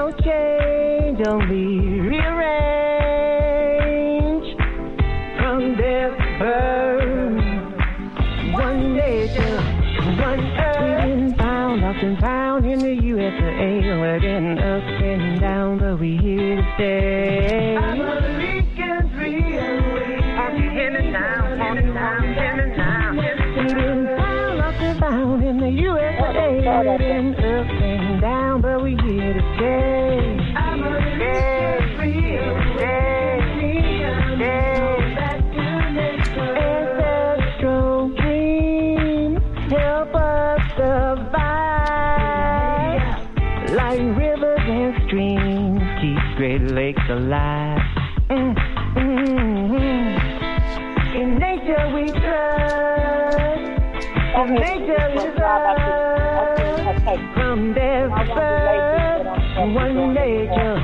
no change, only rearrange from their birth. One nature, one earth. We've been found, lost and found in the USA. We're getting up and down, but we here to stay. Americans reawake. In and down, in and down, in and down. We've been found, lost and found in the USA. We've been up and down, but we here to stay. Americans reawake. Ancestral dreams help us survive. Like rivers and streams keep Great Lakes alive. In nature we trust. In nature we trust. From their birth, one nature,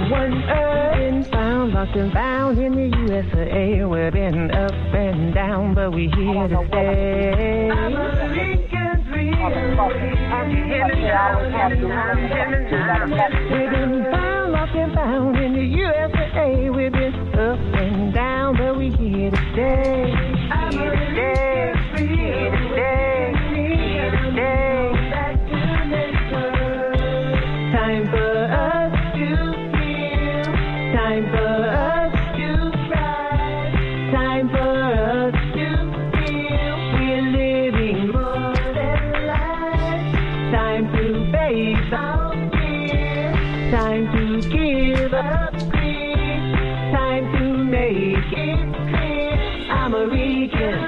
one earth. Been found, lost and found in the USA. We've been up and down, but we here to stay. Americans reawake. In and down, in and down, in and down. We've been found, lost and found in the USA. We've been up and down, but we here to stay. Here to stay. Here to stay. Here to stay. Back to nature. Time for us to heal. Time for us to rise. Time for us to feel. We're living more than life. Time to face our fear. Time to give up fear. Time to make it clear. I'm a region,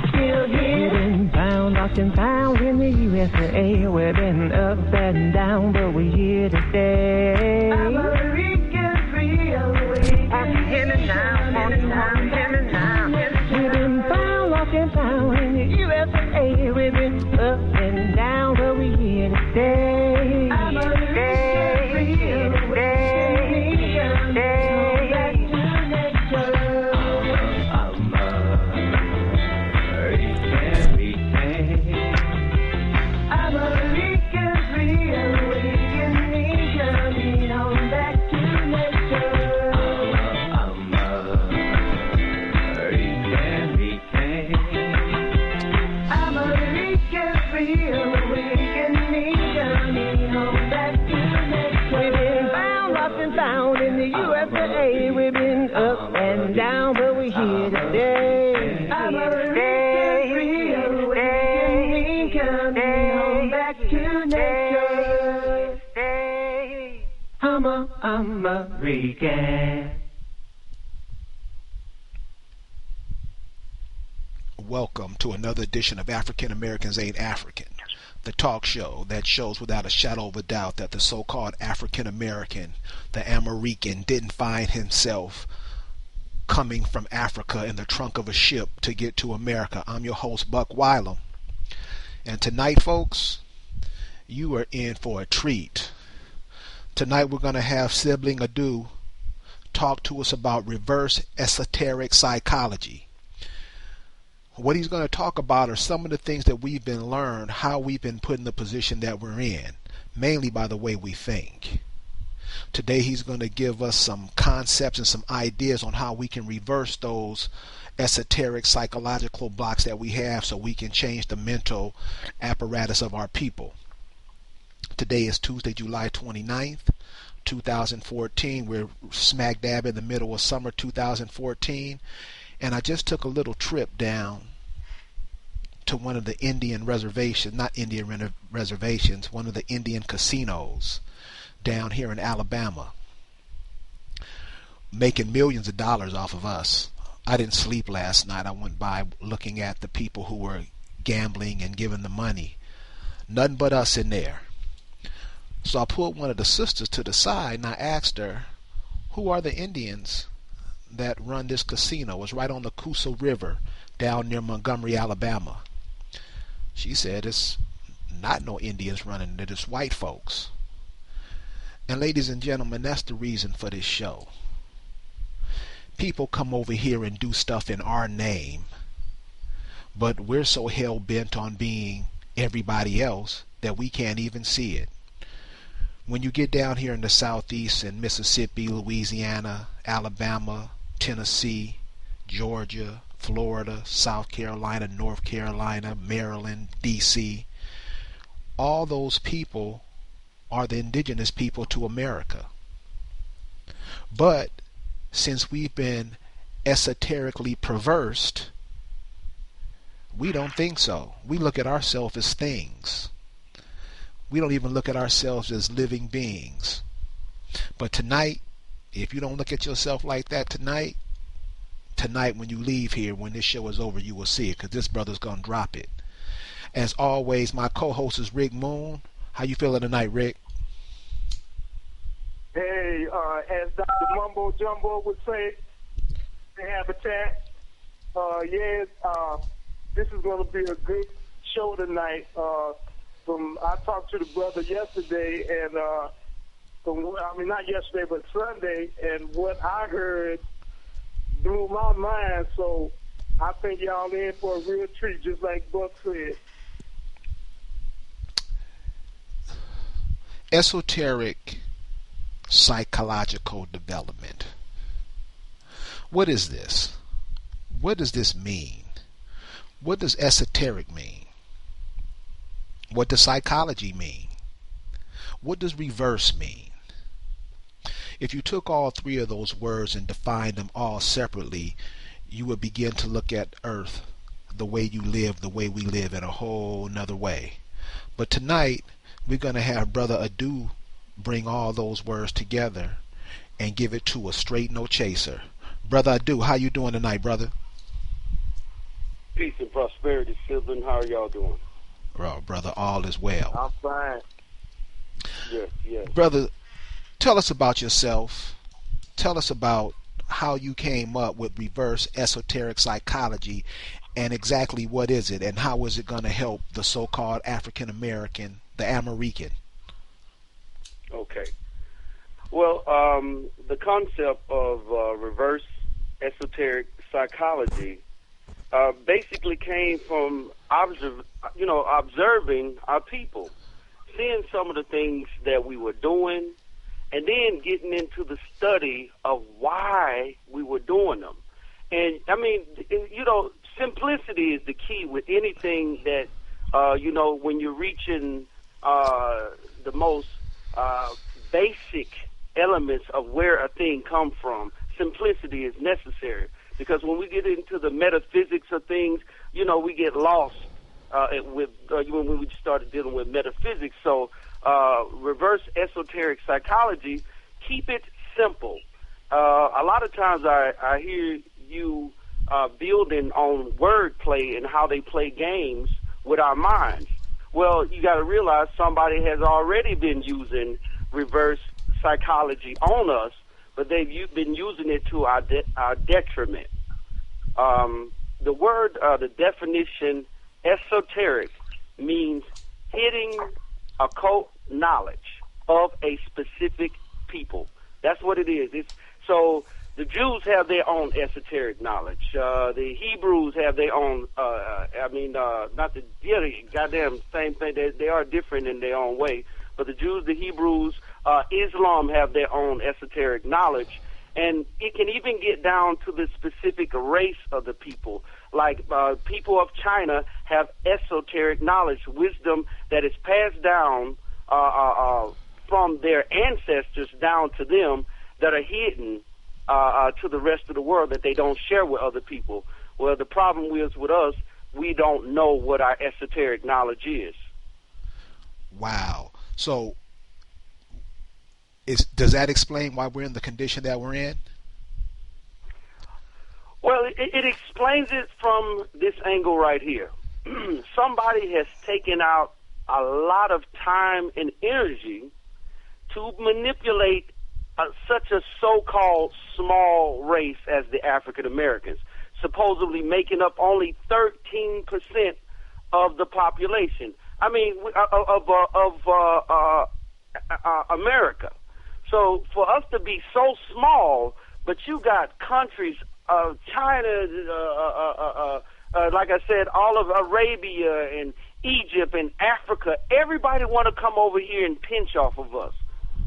still here. We've been found, lost and found in the USA. We've been up and down, but we're here to stay. Americans reawake. In and down, in and down, in and down. We've been found, lost and found in the USA. We've been up and down, but we're here to stay. Americans reawake. Back to nature. Americans reawakening, coming on back to nature. Americans reawakening, coming on back to nature. We've been found, lost and found in the USA. We've been up and down, but we're here to stay. Americans reawakening, coming on back to nature. I'm a American. Welcome to another edition of African Americans Ain't African, the talk show that shows without a shadow of a doubt that the so-called African American, the American, didn't find himself coming from Africa in the trunk of a ship to get to America. I'm your host, Buck Wylam. And tonight, folks, you are in for a treat. Tonight we're going to have Sibling Adu talk to us about reverse esoteric psychology. What he's going to talk about are some of the things that we've been learned, how we've been put in the position that we're in, mainly by the way we think. Today he's going to give us some concepts and some ideas on how we can reverse those esoteric psychological blocks that we have so we can change the mental apparatus of our people. Today is Tuesday, July 29th, 2014. We're smack dab in the middle of summer 2014. And I just took a little trip down to one of the Indian reservations, not Indian reservations, one of the Indian casinos down here in Alabama, making millions of dollars off of us. I didn't sleep last night. I went by looking at the people who were gambling and giving the money. Nothing but us in there. So I pulled one of the sisters to the side and I asked her, who are the Indians that run this casino? It's right on the Coosa River down near Montgomery, Alabama. She said it's not no Indians running it, it's white folks. And ladies and gentlemen, that's the reason for this show. People come over here and do stuff in our name, but we're so hell-bent on being everybody else that we can't even see it. When you get down here in the southeast in Mississippi, Louisiana, Alabama, Tennessee, Georgia, Florida, South Carolina, North Carolina, Maryland, D.C., all those people are the indigenous people to America. But since we've been esoterically perversed, we don't think so. We look at ourselves as things. We don't even look at ourselves as living beings. But tonight, if you don't look at yourself like that tonight when you leave here, when this show is over, you will see it, because this brother's going to drop it. As always, my co-host is Rick Moon. How you feeling tonight, Rick? Hey, as Dr. Mumbo Jumbo would say, Habitat, this is going to be a good show tonight. I talked to the brother yesterday, and not yesterday, but Sunday, and what I heard blew my mind. So I think y'all in for a real treat, just like Buck said. Esoteric psychological development. What is this? What does this mean? What does esoteric mean? What does psychology mean? What does reverse mean? If you took all three of those words and defined them all separately, you would begin to look at Earth, the way you live, the way we live, in a whole nother way. But tonight, we're going to have Brother Adu bring all those words together and give it to a straight no chaser. Brother Adu, how you doing tonight, brother? Peace and prosperity, Sylvan. How are y'all doing? Well, brother, all is well. I'm fine. Yes. Brother, tell us about yourself. Tell us about how you came up with reverse esoteric psychology, and exactly what is it, and how is it going to help the so-called African American, the American? Okay. Well, the concept of reverse esoteric psychology basically came from observing our people, seeing some of the things that we were doing, and then getting into the study of why we were doing them. And I mean, simplicity is the key with anything that, when you're reaching the most basic elements of where a thing comes from, simplicity is necessary. Because when we get into the metaphysics of things, we get lost when we started dealing with metaphysics. So reverse esoteric psychology, keep it simple. A lot of times I hear you building on wordplay and how they play games with our minds. Well, you got to realize somebody has already been using reverse psychology on us, but they've been using it to our detriment. The word, the definition, esoteric, means hidden occult knowledge of a specific people. That's what it is. So the Jews have their own esoteric knowledge. The Hebrews have their own. Goddamn same thing. They are different in their own way. But the Jews, the Hebrews, Islam have their own esoteric knowledge. And it can even get down to the specific race of the people. Like people of China have esoteric knowledge, wisdom that is passed down from their ancestors down to them, that are hidden to the rest of the world, that they don't share with other people. Well, the problem is with us, we don't know what our esoteric knowledge is. Wow. So does that explain why we're in the condition that we're in? Well, it explains it from this angle right here. Somebody has taken out a lot of time and energy to manipulate such a so-called small race as the African Americans, supposedly making up only 13% of the population. I mean, of America. So for us to be so small, but you got countries, China, like I said, all of Arabia and Egypt and Africa, everybody want to come over here and pinch off of us.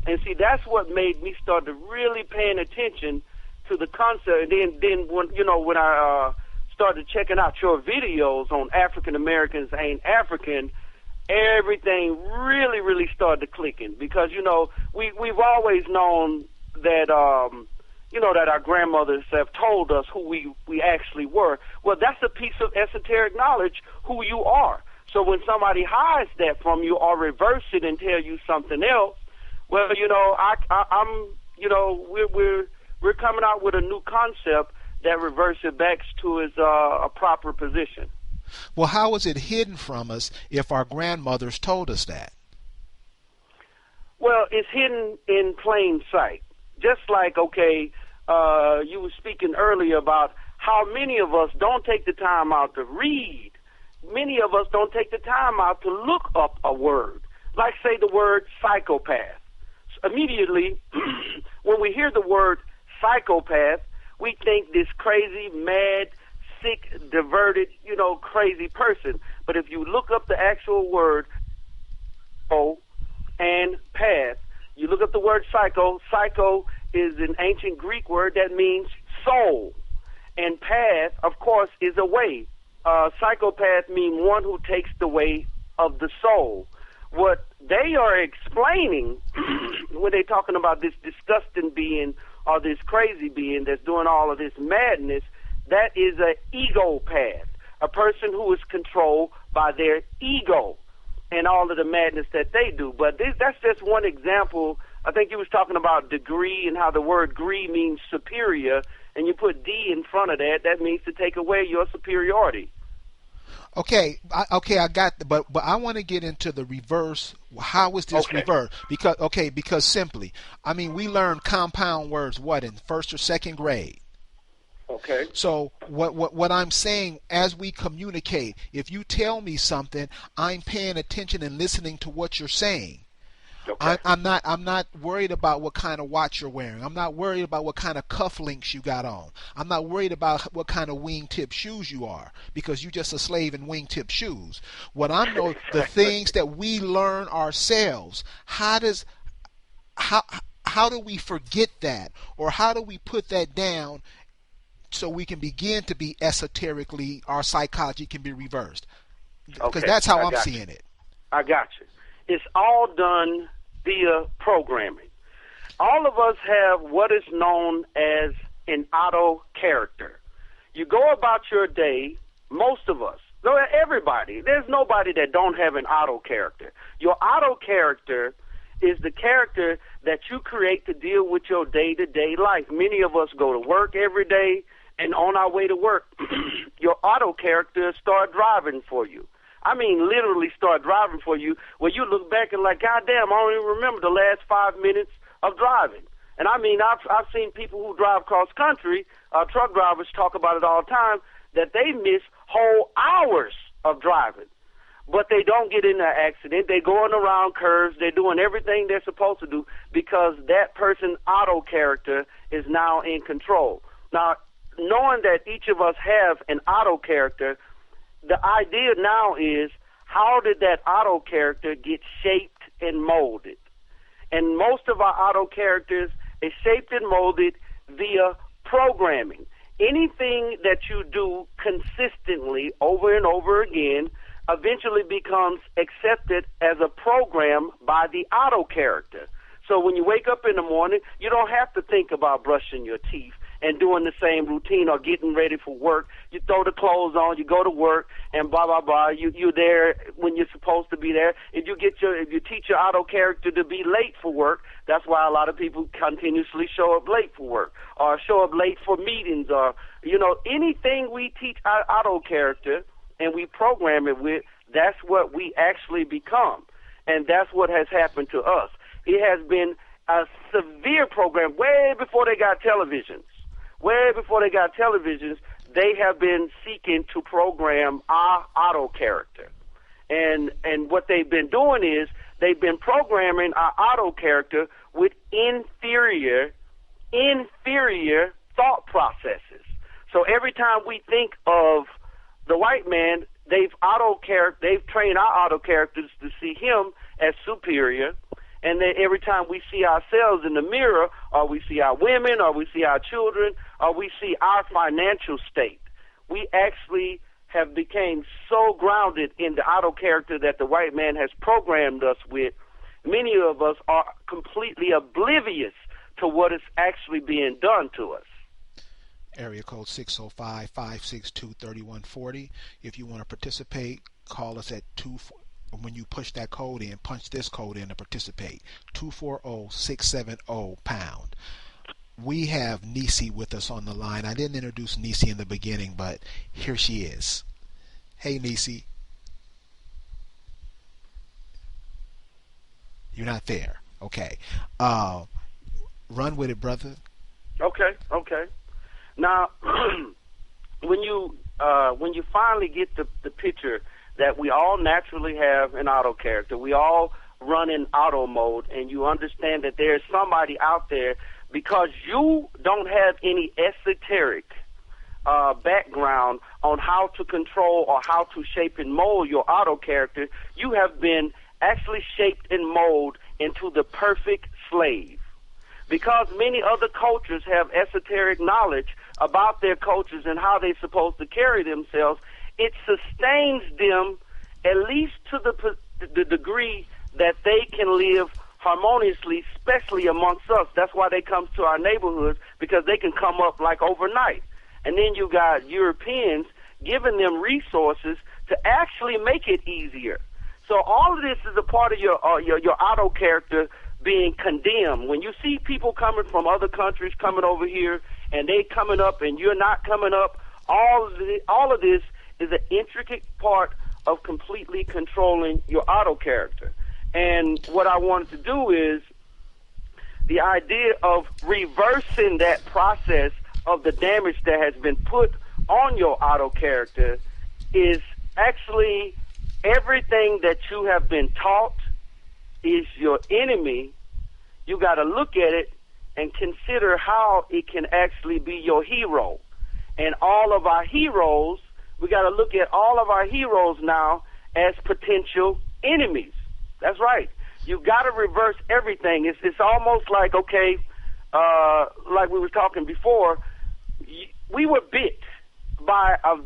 And see, that's what made me start to really paying attention to the concept. And then when I started checking out your videos on African Americans Ain't African, everything really, really started clicking, because we've always known that that our grandmothers have told us who we actually were. Well, that's a piece of esoteric knowledge, who you are. So when somebody hides that from you or reverse it and tell you something else, well, we're coming out with a new concept that reverses it back to its a proper position. Well, how is it hidden from us if our grandmothers told us that? Well, it's hidden in plain sight. Just like, you were speaking earlier about how many of us don't take the time out to read. Many of us don't take the time out to look up a word. Like, say, the word psychopath. Immediately, when we hear the word psychopath, we think this crazy, mad, sick, diverted, crazy person. But if you look up the actual word and path, you look up the word psycho. Psycho is an ancient Greek word that means soul. And path, of course, is a way. Psychopath means one who takes the way of the soul. What they are explaining when they're talking about this disgusting being or this crazy being that's doing all of this madness, that is an ego path, a person who is controlled by their ego and all of the madness that they do. But that's just one example. I think you was talking about degree and how the word "gree" means superior, and you put D in front of that. That means to take away your superiority. Okay, I got that, but I want to get into the reverse. How is this reverse? Because simply, we learn compound words in first or second grade. Okay. So what I'm saying, as we communicate, if you tell me something, I'm paying attention and listening to what you're saying. Okay. I'm not worried about what kind of watch you're wearing. I'm not worried about what kind of cufflinks you got on. I'm not worried about what kind of wingtip shoes you are, because you're just a slave in wingtip shoes. What I know, the things that we learn ourselves, how do we forget that, or how do we put that down so we can begin to be esoterically, our psychology can be reversed? Because that's how I'm seeing it. I got you. It's all done via programming. All of us have what is known as an auto character. You go about your day, most of us, everybody, there's nobody that don't have an auto character. Your auto character is the character that you create to deal with your day-to-day life. Many of us go to work every day, and on our way to work, your auto character start driving for you. Literally start driving for you, where you look back and like, God damn, I don't even remember the last 5 minutes of driving. And I've seen people who drive cross country, truck drivers talk about it all the time, that they miss whole hours of driving. But they don't get in an accident. They're going around curves. They're doing everything they're supposed to do because that person's auto character is now in control. Now, knowing that each of us have an auto character, the idea now is, how did that auto character get shaped and molded? And most of our auto characters is shaped and molded via programming. Anything that you do consistently over and over again eventually becomes accepted as a program by the auto character. So when you wake up in the morning, you don't have to think about brushing your teeth and doing the same routine or getting ready for work. You throw the clothes on, you go to work, and blah, blah, blah. You're there when you're supposed to be there. If you teach your auto character to be late for work, that's why a lot of people continuously show up late for work or show up late for meetings, or, anything we teach our auto character and we program it with, that's what we actually become. And that's what has happened to us. It has been a severe program way before they got televisions. Way before they got televisions, they have been seeking to program our auto character. And what they've been doing is they've been programming our auto character with inferior thought processes. So every time we think of the white man, they've trained our auto characters to see him as superior, And then every time we see ourselves in the mirror, or we see our women, or we see our children, or we see our financial state, we actually have become so grounded in the auto character that the white man has programmed us with. Many of us are completely oblivious to what is actually being done to us. Area code 605-562-3140. If you want to participate, call us at when you push that code in, punch this code in to participate. 240-670-pound. We have Nisi with us on the line. I didn't introduce Nisi in the beginning, but here she is. Hey, Nisi. You're not there. Okay. Run with it, brother. Okay. Now, when you finally get the picture that we all naturally have an auto character, we all run in auto mode, and you understand that there's somebody out there, because you don't have any esoteric background on how to control or how to shape and mold your auto character, you have been actually shaped and molded into the perfect slave. Because many other cultures have esoteric knowledge about their cultures and how they're supposed to carry themselves, it sustains them at least to the degree that they can live harmoniously, especially amongst us. That's why they come to our neighborhoods, because they can come up like overnight. And then you got Europeans giving them resources to actually make it easier. So all of this is a part of your auto character being condemned. When you see people coming from other countries coming over here, and they coming up and you're not coming up, all of this is an intricate part of completely controlling your auto character. And what I wanted to do is the idea of reversing that process of the damage that has been put on your auto character is actually everything that you have been taught is your enemy. You got to look at it and consider how it can actually be your hero. And all of our heroes, we got to look at all of our heroes now as potential enemies. That's right. You got to reverse everything. It's almost like, okay, like we were talking before, we were bit by a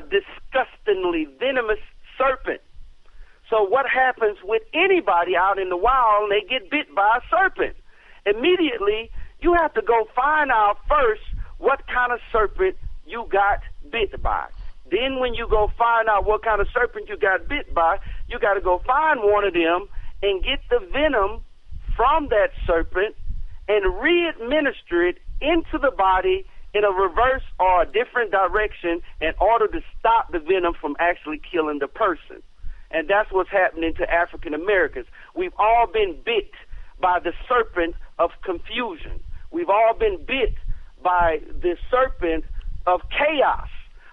disgustingly venomous serpent. So what happens with anybody out in the wild, they get bit by a serpent? Immediately, you have to go find out first what kind of serpent you got bit by. Then when you go find out what kind of serpent you got bit by, you got to go find one of them and get the venom from that serpent and re-administer it into the body in a reverse or a different direction in order to stop the venom from actually killing the person. And that's what's happening to African Americans. We've all been bit by the serpent of confusion. We've all been bit by the serpent of chaos,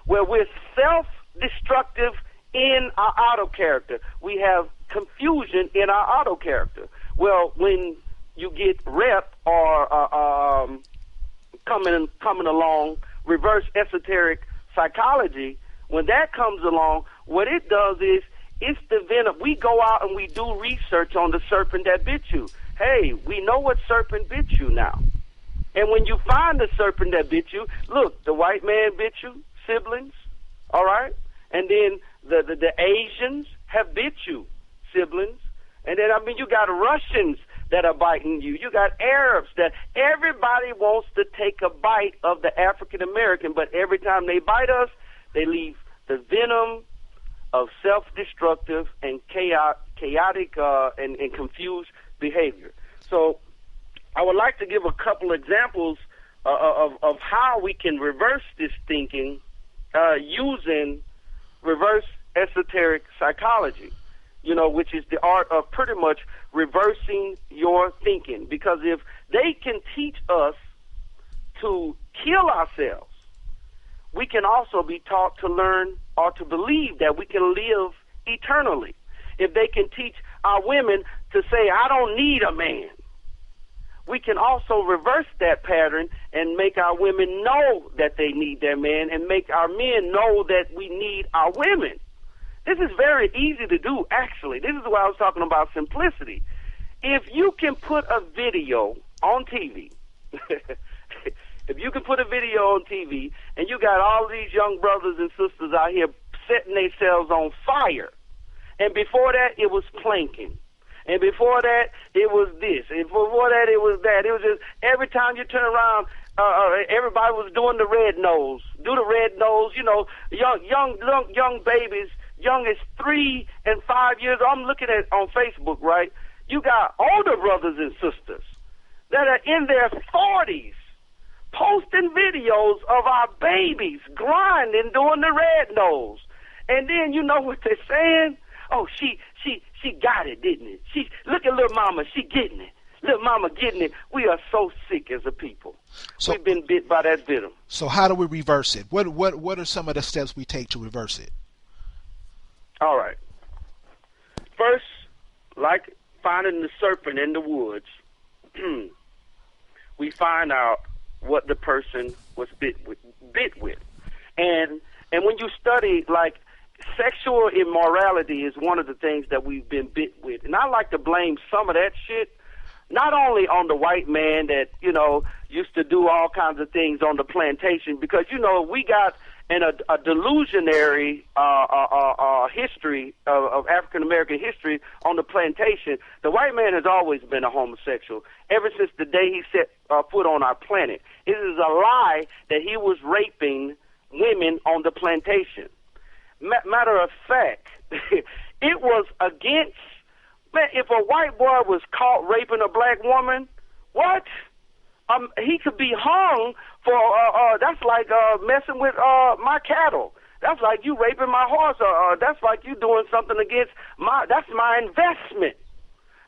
where we're self-destructive in our auto character. We have confusion in our auto character. Well, when you get rep or coming along, reverse esoteric psychology, when that comes along, what it does is it's the venom. We go out and we do research on the serpent that bit you. Hey, we know what serpent bit you now. And when you find the serpent that bit you, look, the white man bit you, siblings, all right? And then the Asians have bit you, siblings. And then, you got Russians that are biting you. You got Arabs that everybody wants to take a bite of the African American, but every time they bite us, they leave the venom of self-destructive and chaotic and confused behavior. So I would like to give a couple examples of how we can reverse this thinking using reverse esoteric psychology, which is the art of pretty much reversing your thinking. Because if they can teach us to kill ourselves, we can also be taught to learn or to believe that we can live eternally. If they can teach our women to say, I don't need a man, we can also reverse that pattern and make our women know that they need their man and make our men know that we need our women. This is very easy to do, actually. This is why I was talking about simplicity. If you can put a video on TV, if you can put a video on TV and you got all these young brothers and sisters out here setting themselves on fire, and before that it was planking, and before that it was this, and before that it was that. It was just every time you turn around, everybody was doing the red nose. Do the red nose, you know, young babies, young as 3 and 5 years. I'm looking at on Facebook, right? You got older brothers and sisters that are in their 40s posting videos of our babies grinding, doing the red nose. And then you know what they're saying? Oh, she got it, didn't it? Look at little mama, she getting it. Little mama getting it. We are so sick as a people. So, we've been bit by that venom. So how do we reverse it? What are some of the steps we take to reverse it? All right. First, like finding the serpent in the woods, we find out what the person was bit with. And when you study, like, sexual immorality is one of the things that we've been bit with. And I like to blame some of that shit not only on the white man that, you know, used to do all kinds of things on the plantation, because, you know, we got in a delusionary history of African-American history on the plantation. The white man has always been a homosexual ever since the day he set foot on our planet. It is a lie that he was raping women on the plantation. Matter of fact, it was against, man, if a white boy was caught raping a black woman, what? He could be hung for, that's like messing with my cattle. That's like you raping my horse, that's like you doing something against that's my investment.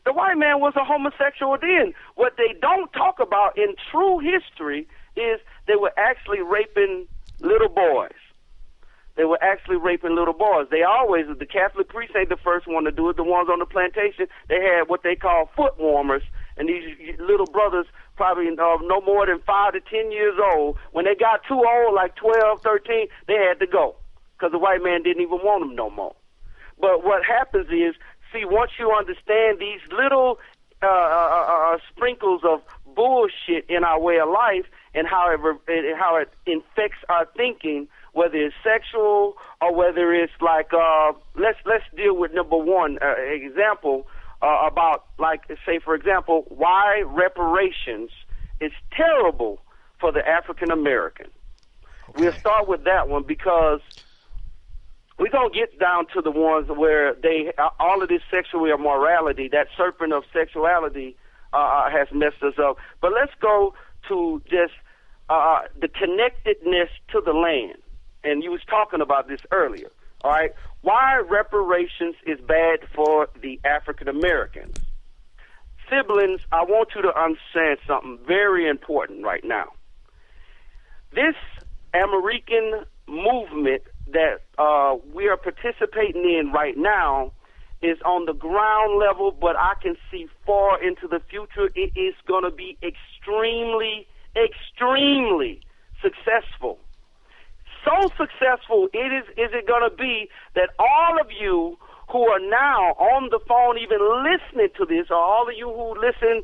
The white man was a homosexual then. What they don't talk about in true history is they were actually raping little boys. They were actually raping little boys. They always, the Catholic priests ain't the first one to do it. The ones on the plantation, they had what they call foot warmers, and these little brothers, probably no more than 5 to 10 years old, when they got too old, like 12, 13, they had to go, because the white man didn't even want them no more. But what happens is, see, once you understand these little sprinkles of bullshit in our way of life and how it infects our thinking, whether it's sexual or whether it's like, let's deal with number one example about, like, say, for example, why reparations is terrible for the African American. Okay. We'll start with that one because we're going to get down to the ones where all of this sexual immorality, that serpent of sexuality has messed us up. But let's go to just the connectedness to the land. And you was talking about this earlier, all right? Why reparations is bad for the African Americans. Siblings, I want you to understand something very important right now. This American movement that we are participating in right now is on the ground level, but I can see far into the future. It is going to be extremely, extremely successful. So successful is it going to be that all of you who are now on the phone even listening to this, or all of you who listen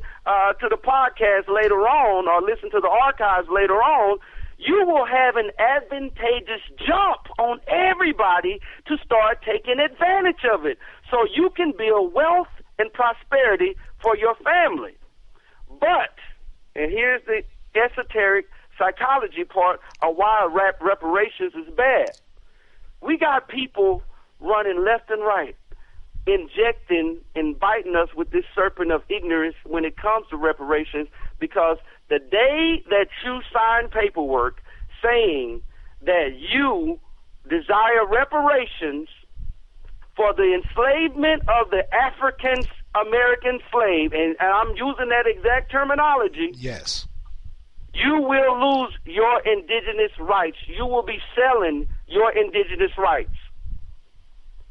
to the podcast later on or listen to the archives later on, you will have an advantageous jump on everybody to start taking advantage of it so you can build wealth and prosperity for your family. But, and here's the esoteric psychology part of why reparations is bad. We got people running left and right, inviting us with this serpent of ignorance when it comes to reparations, because the day that you sign paperwork saying that you desire reparations for the enslavement of the African American slave, and I'm using that exact terminology. Yes. You will lose your indigenous rights. You will be selling your indigenous rights.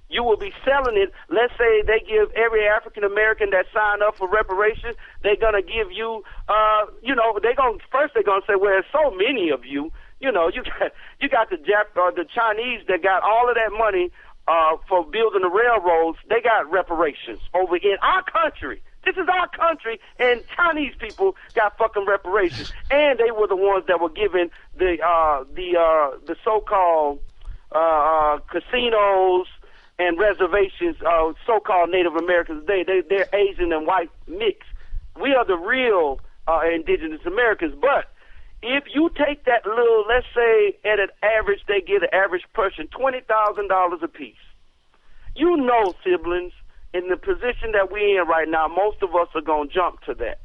You will be selling it. Let's say they give every African American that signed up for reparations, they're gonna give you, they're gonna say, well, there's so many of you. You know, you got the Chinese that got all of that money for building the railroads, they got reparations over in our country. This is our country, and Chinese people got fucking reparations, and they were the ones that were given the so-called casinos and reservations, so-called Native Americans. They're Asian and white mix. We are the real indigenous Americans. But if you take that little, let's say at an average, they get an average person $20,000 apiece. You know, siblings, in the position that we're in right now, most of us are going to jump to that.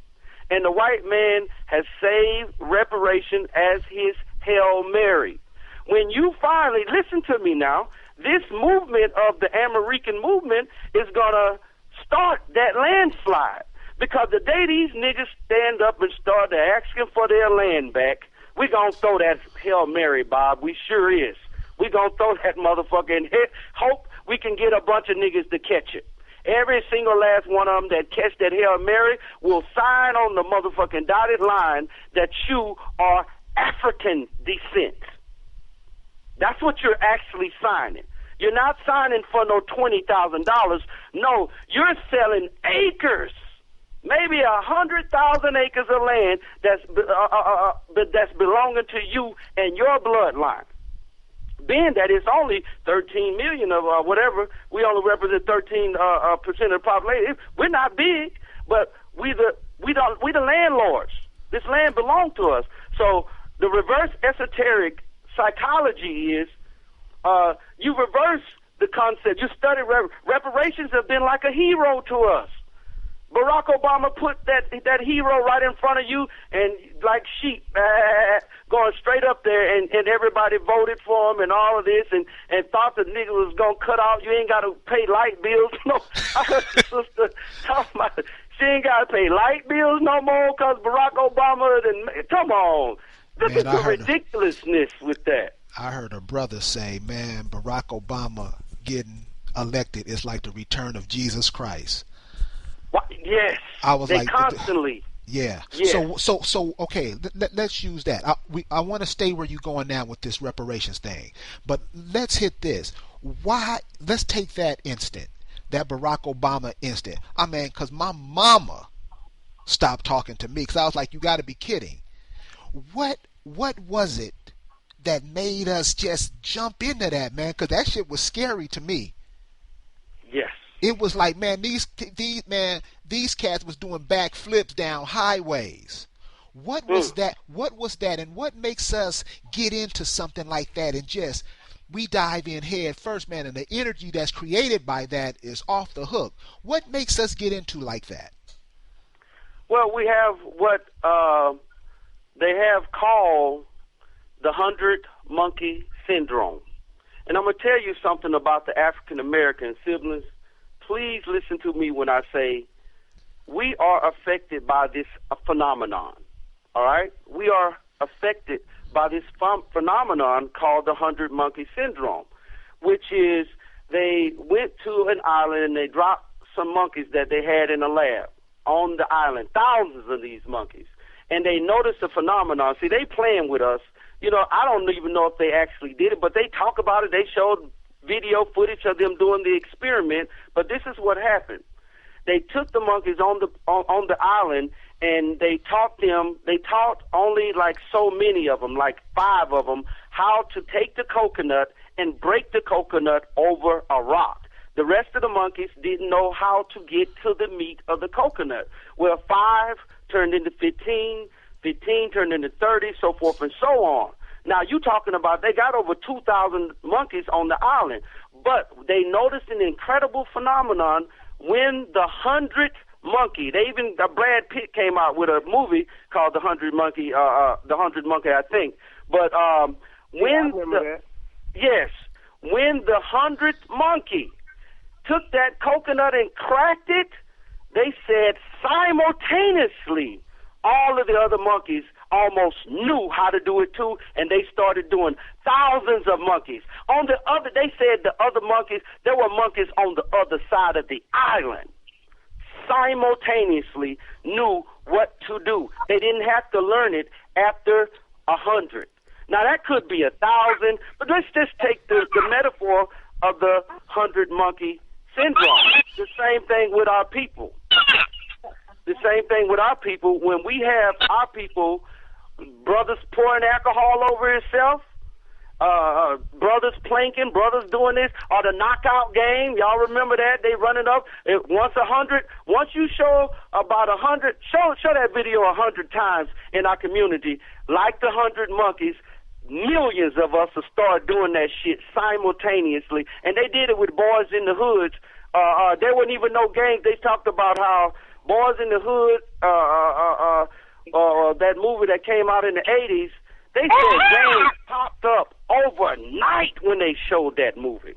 And the white man has saved reparation as his Hail Mary. When you finally, listen to me now, this movement of the American movement is going to start that landslide. Because the day these niggas stand up and start asking for their land back, we're going to throw that Hail Mary, Bob. We sure is. We're going to throw that motherfucker in here. Hope we can get a bunch of niggas to catch it. Every single last one of them that catch that Hail Mary will sign on the motherfucking dotted line that you are African descent. That's what you're actually signing. You're not signing for no $20,000. No, you're selling acres. Maybe 100,000 acres of land that's belonging to you and your bloodline. Being that it's only 13 million of whatever, we only represent 13% of the population. We're not big, but we the landlords. This land belongs to us. So the reverse esoteric psychology is you reverse the concept. You study reparations have been like a hero to us. Barack Obama put that hero right in front of you, and like sheep, going straight up there, and everybody voted for him and all of this, and thought the nigga was going to cut off. You ain't got to pay light bills. No, I heard the sister talking about it. She ain't got to pay light bills no more because Barack Obama, come on. Look at the ridiculousness with that. I heard a brother say, man, Barack Obama getting elected is like the return of Jesus Christ. Yes, I was like constantly. Yeah. Yes. So okay. Let's use that. I want to stay where you're going now with this reparations thing, but let's hit this. Why? Let's take that instant, that Barack Obama instant. I mean, because my mama stopped talking to me because I was like, you got to be kidding. What was it that made us just jump into that, man? Because that shit was scary to me. Yes. It was like, man, these cats was doing backflips down highways. What was that? What was that? And what makes us get into something like that and just we dive in head first, man? And the energy that's created by that is off the hook. What makes us get into like that? Well, we have what they have called the 100-monkey syndrome. And I'm going to tell you something about the African-American siblings. Please listen to me when I say we are affected by this phenomenon, all right? We are affected by this phenomenon called the 100-monkey syndrome, which is they went to an island and they dropped some monkeys that they had in a lab on the island, thousands of these monkeys, and they noticed the phenomenon. See, they playing with us. You know, I don't even know if they actually did it, but they talk about it. They showed video footage of them doing the experiment, but this is what happened. They took the monkeys on the island and they taught only like so many of them, like 5 of them, how to take the coconut and break the coconut over a rock. The rest of the monkeys didn't know how to get to the meat of the coconut. Well, 5 turned into 15, 15 turned into 30, so forth and so on. Now, you talking about they got over 2,000 monkeys on the island, but they noticed an incredible phenomenon when the 100th monkey, Brad Pitt came out with a movie called The 100 Monkey, I think. But when the 100th monkey took that coconut and cracked it, they said simultaneously all of the other monkeys almost knew how to do it too, and they started doing thousands of monkeys. They said the other monkeys, there were monkeys on the other side of the island, simultaneously knew what to do. They didn't have to learn it after 100. Now that could be 1,000, but let's just take the metaphor of the 100 monkey syndrome. The same thing with our people. The same thing with our people. When we have our people, brothers pouring alcohol over himself, brothers planking, brothers doing this, or the knockout game. Y'all remember that? They running up once 100. Once you show about 100, show that video 100 times in our community, like the 100 monkeys. Millions of us will start doing that shit simultaneously, and they did it with Boys in the Hoods. There wasn't even no gangs. They talked about how Boys in the Hood, that movie that came out in the 80s. They said gangs popped up overnight when they showed that movie.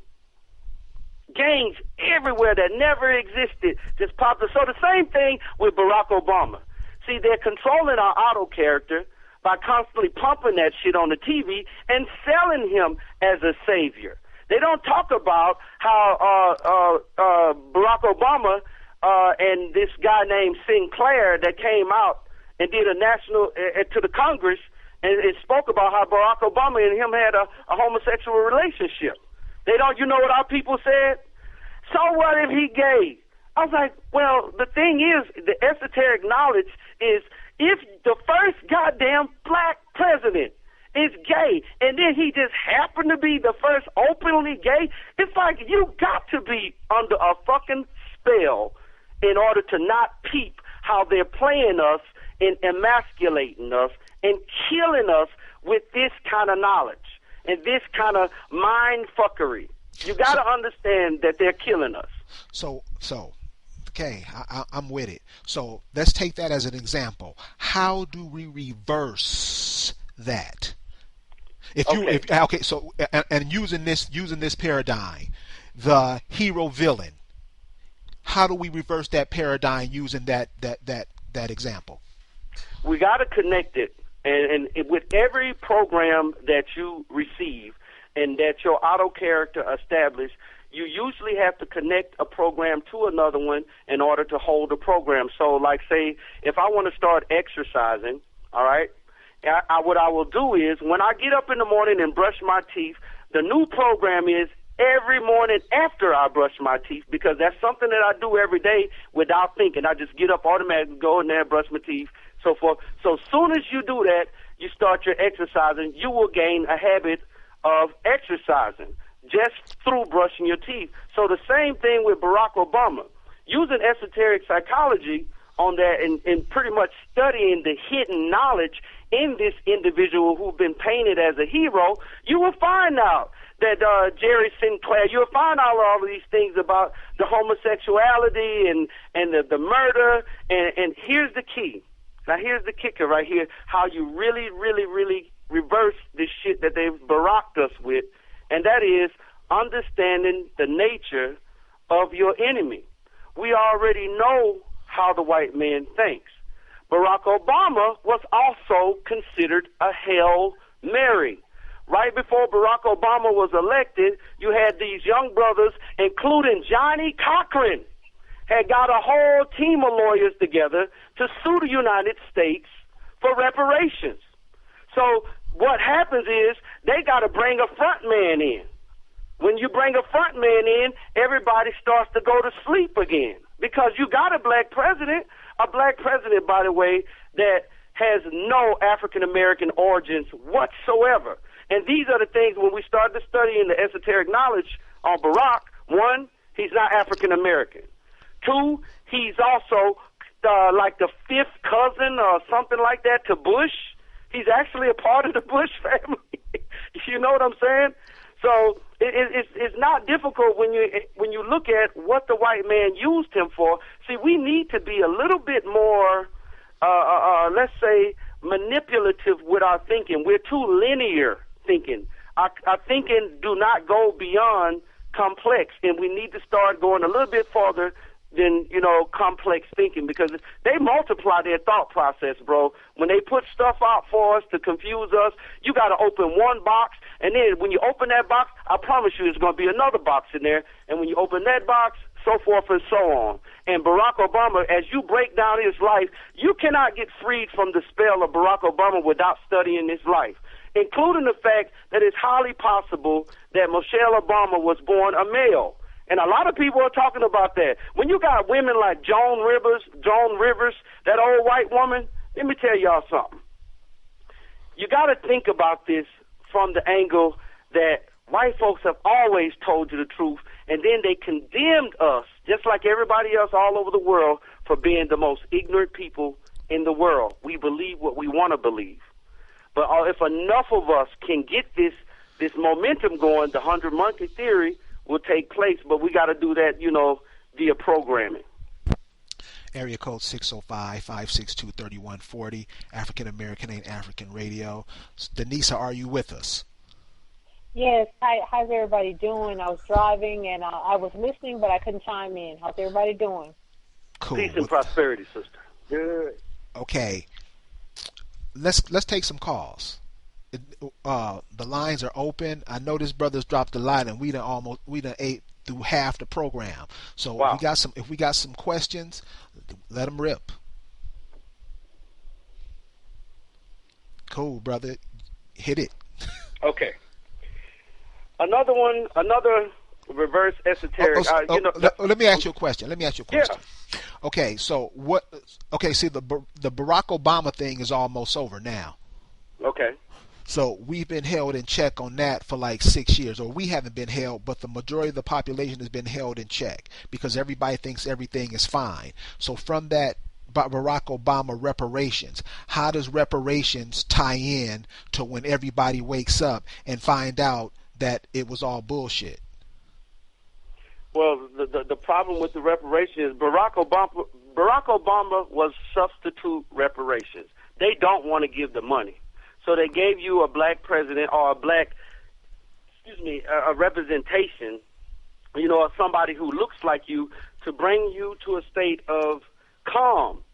Gangs everywhere that never existed just popped up. So the same thing with Barack Obama. See, they're controlling our auto character by constantly pumping that shit on the TV and selling him as a savior. They don't talk about how Barack Obama and this guy named Sinclair that came out and did a national to the Congress and spoke about how Barack Obama and him had a homosexual relationship. They don't. You know what our people said? So what if he gay? I was like, well, the thing is, the esoteric knowledge is, if the first goddamn black president is gay, and then he just happened to be the first openly gay, it's like you got to be under a fucking spell in order to not peep how they're playing us and emasculating us and killing us with this kind of knowledge and this kind of mind fuckery. You got to understand that they're killing us. So. Okay, I'm with it. So let's take that as an example. How do we reverse that? And using this paradigm, the hero villain. How do we reverse that paradigm using that example? We got to connect it, and with every program that you receive and that your auto character establishes. You usually have to connect a program to another one in order to hold a program. So, like, say, if I want to start exercising, all right, what I will do is when I get up in the morning and brush my teeth, the new program is every morning after I brush my teeth, because that's something that I do every day without thinking. I just get up automatically, go in there, brush my teeth, so forth. So as soon as you do that, you start your exercising, you will gain a habit of exercising just through brushing your teeth. So the same thing with Barack Obama. Using esoteric psychology on that and pretty much studying the hidden knowledge in this individual who's been painted as a hero, you will find out that Jerry Sinclair, you'll find out all of these things about the homosexuality and the murder. And here's the key. Now here's the kicker right here, how you really, really, really reverse this shit that they've baracked us with. And that is understanding the nature of your enemy. We already know how the white man thinks. Barack Obama was also considered a Hail Mary. Right before Barack Obama was elected, you had these young brothers, including Johnny Cochran, had got a whole team of lawyers together to sue the United States for reparations. So what happens is they got to bring a front man in. When you bring a front man in, everybody starts to go to sleep again because you got a black president, by the way, that has no African-American origins whatsoever. And these are the things when we start to study in the esoteric knowledge on Barack. One, he's not African-American. Two, he's also like the fifth cousin or something like that to Bush. He's actually a part of the Bush family. You know what I'm saying? So it's not difficult when you look at what the white man used him for. See, we need to be a little bit more, let's say, manipulative with our thinking. We're too linear thinking. Our thinking do not go beyond complex, and we need to start going a little bit farther than, complex thinking, because they multiply their thought process, bro. When they put stuff out for us to confuse us, you got to open one box, and then when you open that box, I promise you there's going to be another box in there, and when you open that box, so forth and so on. And Barack Obama, as you break down his life, you cannot get freed from the spell of Barack Obama without studying his life. including the fact that it's highly possible that Michelle Obama was born a male. And a lot of people are talking about that. When you got women like Joan Rivers, that old white woman, let me tell y'all something. You got to think about this from the angle that white folks have always told you the truth, and then they condemned us, just like everybody else all over the world, for being the most ignorant people in the world. We believe what we want to believe. But if enough of us can get this momentum going, the 100 Monkey Theory will take place. But we got to do that, via programming. Area code 605-562-3140. African American Ain't African Radio. Denisa, are you with us? Yes. Hi, how's everybody doing? I was driving and I was listening, but I couldn't chime in. How's everybody doing? Cool. Peace and prosperity, sister. Good. Okay. Let's take some calls. The lines are open. I know this brother's dropped the line, and we done ate through half the program. So wow. if we got some questions, let them rip. Cool, brother. Hit it. Okay. Another reverse esoteric. Let me ask you a question. Yeah. Okay, so what? Okay, see the Barack Obama thing is almost over now. Okay. So we've been held in check on that for like 6 years, or we haven't been held, but the majority of the population has been held in check because everybody thinks everything is fine. So from that Barack Obama reparations, how does reparations tie in to when everybody wakes up and find out that it was all bullshit? Well, the problem with the reparations is Barack Obama was substitute reparations. They don't want to give the money. So they gave you a black president or a representation, of somebody who looks like you to bring you to a state of calm.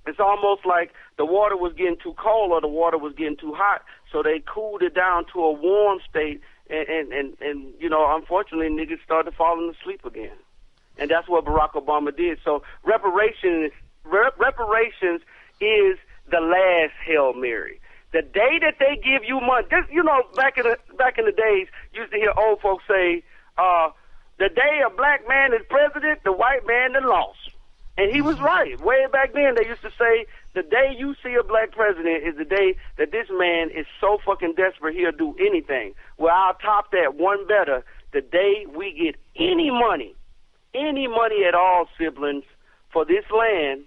It's almost like the water was getting too cold or the water was getting too hot, so they cooled it down to a warm state, and unfortunately, niggas started falling asleep again. And that's what Barack Obama did. So reparations is the last Hail Mary. The day that they give you money, back in the days, you used to hear old folks say, the day a black man is president, the white man done lost. And he was right. Way back then, they used to say, the day you see a black president is the day that this man is so fucking desperate he'll do anything. Well, I'll top that one better. The day we get any money at all, siblings, for this land,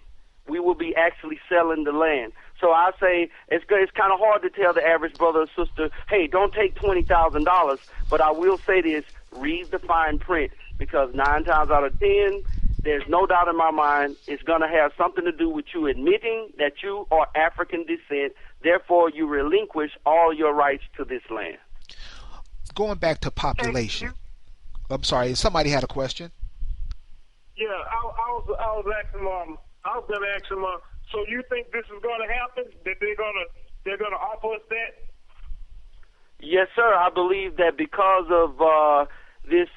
we will be actually selling the land. So I say it's kind of hard to tell the average brother or sister, hey, don't take $20,000. But I will say this, read the fine print, because 9 times out of 10, there's no doubt in my mind it's going to have something to do with you admitting that you are African descent. Therefore, you relinquish all your rights to this land. Going back to population. I'm sorry, somebody had a question? Yeah, I was going to ask him, so you think this is going to happen? That they're going to offer us that? Yes, sir. I believe that because of this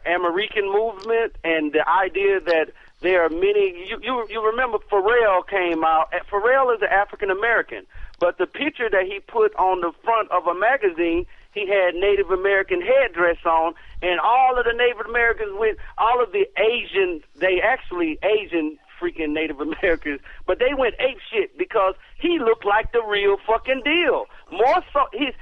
American movement and the idea that there are many. You remember Pharrell came out. Pharrell is an African American, but the picture that he put on the front of a magazine, he had Native American headdress on, and all of the Native Americans went. All of the Asian freaking Native Americans, but they went ape shit because he looked like the real fucking deal. More so, his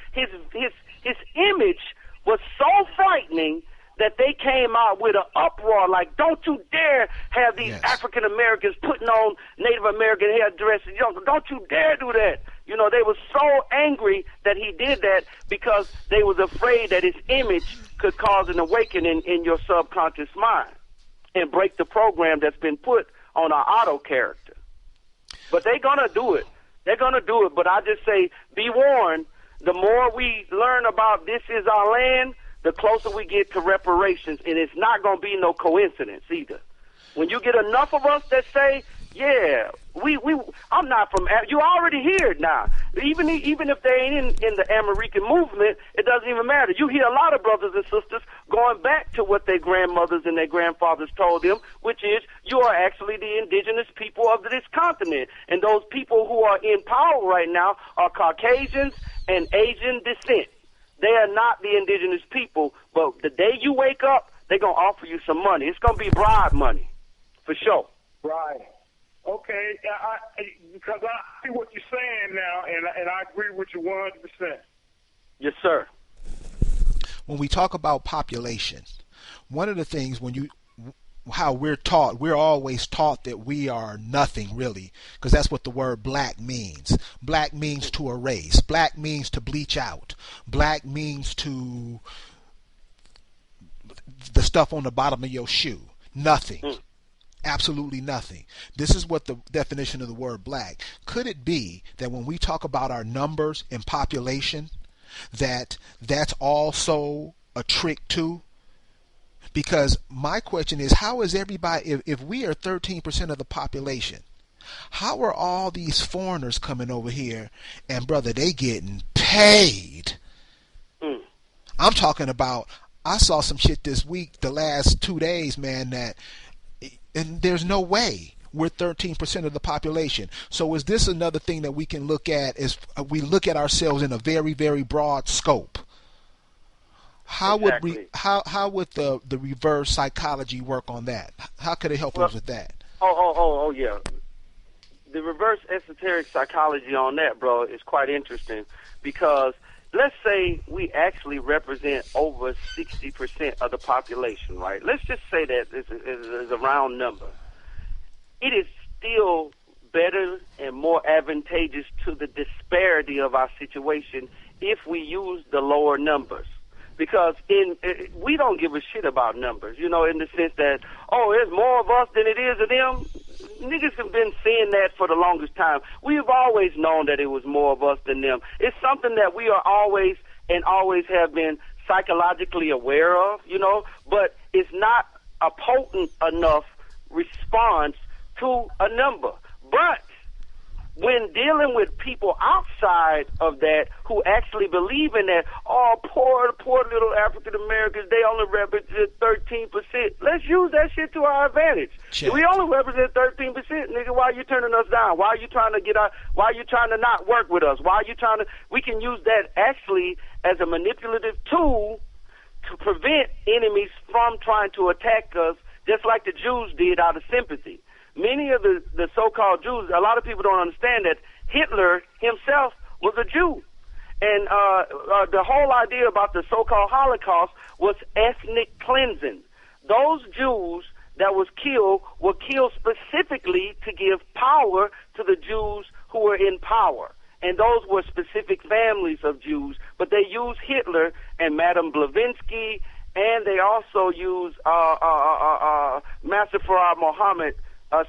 image was so frightening that they came out with an uproar like, don't you dare have these African Americans putting on Native American headdresses. Don't you dare do that. They were so angry that he did that because they was afraid that his image could cause an awakening in your subconscious mind and break the program that's been put on our auto character. But they're going to do it. But I just say, be warned, the more we learn about this is our land, the closer we get to reparations, and it's not going to be no coincidence either. When you get enough of us that say, yeah, I'm not from, you already hear it now. Even if they ain't in the American movement, it doesn't even matter. You hear a lot of brothers and sisters going back to what their grandmothers and their grandfathers told them, which is you are actually the indigenous people of this continent. And those people who are in power right now are Caucasians and Asian descent. They are not the indigenous people, but the day you wake up, they're going to offer you some money. It's going to be bribe money, for sure. Right. Okay. Because I see what you're saying now, and I agree with you 100%. Yes, sir. When we talk about population, one of the things how we're taught, we're always taught that we are nothing really, because that's what the word black means. Black means to erase. Black means to bleach out. Black means to the stuff on the bottom of your shoe. Nothing. Absolutely nothing. This is what the definition of the word black. Could it be that when we talk about our numbers and population, that's also a trick too? Because my question is, how is everybody, if we are 13% of the population, how are all these foreigners coming over here and, brother, they getting paid? I'm talking about, I saw some shit this week, the last 2 days, man, and there's no way we're 13% of the population. So is this another thing that we can look at, is we look at ourselves in a very, very broad scope? How exactly. would the reverse psychology work on that? How could it help us with that? Oh, yeah. The reverse esoteric psychology on that, bro, is quite interesting, because let's say we actually represent over 60% of the population, right? Let's just say that is a round number. It is still better and more advantageous to the disparity of our situation if we use the lower numbers. Because we don't give a shit about numbers, in the sense that, there's more of us than it is of them. Niggas have been saying that for the longest time. We've always known that it was more of us than them. It's something that we are always have been psychologically aware of, but it's not a potent enough response to a number. But when dealing with people outside of that who actually believe in that, poor little African Americans, they only represent 13%. Let's use that shit to our advantage. Check. We only represent 13%, nigga. Why are you turning us down? Why are you trying to why are you trying to not work with us? Why are you trying to, we can use that actually as a manipulative tool to prevent enemies from trying to attack us, just like the Jews did out of sympathy. Many of the so-called Jews, a lot of people don't understand that Hitler himself was a Jew. And the whole idea about the so-called Holocaust was ethnic cleansing. Those Jews that was killed were killed specifically to give power to the Jews who were in power. And those were specific families of Jews. But they used Hitler and Madame Blavatsky, and they also used Master Farah Muhammad,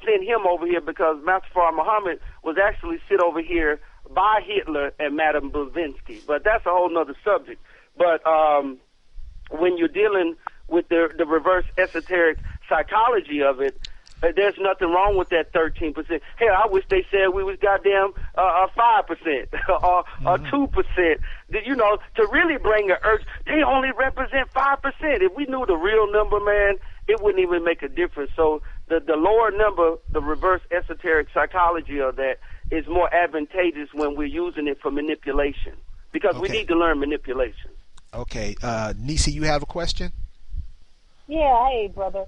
send him over here, because Master Farah Muhammad was actually sent over here by Hitler and Madame Blavatsky. But that's a whole nother subject. But when you're dealing with the reverse esoteric psychology of it, there's nothing wrong with that 13%. Hell, I wish they said we was goddamn 5% or 2%. To really bring an urge. They only represent 5%. If we knew the real number, man, it wouldn't even make a difference. So the lower number, the reverse esoteric psychology of that, is more advantageous when we're using it for manipulation, because we need to learn manipulation. Okay. Nisi, you have a question? Yeah, hey, brother.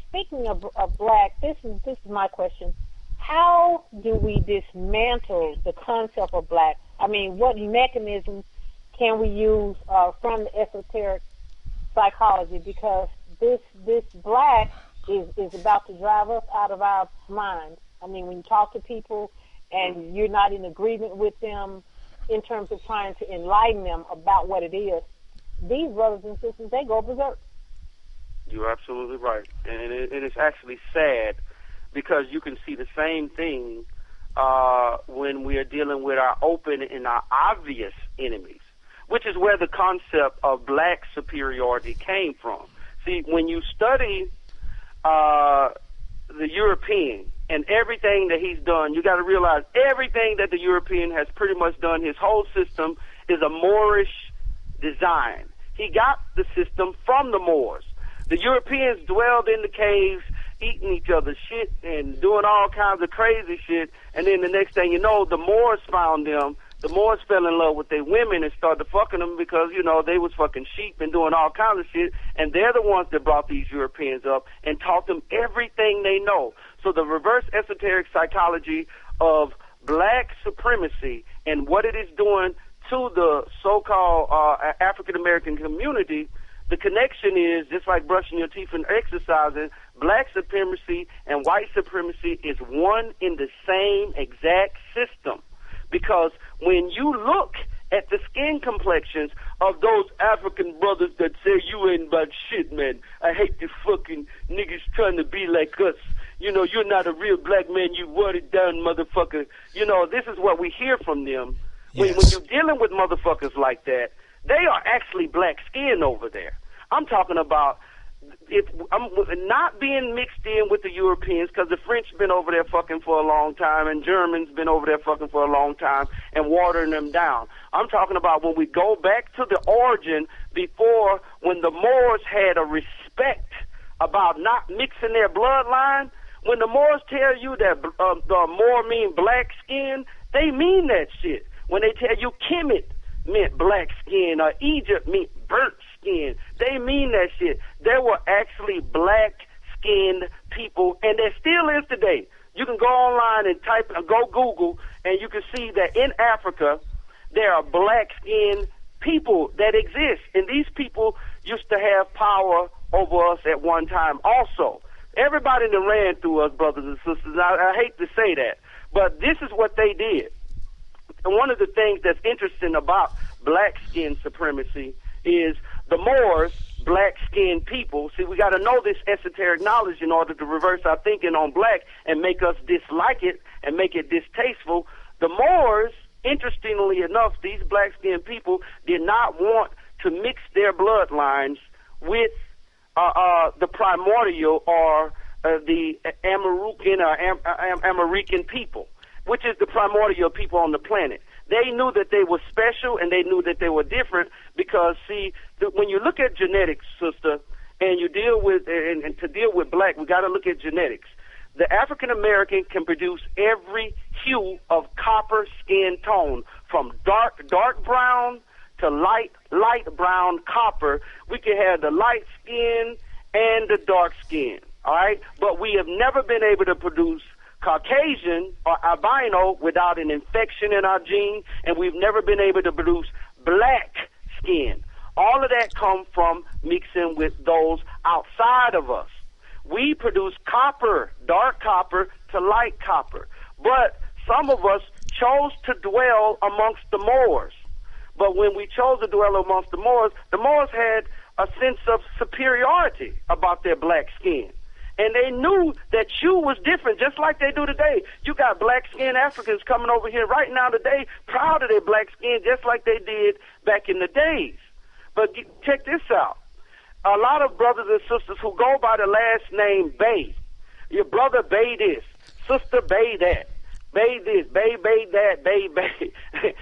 Speaking of black, this is my question. How do we dismantle the concept of black? I mean, what mechanisms can we use from the esoteric psychology? Because this black is about to drive us out of our minds. I mean, when you talk to people and you're not in agreement with them in terms of trying to enlighten them about what it is, these brothers and sisters, they go berserk. You're absolutely right. And it's actually sad, because you can see the same thing when we are dealing with our open and our obvious enemies, which is where the concept of black superiority came from. See, when you study the European and everything that he's done, you got to realize everything that the European has pretty much done, his whole system is a Moorish design. He got the system from the Moors. The Europeans dwelled in the caves, eating each other's shit and doing all kinds of crazy shit. And then the next thing you know, the Moors found them. The Moors fell in love with their women and started fucking them because, you know, they was fucking sheep and doing all kinds of shit. And they're the ones that brought these Europeans up and taught them everything they know. So the reverse esoteric psychology of black supremacy and what it is doing to the so-called African-American community, the connection is, just like brushing your teeth and exercising, black supremacy and white supremacy is one in the same exact system. Because when you look at the skin complexions of those African brothers that say you ain't about shit, man, I hate the fucking niggas trying to be like us. You know, you're not a real black man, you watered down motherfucker. You know, this is what we hear from them. When you're dealing with motherfuckers like that, they are actually black skin over there. I'm talking about I'm not being mixed in with the Europeans, because the French been over there fucking for a long time, and Germans been over there fucking for a long time and watering them down. I'm talking about when we go back to the origin before, when the Moors had a respect about not mixing their bloodline. When the Moors tell you that the Moor mean black skin, they mean that shit. When they tell you Kemet meant black skin or Egypt meant burnt skin, they mean that shit. There were actually black-skinned people, and there still is today. You can go online and go Google, and you can see that in Africa there are black-skinned people that exist, and these people used to have power over us at one time also. Everybody that ran through us, brothers and sisters. I hate to say that, but this is what they did. And one of the things that's interesting about black skin supremacy is the Moors, black-skinned people. See, we got to know this esoteric knowledge in order to reverse our thinking on black and make us dislike it and make it distasteful. The Moors, interestingly enough, these black-skinned people did not want to mix their bloodlines with the primordial or the Amarucan or American people, which is the primordial people on the planet. They knew that they were special, and they knew that they were different because, see, when you look at genetics, sister, and you deal with, and to deal with black, we got to look at genetics. The African American can produce every hue of copper skin tone, from dark brown to light brown copper. We can have the light skin and the dark skin, all right? But we have never been able to produce Caucasian or albino without an infection in our gene, and we've never been able to produce black skin. All of that comes from mixing with those outside of us. We produce copper, dark copper to light copper, but some of us chose to dwell amongst the Moors. But when we chose to dwell amongst the Moors had a sense of superiority about their black skin. And they knew that you was different, just like they do today. You got black-skinned Africans coming over here right now today, proud of their black skin, just like they did back in the days. But check this out. A lot of brothers and sisters who go by the last name Bay. Your brother Bay this, sister Bay that, Bay this, Bay that, Bay.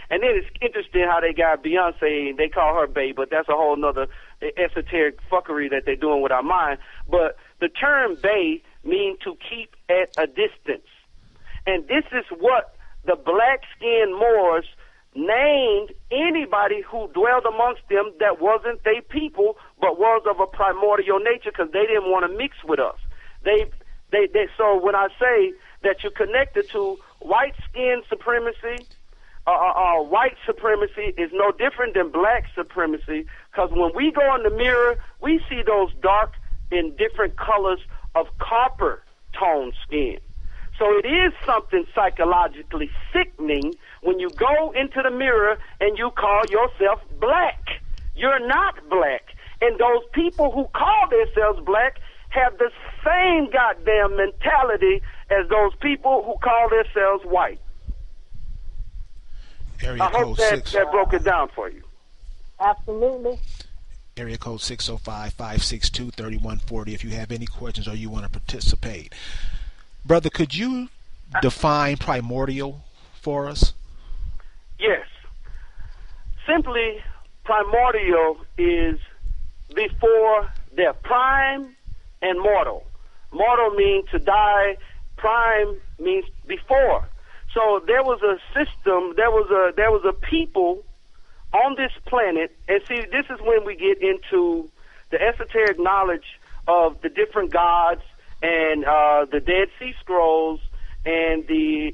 And then it's interesting how they got Beyonce and they call her Bay, but that's a whole nother esoteric fuckery that they're doing with our mind. But the term Bay means to keep at a distance. And this is what the black-skinned Moors named anybody who dwelled amongst them that wasn't their people but was of a primordial nature, because they didn't want to mix with us. So when I say that you're connected to white skin supremacy, white supremacy is no different than black supremacy, because when we go in the mirror, we see those dark in different colors of copper tone skin. So it is something psychologically sickening when you go into the mirror and you call yourself black. You're not black. And those people who call themselves black have the same goddamn mentality as those people who call themselves white. I hope that broke it down for you. Absolutely. Area code 605-562-3140 if you have any questions or you want to participate. Brother, could you define primordial for us? Yes. Simply, primordial is before death. Prime and mortal. Mortal means to die. Prime means before. So there was a system. There was a people on this planet. And see, this is when we get into the esoteric knowledge of the different gods and the Dead Sea Scrolls and the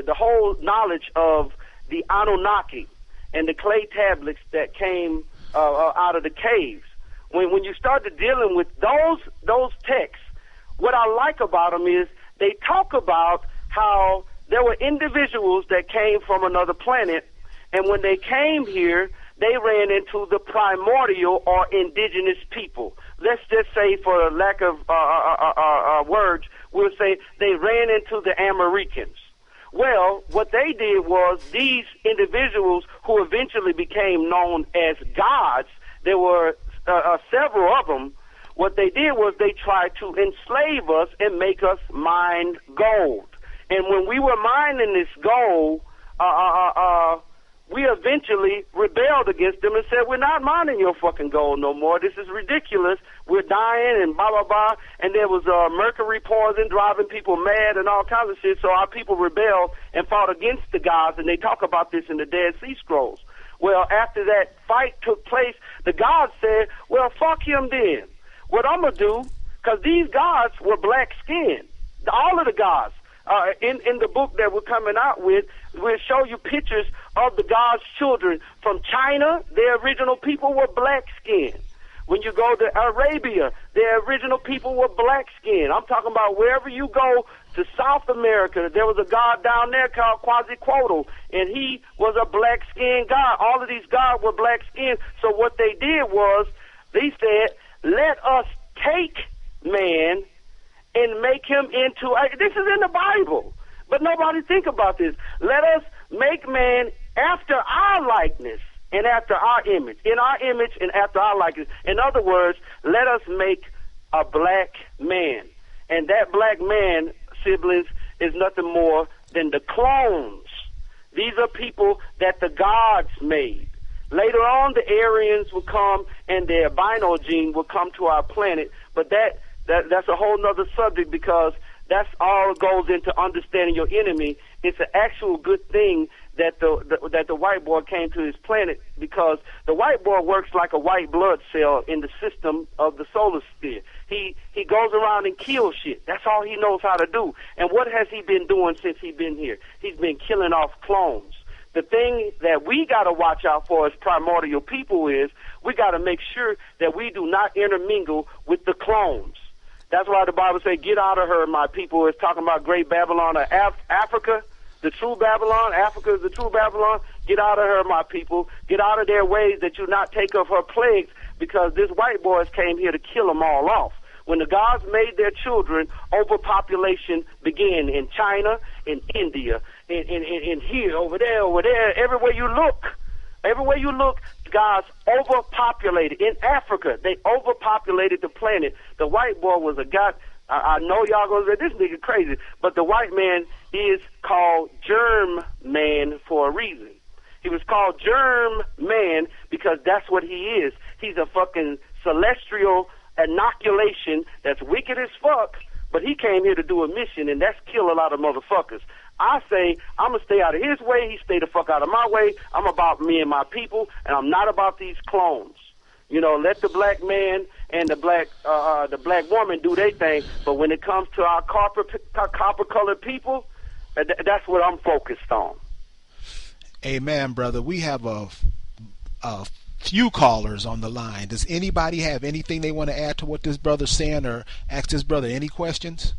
whole knowledge of the Anunnaki and the clay tablets that came out of the caves. When you started dealing with those texts, what I like about them is they talk about how there were individuals that came from another planet, and when they came here, they ran into the primordial or indigenous people. Let's just say, for lack of words, we'll say they ran into the Americans. Well, what they did was these individuals who eventually became known as gods, there were several of them. What they did was they tried to enslave us and make us mine gold. And when we were mining this gold, we eventually rebelled against them and said, we're not mining your fucking gold no more. This is ridiculous. We're dying and blah, blah, blah. And there was mercury poison driving people mad and all kinds of shit. So our people rebelled and fought against the gods, and they talk about this in the Dead Sea Scrolls. Well, after that fight took place, the gods said, well, fuck him then. What I'm going to do, because these gods were black-skinned, all of the gods. In the book that we're coming out with, we'll show you pictures of the God's children. From China, their original people were black-skinned. When you go to Arabia, their original people were black-skinned. I'm talking about wherever you go to South America, there was a god down there called Quetzalcoatl, and he was a black-skinned god. All of these gods were black-skinned. So what they did was, they said, let us take man and make him into, this is in the Bible, but nobody think about this. Let us make man after our likeness and after our image, in our image and after our likeness. In other words, let us make a black man. And that black man, siblings, is nothing more than the clones. These are people that the gods made. Later on, the Aryans will come and the albino gene will come to our planet, but that's a whole nother subject, because that's all goes into understanding your enemy. It's an actual good thing that the white boy came to his planet, because the white boy works like a white blood cell in the system of the solar sphere. He goes around and kills shit. That's all he knows how to do. And what has he been doing since he's been here? He's been killing off clones. The thing that we got to watch out for as primordial people is we got to make sure that we do not intermingle with the clones. That's why the Bible says, get out of her, my people. It's talking about great Babylon of Africa, the true Babylon. Africa is the true Babylon. Get out of her, my people. Get out of their ways, that you not take of her plagues, because this white boys came here to kill them all off. When the gods made their children, overpopulation began in China, in India, in here, over there, everywhere you look, gods overpopulated. In Africa, they overpopulated the planet. The white boy was a god. I know y'all gonna say this nigga crazy, but the white man is called germ man for a reason. He was called germ man because that's what he is. He's a fucking celestial inoculation that's wicked as fuck, but he came here to do a mission, and that's kill a lot of motherfuckers. I say, I'm going to stay out of his way, he stay the fuck out of my way. I'm about me and my people, and I'm not about these clones. You know, let the black man and the black woman do their thing, but when it comes to our copper-colored people, that's what I'm focused on. Amen, brother. We have a few callers on the line. Does anybody have anything they want to add to what this brother's saying, or ask this brother any questions?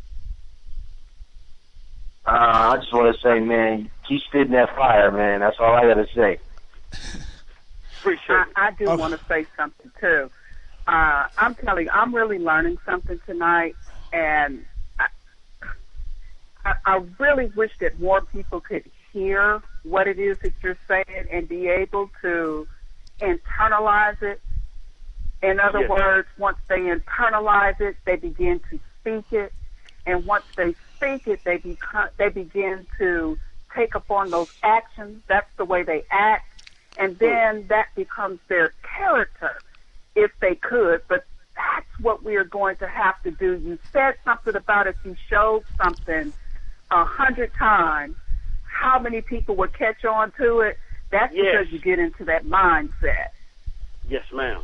I just want to say, man, keep spitting that fire, man. That's all I got to say. Appreciate it. I do want to say something, too. I'm telling you, I'm really learning something tonight, and I really wish that more people could hear what it is that you're saying and be able to internalize it. In other words, once they internalize it, they begin to speak it, and once they speak it, they begin to take upon those actions. That's the way they act. and then that becomes their character, if they could. But that's what we are going to have to do. You said something about if you showed something 100 times, how many people would catch on to it? That's because you get into that mindset. Yes, ma'am.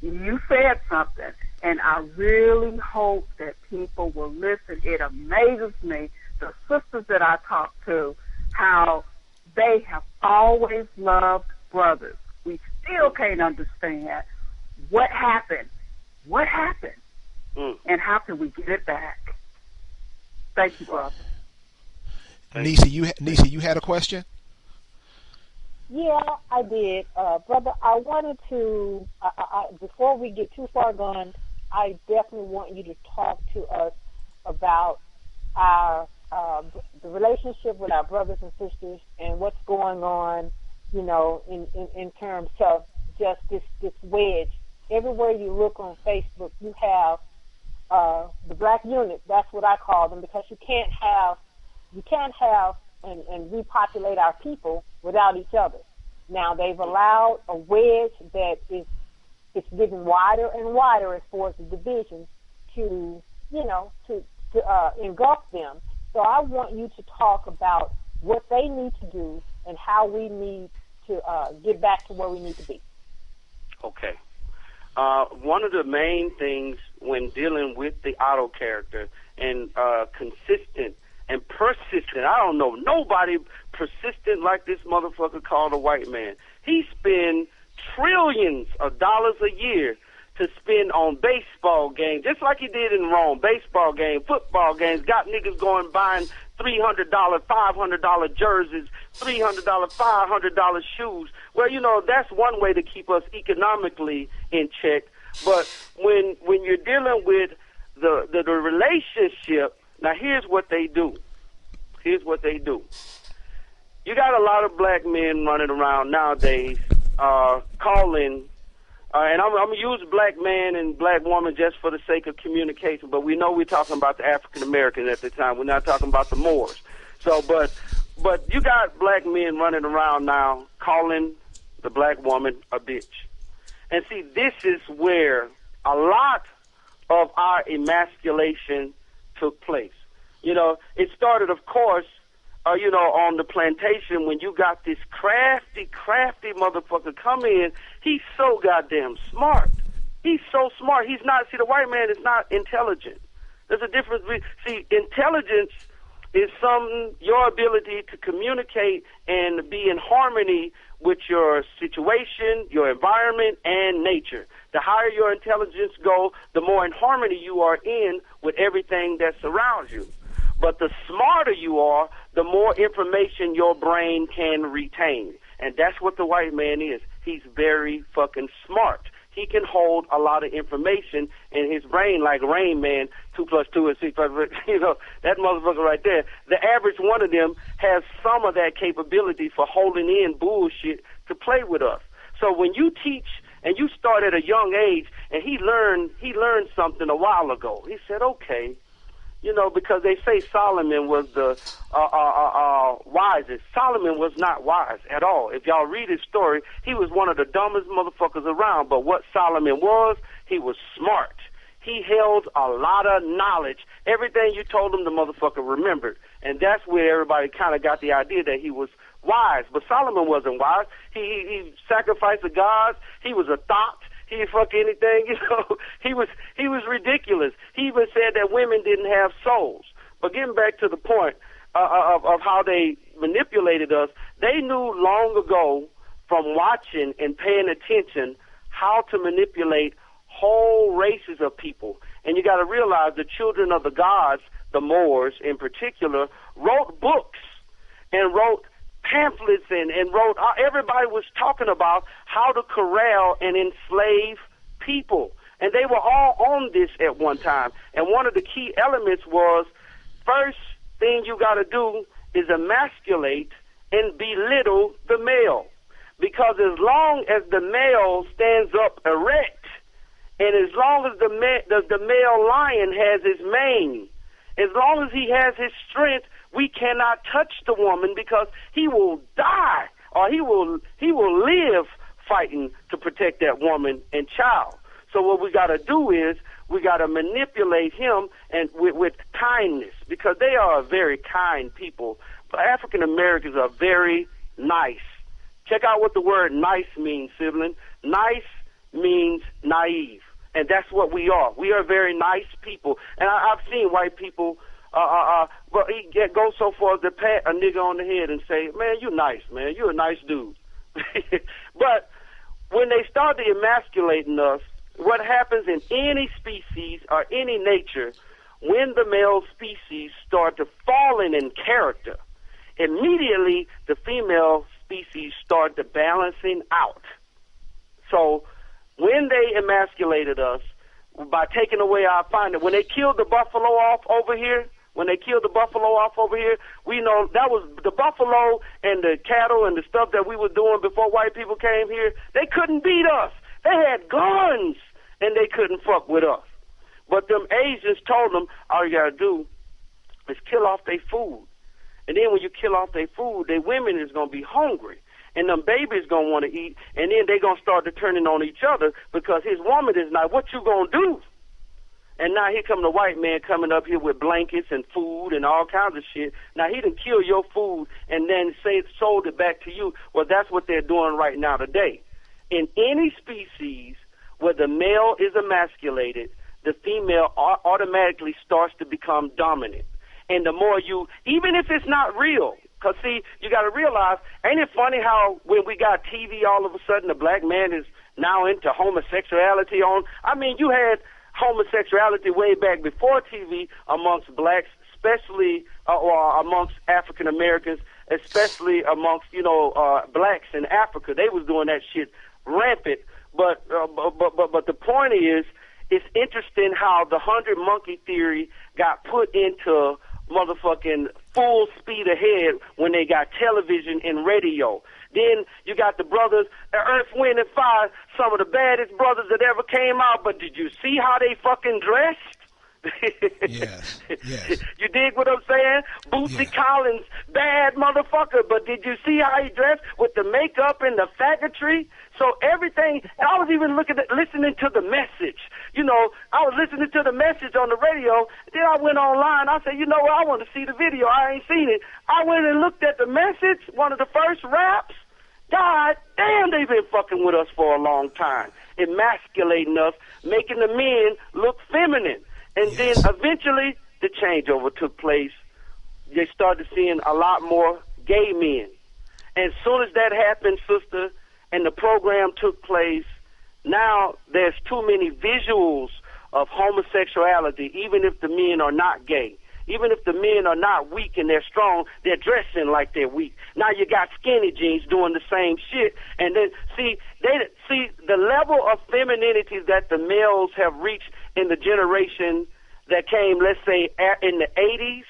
You said something, and I really hope that people will listen. It amazes me, the sisters that I talk to, how they have always loved brothers. We still can't understand what happened. What happened? And how can we get it back? Thank you, brother. Nisa, you had a question? Yeah, I did. Brother, I wanted to, before we get too far gone, I definitely want you to talk to us about our the relationship with our brothers and sisters and what's going on, you know, in terms of just this wedge. Everywhere you look on Facebook, you have the black unit. That's what I call them, because you can't have and repopulate our people without each other. Now they've allowed a wedge that it's getting wider and wider as far as the divisions to engulf them. So I want you to talk about what they need to do and how we need to get back to where we need to be. Okay. One of the main things when dealing with the auto character and consistent and persistent, I don't know nobody persistent like this motherfucker called a white man. He spends trillions of dollars a year to spend on baseball games, just like he did in Rome. Baseball games, football games, got niggas going buying $300, $500 jerseys, $300, $500 shoes. Well, you know, that's one way to keep us economically in check. But when you're dealing with the relationship, now here's what they do. Here's what they do. You got a lot of black men running around nowadays calling, and I'm going to use black man and black woman just for the sake of communication, but we know we're talking about the African Americans at the time. We're not talking about the Moors. So, but you got black men running around now calling the black woman a bitch. And see, this is where a lot of our emasculation took place. You know, it started, of course, on the plantation when you got this crafty motherfucker come in. He's so goddamn smart. He's so smart. He's not, see, the white man is not intelligent. There's a difference. See, intelligence is your ability to communicate and be in harmony with your situation, your environment, and nature. The higher your intelligence go, the more in harmony you are in with everything that surrounds you. But the smarter you are, the more information your brain can retain. And that's what the white man is. He's very fucking smart. He can hold a lot of information in his brain like Rain Man, 2 + 2 = 6. You know, that motherfucker right there. The average one of them has some of that capability for holding in bullshit to play with us. So when you teach and you start at a young age, and he learned something a while ago. He said, okay. You know, because they say Solomon was the wisest. Solomon was not wise at all. If y'all read his story, he was one of the dumbest motherfuckers around. But what Solomon was, he was smart. He held a lot of knowledge. Everything you told him, the motherfucker remembered. And that's where everybody kind of got the idea that he was wise. But Solomon wasn't wise. He sacrificed the gods. He was a thought. He didn't fuck anything, you know. He was ridiculous. He even said that women didn't have souls. But getting back to the point of how they manipulated us, they knew long ago from watching and paying attention how to manipulate whole races of people. And you got to realize the children of the gods, the Moors in particular, wrote books and wrote pamphlets and wrote, everybody was talking about how to corral and enslave people. And they were all on this at one time. And one of the key elements was, first thing you got to do is emasculate and belittle the male. Because as long as the male stands up erect, and as long as the male lion has his mane, as long as he has his strength, we cannot touch the woman because he will die or he will live fighting to protect that woman and child. So what we got to do is we got to manipulate him and with kindness, because they are a very kind people. But African Americans are very nice. Check out what the word nice means, sibling. Nice means naive, and that's what we are. We are very nice people. And I've seen white people but he go so far as to pat a nigga on the head and say, man, you nice, man. You a nice dude. But when they start emasculating us, what happens in any species or any nature, when the male species start to fall in character, immediately the female species start to balancing out. So when they emasculated us by taking away our finding, when they killed the buffalo off over here, we know that was the buffalo and the cattle and the stuff that we were doing before white people came here. They couldn't beat us. They had guns, and they couldn't fuck with us. But them Asians told them, all you got to do is kill off their food. And then when you kill off their food, their women is going to be hungry. And them babies going to want to eat. And then they going to start to turning on each other because his woman is not, what you going to do? And now here come the white man coming up here with blankets and food and all kinds of shit. Now he done kill your food and then sold it back to you. Well, that's what they're doing right now today. In any species where the male is emasculated, the female automatically starts to become dominant. And the more you, even if it's not real, because see, you got to realize, ain't it funny how when we got TV, all of a sudden the black man is now into homosexuality on? I mean, you had homosexuality way back before TV amongst blacks, especially or amongst African Americans, especially amongst blacks in Africa. They was doing that shit rampant. But the point is, it's interesting how the 100 monkey theory got put into motherfucking full speed ahead when they got television and radio. Then you got the brothers, Earth, Wind, and Fire, some of the baddest brothers that ever came out, but did you see how they fucking dressed? Yes. You dig what I'm saying? Bootsy Collins, bad motherfucker, but did you see how he dressed with the makeup and the faggotry? So everything, and I was even listening to the message. I was listening to the message on the radio. Then I went online. I said, you know what? I want to see the video. I ain't seen it. I went and looked at the message, one of the first raps. God damn, they've been fucking with us for a long time, emasculating us, making the men look feminine. And then eventually the changeover took place. They started seeing a lot more gay men. And as soon as that happened, sister, and the program took place, now there's too many visuals of homosexuality, even if the men are not gay. Even if the men are not weak and they're strong, they're dressing like they're weak. Now you got skinny jeans doing the same shit. And then, see the level of femininity that the males have reached in the generation that came, let's say, in the 80s,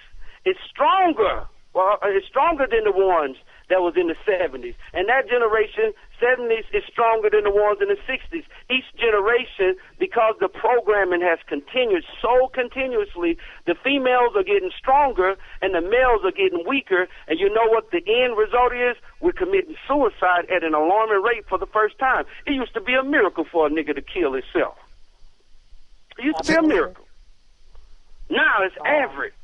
is stronger. Well, it's stronger than the ones that was in the 70s. And that generation, 70s, is stronger than the ones in the 60s. Each generation, because the programming has continued so continuously, the females are getting stronger and the males are getting weaker. And you know what the end result is? We're committing suicide at an alarming rate for the first time. It used to be a miracle for a nigga to kill himself. It used to be a miracle. Now it's average.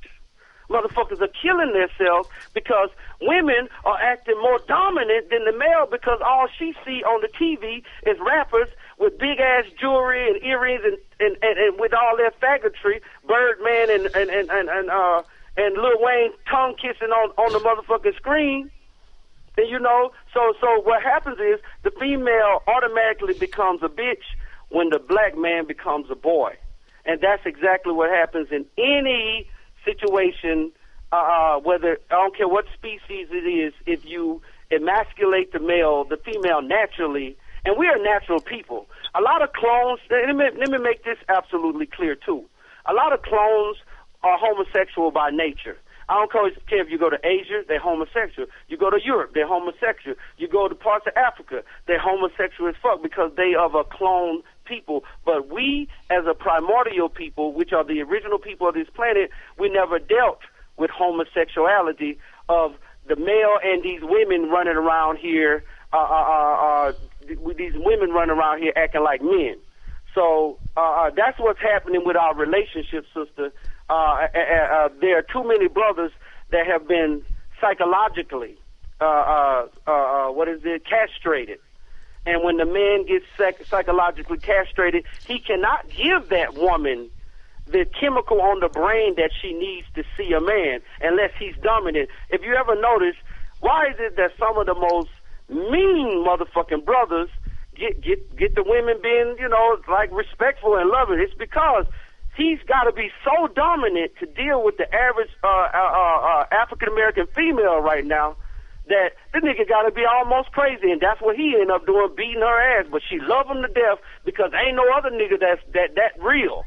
Motherfuckers are killing themselves because women are acting more dominant than the male, because all she see on the TV is rappers with big ass jewelry and earrings and with all their faggotry, Birdman and Lil Wayne tongue kissing on the motherfucking screen. And so what happens is the female automatically becomes a bitch when the black man becomes a boy. And that's exactly what happens in any situation, whether, I don't care what species it is, if you emasculate the male, the female naturally, and we are natural people. A lot of clones, let me make this absolutely clear too. A lot of clones are homosexual by nature. I don't care if you go to Asia, they're homosexual. You go to Europe, they're homosexual. You go to parts of Africa, they're homosexual as fuck because they are a clone people. But we, as a primordial people, which are the original people of this planet, we never dealt with homosexuality of the male and these women running around here, these women running around here acting like men. So that's what's happening with our relationship, sister. There are too many brothers that have been psychologically, castrated. And when the man gets psychologically castrated, he cannot give that woman the chemical on the brain that she needs to see a man unless he's dominant. If you ever notice, why is it that some of the most mean motherfucking brothers get the women being, like respectful and loving? It's because he's got to be so dominant to deal with the average African American female right now that the nigga got to be almost crazy, and that's what he ended up doing, beating her ass. But she love him to death because ain't no other nigga that's that real,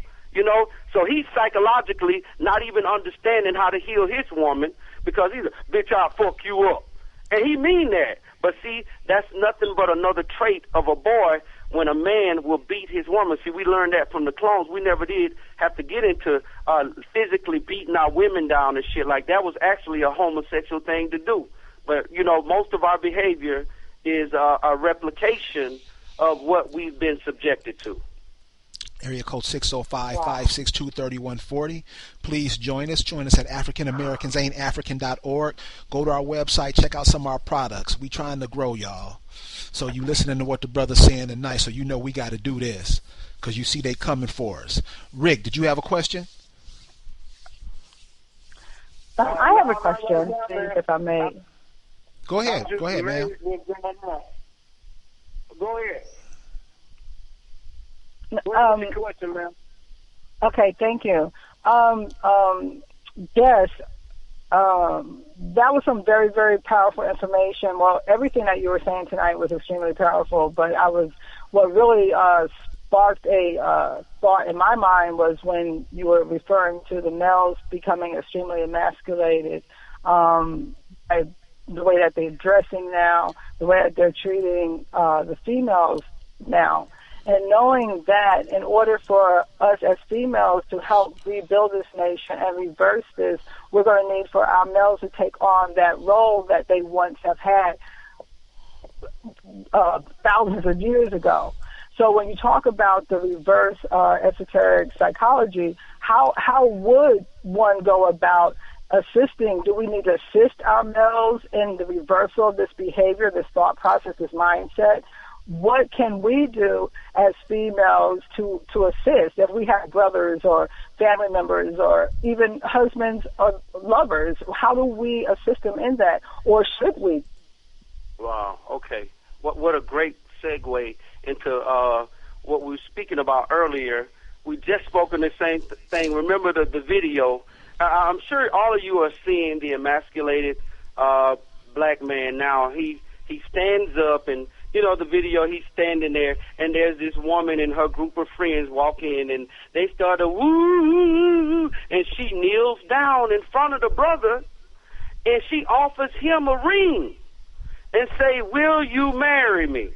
So he's psychologically not even understanding how to heal his woman because he's a bitch. I'll fuck you up, and he mean that. But see, that's nothing but another trait of a boy when a man will beat his woman. See, we learned that from the clones. We never did have to get into physically beating our women down and shit. Like, that was actually a homosexual thing to do. But, most of our behavior is a replication of what we've been subjected to. Area code 605-562-3140. Please join us. Join us at AfricanAmericans.org. Go to our website. Check out some of our products. We trying to grow, y'all. So you listening to what the brother's saying tonight, so we got to do this. Because you see they coming for us. Rick, did you have a question? I have a question, if I may. Go ahead, man. Go ahead. Question, ma'am. Okay, thank you. Yes, that was some very, very powerful information. Well, everything that you were saying tonight was extremely powerful, but what really sparked a thought in my mind was when you were referring to the males becoming extremely emasculated, the way that they're dressing now, the way that they're treating the females now. And knowing that in order for us as females to help rebuild this nation and reverse this, we're going to need for our males to take on that role that they once have had thousands of years ago. So when you talk about the reverse esoteric psychology, how would one go about assisting? Do we need to assist our males in the reversal of this behavior, this thought process, this mindset? What can we do as females to assist? If we have brothers or family members or even husbands or lovers, how do we assist them in that? Or should we? Wow, okay. What a great segue into what we were speaking about earlier. We just spoke on the same thing. Remember the video. I'm sure all of you are seeing the emasculated black man now. He stands up and, the video, he's standing there, and there's this woman and her group of friends walk in, and they start to woo, and she kneels down in front of the brother, and she offers him a ring and say, "Will you marry me?"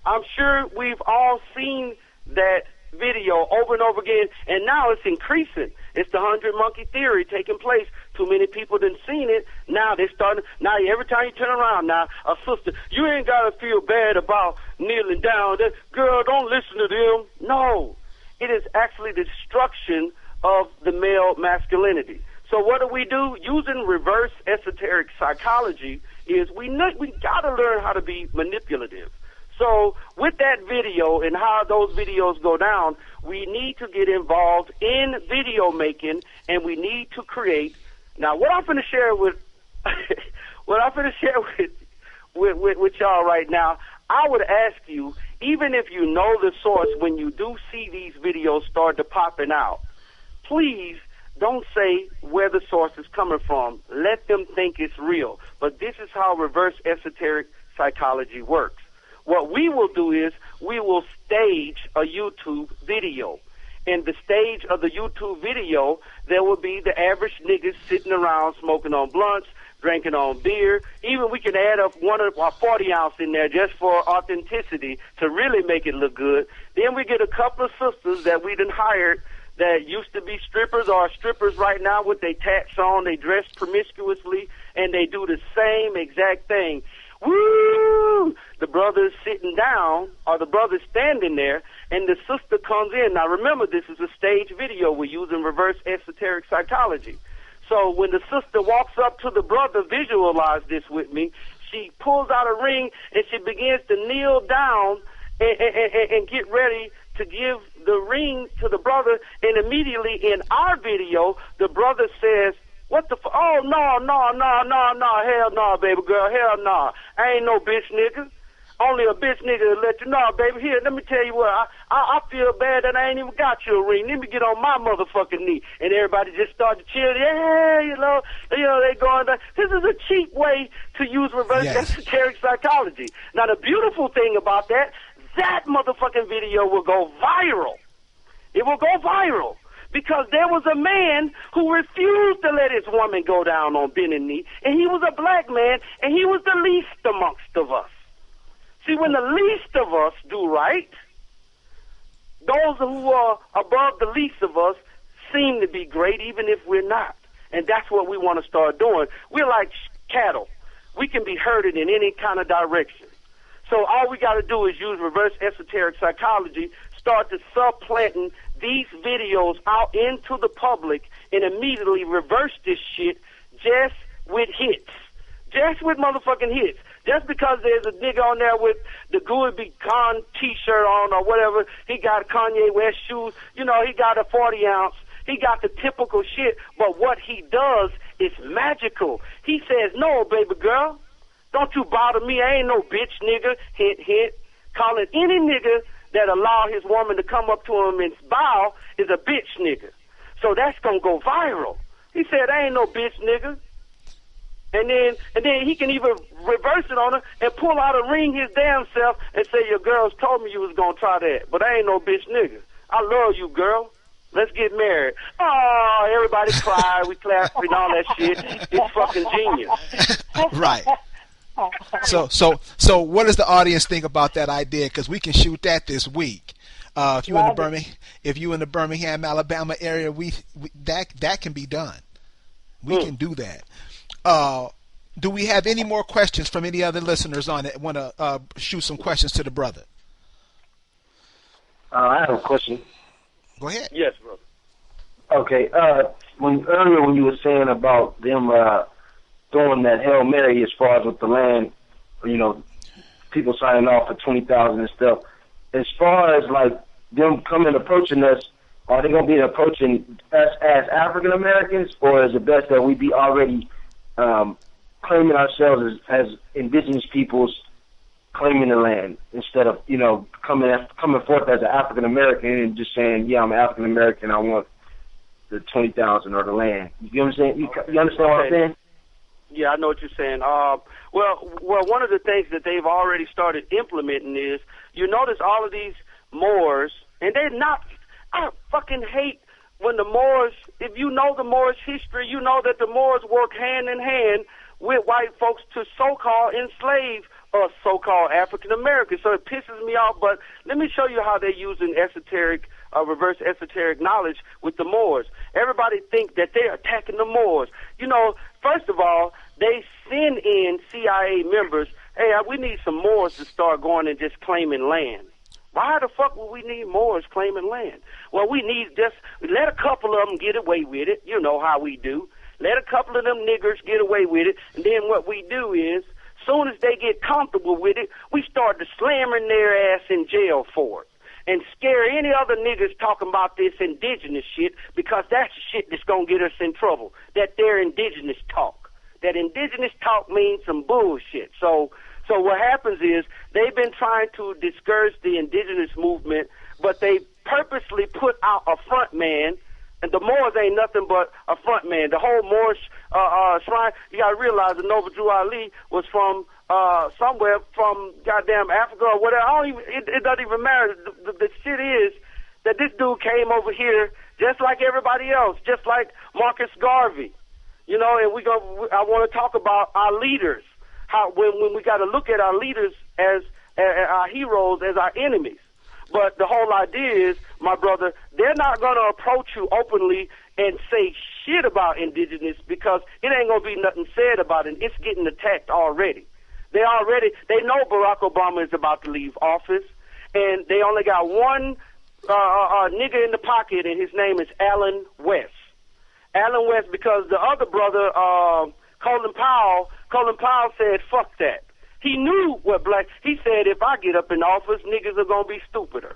I'm sure we've all seen that video over and over again, and now it's increasing. It's the 100 monkey theory taking place. Too many people done seen it. Now they're starting. Now every time you turn around, now a sister, you ain't gotta feel bad about kneeling down. That girl, don't listen to them. No, it is actually the destruction of the male masculinity. So what do? Using reverse esoteric psychology is we gotta learn how to be manipulative. So with that video and how those videos go down, we need to get involved in video making, and we need to create. Now, what I'm going to share with with y'all right now, I would ask you, even if you know the source, when you do see these videos start to popping out, please don't say where the source is coming from. Let them think it's real. But this is how reverse esoteric psychology works. What we will do is we will stage a YouTube video. In the stage of the YouTube video, there will be the average niggas sitting around smoking on blunts, drinking on beer. Even we can add up 40 ounce in there just for authenticity to really make it look good. Then we get a couple of sisters that we done hired that used to be strippers or are strippers right now with their tats on. They dress promiscuously, and they do the same exact thing. Woo! The brother's sitting down, or the brother's standing there, and the sister comes in. Now remember, this is a stage video. We're using reverse esoteric psychology. So when the sister walks up to the brother, visualize this with me, she pulls out a ring and she begins to kneel down and get ready to give the ring to the brother. And immediately in our video, the brother says, "What the oh, no, hell no, baby girl, hell no. I ain't no bitch nigga. Only a bitch nigga to let you know, baby. Here, let me tell you what, I feel bad that I ain't even got you a ring. Let me get on my motherfucking knee." And everybody just started to cheer. Yeah, you know, they going down. This is a cheap way to use reverse esoteric psychology. Now, the beautiful thing about that motherfucking video will go viral. It will go viral. Because there was a man who refused to let his woman go down on bended knee, and he was a black man, and he was the least amongst of us. See, when the least of us do right, those who are above the least of us seem to be great, even if we're not. And that's what we want to start doing. We're like cattle. We can be herded in any kind of direction. So all we got to do is use reverse esoteric psychology, start to supplanting these videos out into the public, and immediately reverse this shit just with hits. Just with motherfucking hits. Just because there's a nigga on there with the Gooey Be Con t-shirt on or whatever, he got Kanye West shoes, you know, he got a 40 ounce, he got the typical shit, but what he does is magical. He says, "No, baby girl, don't you bother me, I ain't no bitch nigga," hint, hint, calling any nigga that allow his woman to come up to him and bow is a bitch nigga. So that's gonna go viral. He said, "I ain't no bitch nigga." And then he can even reverse it on her and pull out a ring his damn self and say, "Your girls told me you was gonna try that, but I ain't no bitch nigga. I love you, girl. Let's get married." Oh, everybody cried, we clapped and all that shit. It's fucking genius. Right. So what does the audience think about that idea? Because we can shoot that this week. If you in the Birmingham, Alabama area, that can be done. We can do that. Do we have any more questions from any other listeners on it? Want to shoot some questions to the brother? I have a question. Go ahead. Yes, brother. Okay. When you were saying about them throwing that Hail Mary as far as with the land, you know, people signing off for 20,000 and stuff. As far as like them coming approaching us, are they going to be approaching us as African Americans, or is it best that we be already claiming ourselves as indigenous peoples, claiming the land instead of, you know, coming forth as an African American and just saying, "Yeah, I'm an African American, I want the 20,000 or the land." You understand? You understand what I'm saying? Yeah, I know what you're saying. Well, one of the things that they've already started implementing is, you notice all of these Moors, and they're not, I fucking hate when the Moors, if you know the Moors history, you know that the Moors work hand in hand with white folks to so-called enslave us so-called African Americans. So it pisses me off, but let me show you how they're using esoteric, reverse esoteric knowledge with the Moors. Everybody think that they're attacking the Moors. You know, first of all, they send in CIA members, "Hey, we need some Moors to start going and just claiming land." Why the fuck would we need Moors claiming land? Well, we need just let a couple of them get away with it. You know how we do. Let a couple of them niggers get away with it, and then what we do is, soon as they get comfortable with it, we start to slamming their ass in jail for it and scare any other niggas talking about this indigenous shit, because that's the shit that's going to get us in trouble, that they're indigenous talk. That indigenous talk means some bullshit. So what happens is they've been trying to discourage the indigenous movement, but they purposely put out a front man. And the Moors ain't nothing but a front man. The whole Moorish shrine, you got to realize that Nova Drew Ali was from somewhere from goddamn Africa or whatever. It doesn't even matter. The shit is that this dude came over here just like everybody else, just like Marcus Garvey. You know, and I want to talk about our leaders, how when we got to look at our leaders as our heroes as our enemies. But the whole idea is, my brother, they're not going to approach you openly and say shit about indigenous because it ain't gonna be nothing said about it. It's getting attacked already. They know Barack Obama is about to leave office, and they only got one nigga in the pocket, and his name is Alan West. Alan West, because the other brother, Colin Powell said, fuck that. He knew what he said, if I get up in office, niggas are going to be stupider.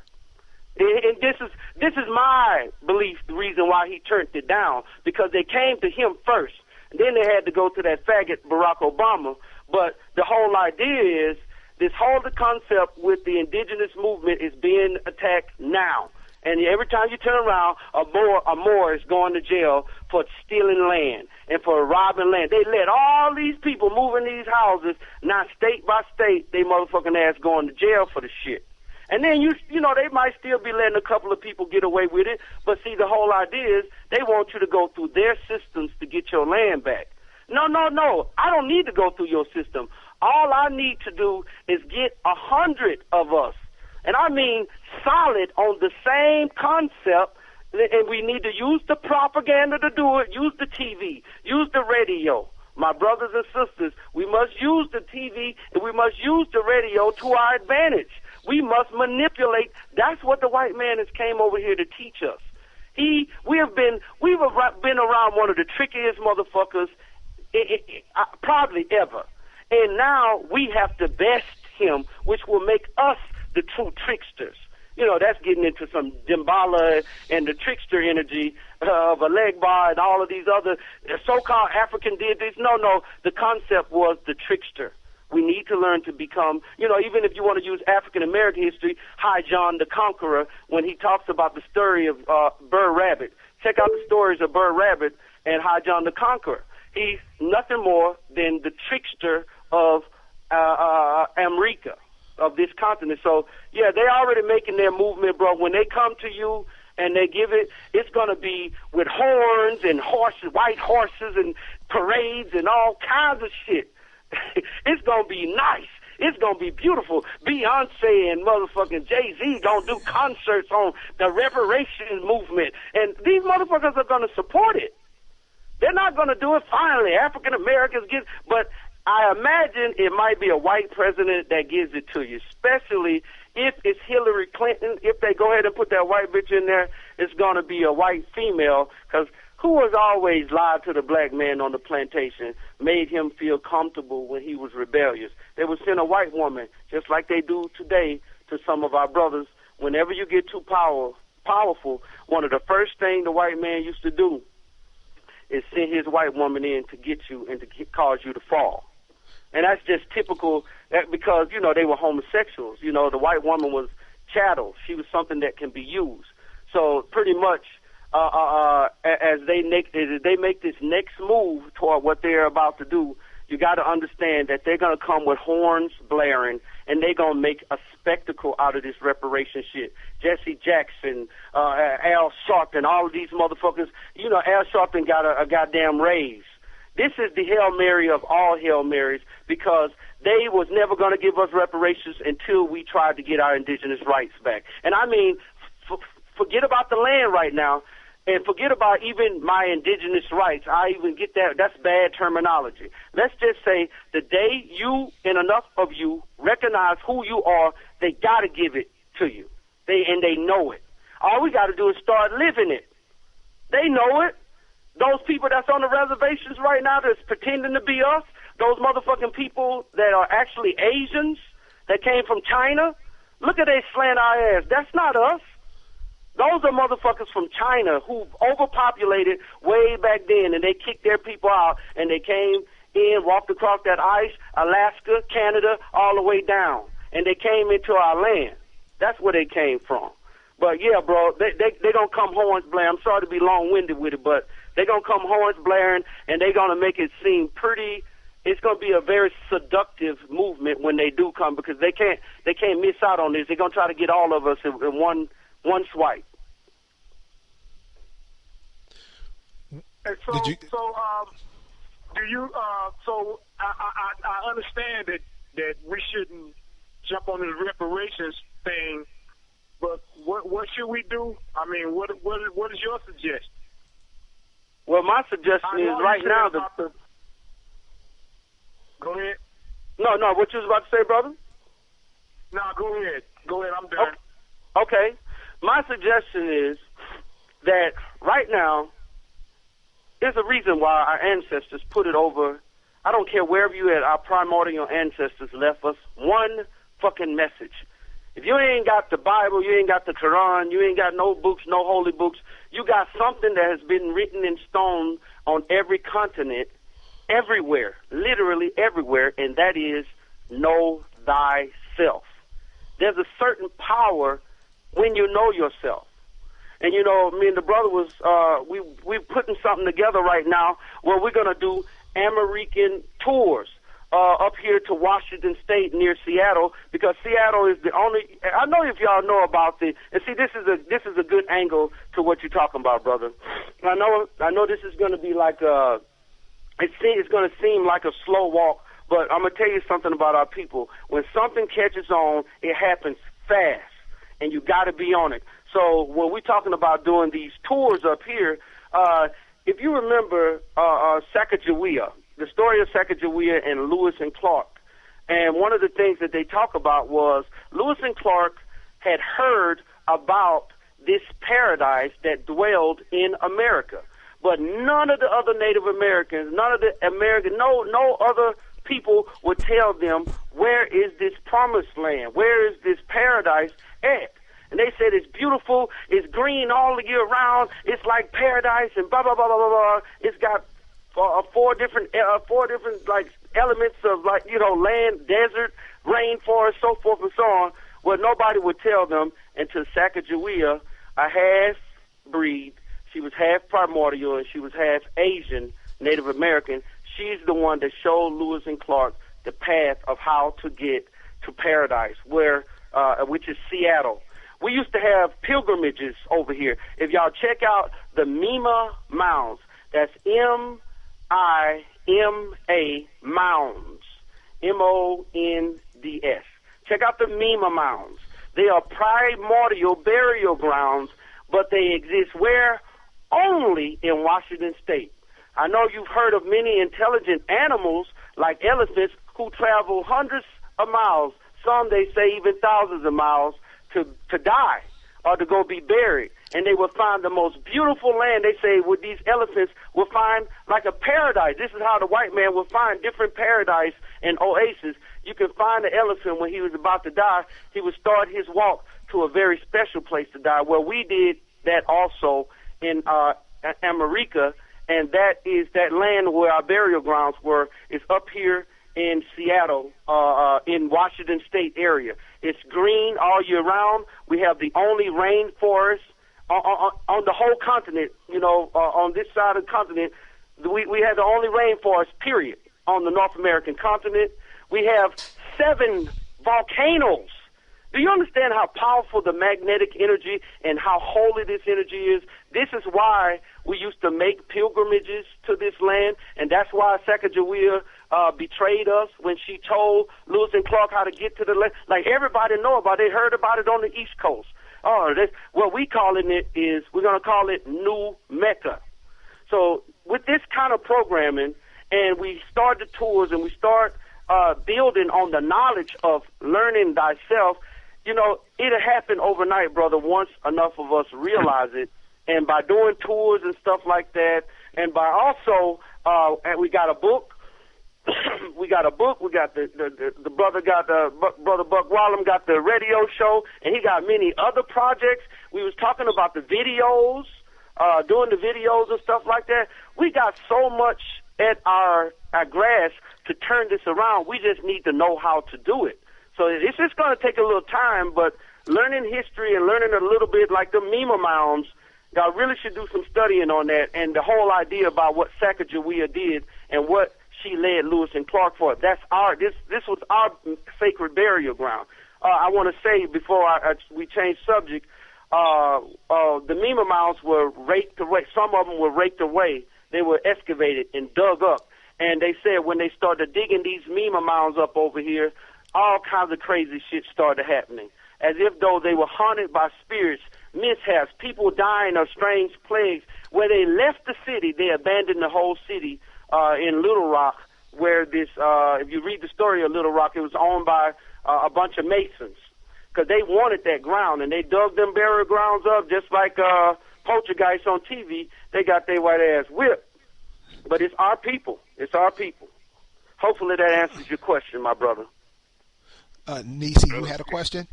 And this is my belief, the reason why he turned it down, because they came to him first. And then they had to go to that faggot Barack Obama. But the whole idea is, this whole concept with the indigenous movement is being attacked now. And every time you turn around, a Moor is going to jail for stealing land and for robbing land. They let all these people move in these houses, not state by state, they motherfucking ass going to jail for the shit. And then, you know, they might still be letting a couple of people get away with it, but see, the whole idea is they want you to go through their systems to get your land back. No. I don't need to go through your system. All I need to do is get 100 of us, and I mean solid, on the same concept, and we need to use the propaganda to do it, use the TV, use the radio. My brothers and sisters, we must use the TV and we must use the radio to our advantage. We must manipulate. That's what the white man has came over here to teach us. We've been around one of the trickiest motherfuckers probably ever. And now we have to best him, which will make us the true tricksters. You know, that's getting into some Damballa and the trickster energy of a leg bar and all of these other so-called African deities. No, the concept was the trickster. We need to learn to become, you know, even if you want to use African-American history, High John the Conqueror, when he talks about the story of Burr Rabbit. Check out the stories of Burr Rabbit and High John the Conqueror. He's nothing more than the trickster of America, of this continent. So, yeah, they're already making their movement, bro. When they come to you and they give it, it's going to be with horns and horses, white horses and parades and all kinds of shit. It's going to be nice. It's going to be beautiful. Beyonce and motherfucking Jay-Z going to do concerts on the Reparations movement. And these motherfuckers are going to support it. They're not going to do it finally. African Americans get, but I imagine it might be a white president that gives it to you, especially if it's Hillary Clinton. If they go ahead and put that white bitch in there, it's going to be a white female, because who has always lied to the black man on the plantation, made him feel comfortable when he was rebellious? They would send a white woman, just like they do today to some of our brothers. Whenever you get too powerful, one of the first things the white man used to do is send his white woman in to get you and to cause you to fall. And that's just typical, because, you know, they were homosexuals. You know, the white woman was chattel. She was something that can be used. So pretty much, as they make this next move toward what they're about to do, you got to understand that they're going to come with horns blaring, and they're going to make a spectacle out of this reparation shit. Jesse Jackson, Al Sharpton, all of these motherfuckers. You know, Al Sharpton got a goddamn raise. This is the Hail Mary of all Hail Marys, because they was never going to give us reparations until we tried to get our indigenous rights back. And I mean, forget about the land right now, and forget about even my indigenous rights. I even get that. That's bad terminology. Let's just say the day you and enough of you recognize who you are, they got to give it to you. They know it. All we got to do is start living it. They know it. Those people that's on the reservations right now that's pretending to be us, those motherfucking people that are actually Asians that came from China, look at they slant our ass. That's not us. Those are motherfuckers from China who overpopulated way back then, and they kicked their people out, and they came in, walked across that ice, Alaska, Canada, all the way down, and they came into our land. That's where they came from. But yeah, bro, they gonna come horns blaring. I'm sorry to be long-winded with it, but they gonna come horns blaring, and they gonna make it seem pretty. It's gonna be a very seductive movement when they do come, because they can't miss out on this. They're gonna try to get all of us in one swipe. And so, so I understand that we shouldn't jump on the reparations thing, but what should we do? I mean, what is your suggestion? Well, my suggestion is right now Go ahead. No, what you was about to say, brother? No, go ahead. Go ahead. I'm done. Okay. My suggestion is that right now, there's a reason why our ancestors put it over. I don't care wherever you at, our primordial ancestors left us one fucking message. If you ain't got the Bible, you ain't got the Quran, you ain't got no books, no holy books, you got something that has been written in stone on every continent, everywhere, literally everywhere, and that is know thyself. There's a certain power when you know yourself. And, you know, me and the brother was, we're putting something together right now where we're going to do American tours up here to Washington State near Seattle, because Seattle is the only, I know if y'all know about and see, this is a good angle to what you're talking about, brother. I know this is going to be like it's going to seem like a slow walk, but I'm going to tell you something about our people. When something catches on, it happens fast, and you got to be on it. So when we're talking about doing these tours up here, if you remember Sacagawea, the story of Sacagawea and Lewis and Clark, and one of the things that they talk about was Lewis and Clark had heard about this paradise that dwelled in America, but none of the other Native Americans, no other people would tell them, where is this promised land? Where is this paradise at? And they said it's beautiful, it's green all the year round, it's like paradise, and blah, blah, blah, blah, blah, blah. It's got four different like elements of, like, you know, land, desert, rainforest, so forth and so on. Well, nobody would tell them until Sacagawea, a half-breed, she was half primordial and she was half Asian, Native American. She's the one that showed Lewis and Clark the path of how to get to paradise, which is Seattle. We used to have pilgrimages over here. If y'all check out the Mima Mounds, that's M-I-M-A Mounds, M-O-N-D-S. Check out the Mima Mounds. They are primordial burial grounds, but they exist where? Only in Washington State. I know you've heard of many intelligent animals like elephants who travel hundreds of miles, some they say even thousands of miles, to die or to go be buried. And they will find the most beautiful land. They say with these elephants will find like a paradise. This is how the white man will find different paradise and oases. You can find the elephant when he was about to die. He would start his walk to a very special place to die. Well, we did that also in America, and that is that land where our burial grounds were, is up here in Seattle, in Washington State area. It's green all year round. We have the only rainforest on the whole continent, you know, on this side of the continent. We have the only rainforest, period, on the North American continent. We have 7 volcanoes. Do you understand how powerful the magnetic energy and how holy this energy is? This is why we used to make pilgrimages to this land, and that's why Sacagawea betrayed us when she told Lewis and Clark how to get to the land. Like, everybody know about it. They heard about it on the East Coast. What we calling it is, we're going to call it New Mecca. So with this kind of programming, and we start the tours and we start building on the knowledge of learning thyself, you know, it'll happen overnight, brother, once enough of us realize it. And by doing tours and stuff like that, and by also, and we got a book. We got the brother got Brother Buck Wallum got the radio show, and he got many other projects. We was talking about the videos, doing the videos and stuff like that. We got so much at our grasp to turn this around. We just need to know how to do it. So it's just going to take a little time, but learning history and learning a little bit like the Mima Mounds, y'all really should do some studying on that, and the whole idea about what Sacagawea did and what she led Lewis and Clark for. That's this was our sacred burial ground. I want to say before we change subject, the Mima Mounds were raked away. Some of them were raked away. They were excavated and dug up. And they said when they started digging these Mima Mounds up over here, all kinds of crazy shit started happening, as if though they were haunted by spirits, mishaps, people dying of strange plagues. where they left the city. They abandoned the whole city in Little Rock, where this, if you read the story of Little Rock, it was owned by a bunch of Masons, because they wanted that ground, and they dug them burial grounds up just like Poltergeist on TV. They got their white ass whipped. But it's our people. It's our people. Hopefully that answers your question, my brother. Nisi, you had a question?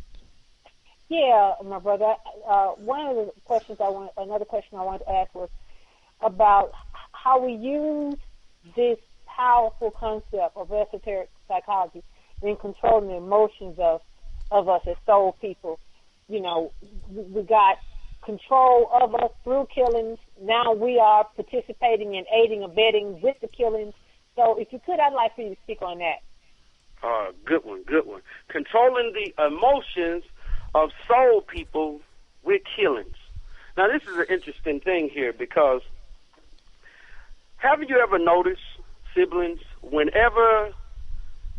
Yeah, my brother. One of the questions another question I wanted to ask was about how we use this powerful concept of esoteric psychology in controlling the emotions of us as soul people. You know, we got control of us through killings. Now we are participating in aiding, abetting with the killings. So if you could, I'd like for you to speak on that. Good one. Controlling the emotions of soul people with killings. Now, this is an interesting thing here, because haven't you ever noticed, siblings, whenever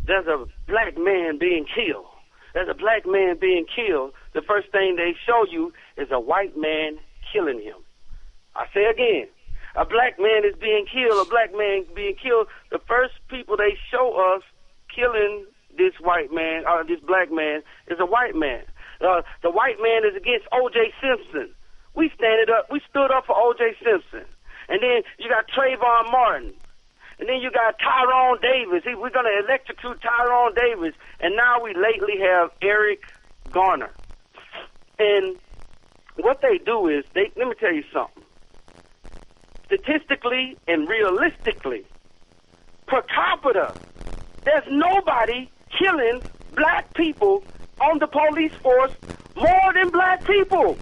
there's a black man being killed, the first thing they show you is a white man killing him. I say again, a black man is being killed, the first people they show us killing this white man, or this black man, is a white man. The white man is against O.J. Simpson. We stood up for O.J. Simpson. And then you got Trayvon Martin. And then you got Tyrone Davis. We're going to electrocute Tyrone Davis. And now we lately have Eric Garner. And what they do is, let me tell you something. Statistically and realistically, per capita, there's nobody killing black people on the police force more than black people.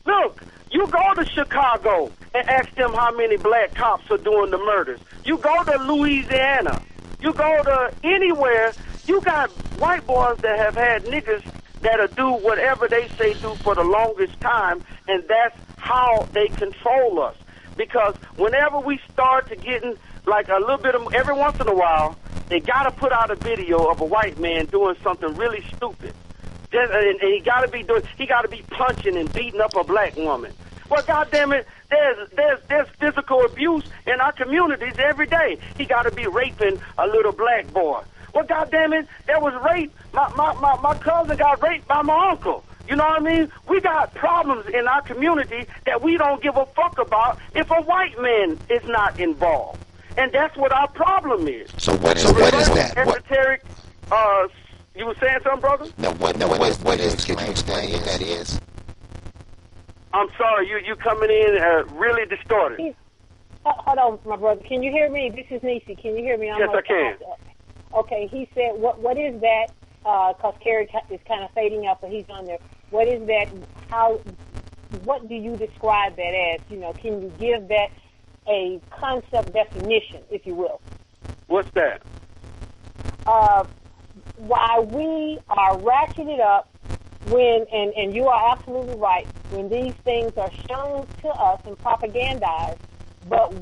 Look, you go to Chicago and ask them how many black cops are doing the murders. You go to Louisiana. You go to anywhere. You got white boys that have had niggas that'll do whatever they say do for the longest time, and that's how they control us. Because whenever we start to getting like a little bit of, every once in a while, they got to put out a video of a white man doing something really stupid. And he got to be punching and beating up a black woman. Well, goddamn it, there's physical abuse in our communities every day. He got to be raping a little black boy. Well, goddamn it, there was rape. My cousin got raped by my uncle. You know what I mean? We got problems in our community that we don't give a fuck about if a white man is not involved. And that's what our problem is. So what is that? Esoteric, you were saying something, brother? No, what is, can you explain what that is? I'm sorry, you coming in really distorted. Hold on, my brother. Can you hear me? This is Nisi. Can you hear me? Yes, I can. Okay, he said, what is that? Because Kerry is kind of fading out, but he's on there. What is that? What do you describe that as? You know, can you give that a concept definition, if you will? What's that? Why we are ratcheted up when, and you are absolutely right, when these things are shown to us and propagandized, but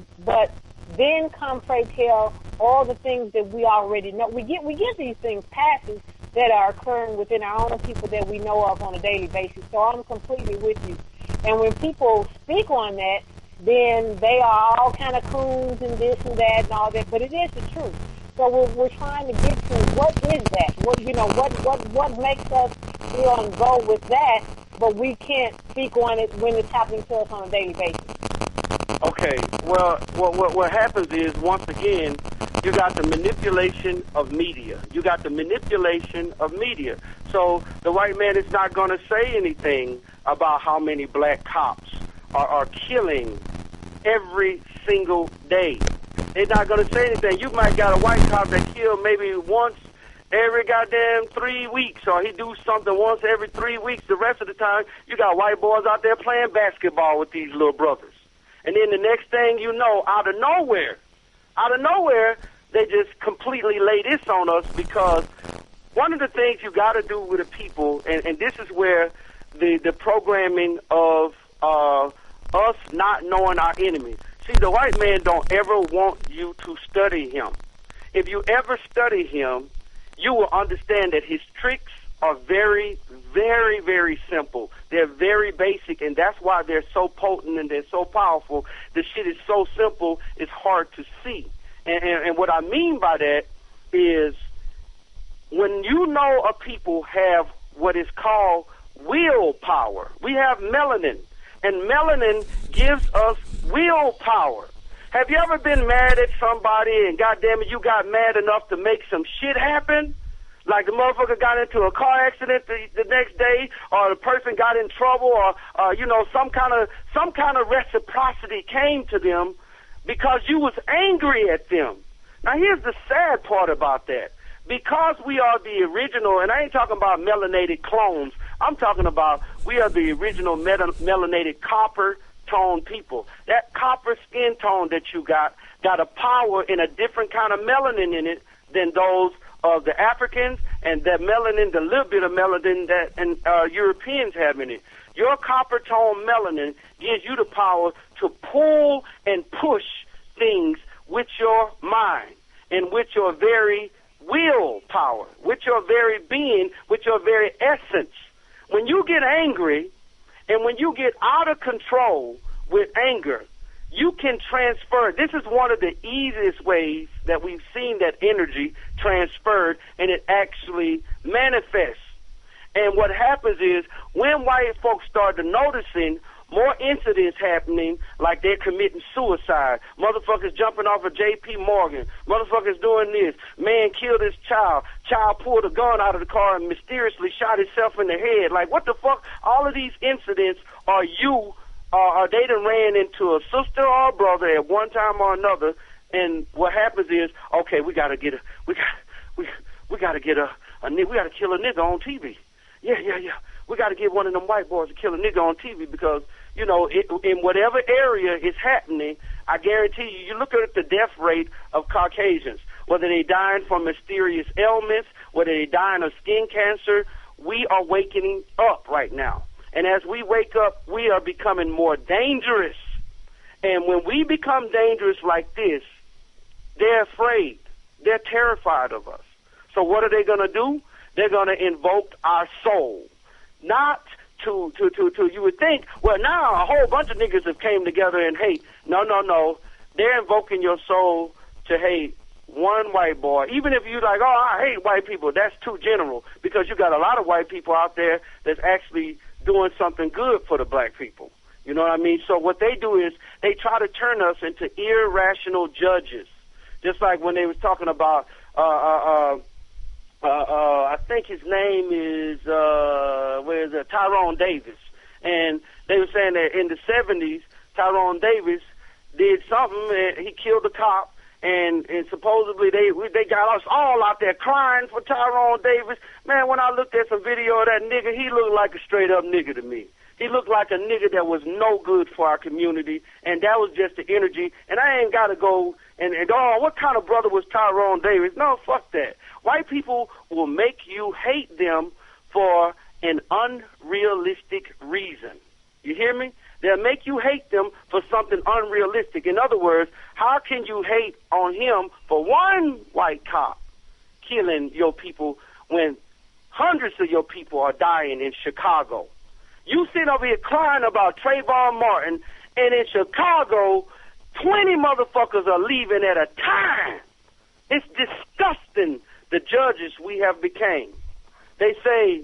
then come pray tell all the things that we already know. We get these things passes that are occurring within our own people that we know of on a daily basis. So I'm completely with you. And when people speak on that, then they are all kind of coons and this and that and all that. But it is the truth. So we're trying to get to what is that? What makes us feel and go with that, but we can't speak on it when it's happening to us on a daily basis. Okay. Well, what happens is, once again, you got the manipulation of media. So the white man is not going to say anything about how many black cops are killing every single day. They're not going to say anything. You might got a white cop that killed maybe once every goddamn 3 weeks, or he do something once every 3 weeks. The rest of the time, you got white boys out there playing basketball with these little brothers. And then the next thing you know, out of nowhere, they just completely lay this on us, because one of the things you got to do with the people, and this is where the programming of us not knowing our enemy. See, the white man don't ever want you to study him. If you ever study him, you will understand that his tricks are very, very, very simple. They're very basic, and that's why they're so potent and they're so powerful. The shit is so simple, it's hard to see. And what I mean by that is when you know a people have what is called willpower. We have melanin, and melanin gives us willpower. Have you ever been mad at somebody and goddamn it, you got mad enough to make some shit happen? Like the motherfucker got into a car accident the next day, or the person got in trouble, or you know, some kind of reciprocity came to them because you was angry at them. Now here's the sad part about that. Because we are the original, and I ain't talking about melanated clones, I'm talking about we are the original melanated copper tone people. That copper skin tone that you got a power in a different kind of melanin in it than those of the Africans, and that melanin, the little bit of melanin that Europeans have in it. Your copper tone melanin gives you the power to pull and push things with your mind and with your very willpower, with your very being, with your very essence. When you get angry and when you get out of control with anger, you can transfer. This is one of the easiest ways that we've seen that energy transferred, and it actually manifests. And what happens is when white folks started noticing more incidents happening, like they're committing suicide, motherfuckers jumping off of J.P. Morgan, motherfuckers doing this, man killed his child pulled a gun out of the car and mysteriously shot himself in the head. Like, what the fuck? All of these incidents are they done ran into a sister or a brother at one time or another, and what happens is, okay, we gotta kill a nigga on TV. Yeah. We got to get one of them white boys to kill a nigga on TV because, you know, in whatever area it's happening, I guarantee you look at the death rate of Caucasians, whether they dying from mysterious ailments, whether they dying of skin cancer, we are waking up right now. And as we wake up, we are becoming more dangerous. And when we become dangerous like this, they're afraid. They're terrified of us. So what are they going to do? They're going to invoke our soul. Not to you would think, well, now a whole bunch of niggas have came together and hate. No. They're invoking your soul to hate one white boy. Even if you like, oh, I hate white people, that's too general, because you got a lot of white people out there that's actually doing something good for the black people. You know what I mean? So what they do is they try to turn us into irrational judges. Just like when they was talking about I think his name is Tyrone Davis, and they were saying that in the 70s, Tyrone Davis did something, and he killed a cop, and supposedly they got us all out there crying for Tyrone Davis. Man, when I looked at some video of that nigga, he looked like a straight up nigga to me. He looked like a nigga that was no good for our community, and that was just the energy. And I ain't got to go and what kind of brother was Tyrone Davis? No, fuck that. White people will make you hate them for an unrealistic reason. You hear me? They'll make you hate them for something unrealistic. In other words, how can you hate on him for one white cop killing your people when hundreds of your people are dying in Chicago? You sit over here crying about Trayvon Martin, and in Chicago, 20 motherfuckers are leaving at a time. It's disgusting, the judges we have became. They say,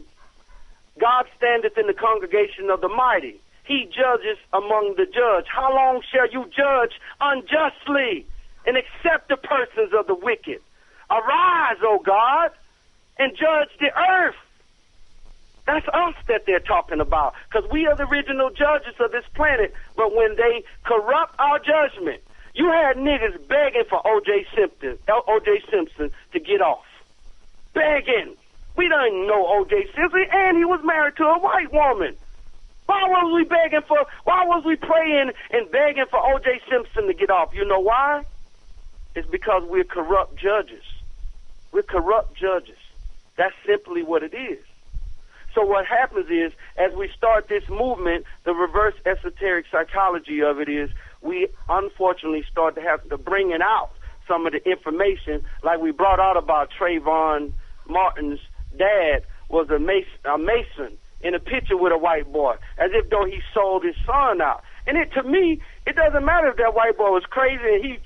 God standeth in the congregation of the mighty. He judges among the judge. How long shall you judge unjustly and accept the persons of the wicked? Arise, O God, and judge the earth. That's us that they're talking about, because we are the original judges of this planet. But when they corrupt our judgment, you had niggas begging for O.J. Simpson to get off. Begging. We don't know O.J. Simpson, and he was married to a white woman. Why was we praying and begging for O.J. Simpson to get off? You know why? It's because we're corrupt judges. We're corrupt judges. That's simply what it is. So what happens is, as we start this movement, the reverse esoteric psychology of it is we unfortunately start to have to bring it out some of the information, like we brought out about Trayvon Martin's dad. was a Mason in a picture with a white boy, as if though he sold his son out. And to me, it doesn't matter if that white boy was crazy and he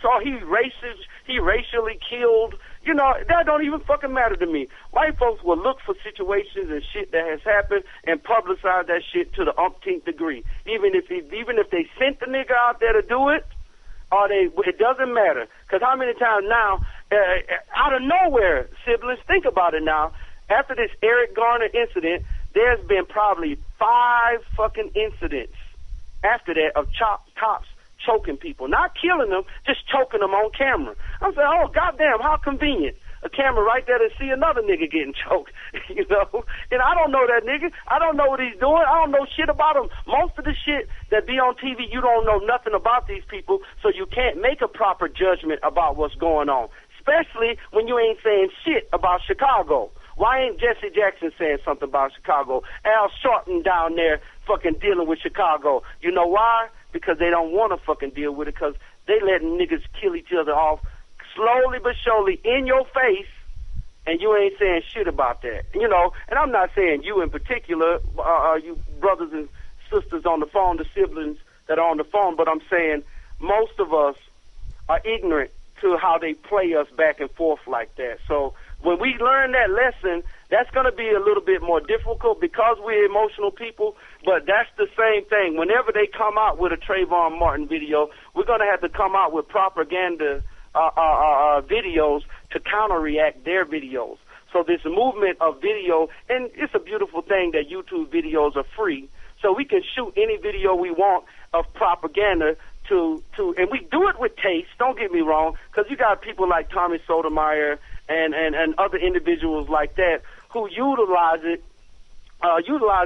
racially killed. You know, that don't even fucking matter to me. White folks will look for situations and shit that has happened and publicize that shit to the umpteenth degree. Even if they sent the nigga out there to do it, it doesn't matter. Because how many times now, out of nowhere, siblings, think about it now, after this Eric Garner incident, there's been probably 5 fucking incidents after that of cops choking people. Not killing them, just choking them on camera. I'm saying, oh, goddamn, how convenient. A camera right there to see another nigga getting choked, you know? And I don't know that nigga. I don't know what he's doing. I don't know shit about him. Most of the shit that be on TV, you don't know nothing about these people, so you can't make a proper judgment about what's going on, especially when you ain't saying shit about Chicago. Why ain't Jesse Jackson saying something about Chicago? Al Sharpton down there fucking dealing with Chicago. You know why? Because they don't want to fucking deal with it, because they letting niggas kill each other off slowly but surely in your face, and you ain't saying shit about that. You know, and I'm not saying you in particular, you brothers and sisters on the phone, the siblings that are on the phone, but I'm saying most of us are ignorant to how they play us back and forth like that. So when we learn that lesson, that's going to be a little bit more difficult because we're emotional people, but that's the same thing. Whenever they come out with a Trayvon Martin video, we're going to have to come out with propaganda videos to counter-react their videos. So this movement of video, and it's a beautiful thing that YouTube videos are free, so we can shoot any video we want of propaganda and we do it with taste, don't get me wrong, because you got people like Tommy Sotomayor and other individuals like that who utilize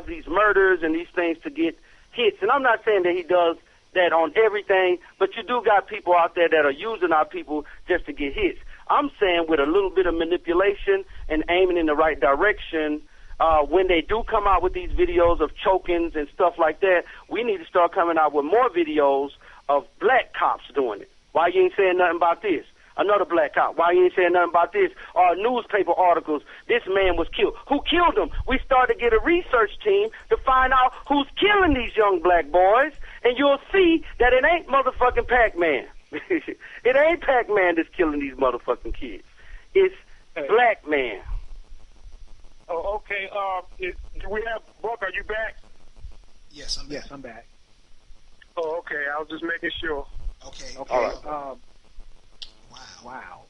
these murders and these things to get hits. And I'm not saying that he does that on everything, but you do got people out there that are using our people just to get hits. I'm saying with a little bit of manipulation and aiming in the right direction, when they do come out with these videos of chokings and stuff like that, we need to start coming out with more videos of black cops doing it. Why you ain't saying nothing about this? Another black cop. Why you ain't saying nothing about this? Or newspaper articles. This man was killed. Who killed him? We started to get a research team to find out who's killing these young black boys, and you'll see that it ain't motherfucking Pac-Man. It ain't Pac-Man that's killing these motherfucking kids. It's black man. Oh, okay. Do we have Buck? Are you back? Yes, I'm back. Yes, I'm back. Oh, okay. I was just making sure. Okay. Okay. All right. Wow.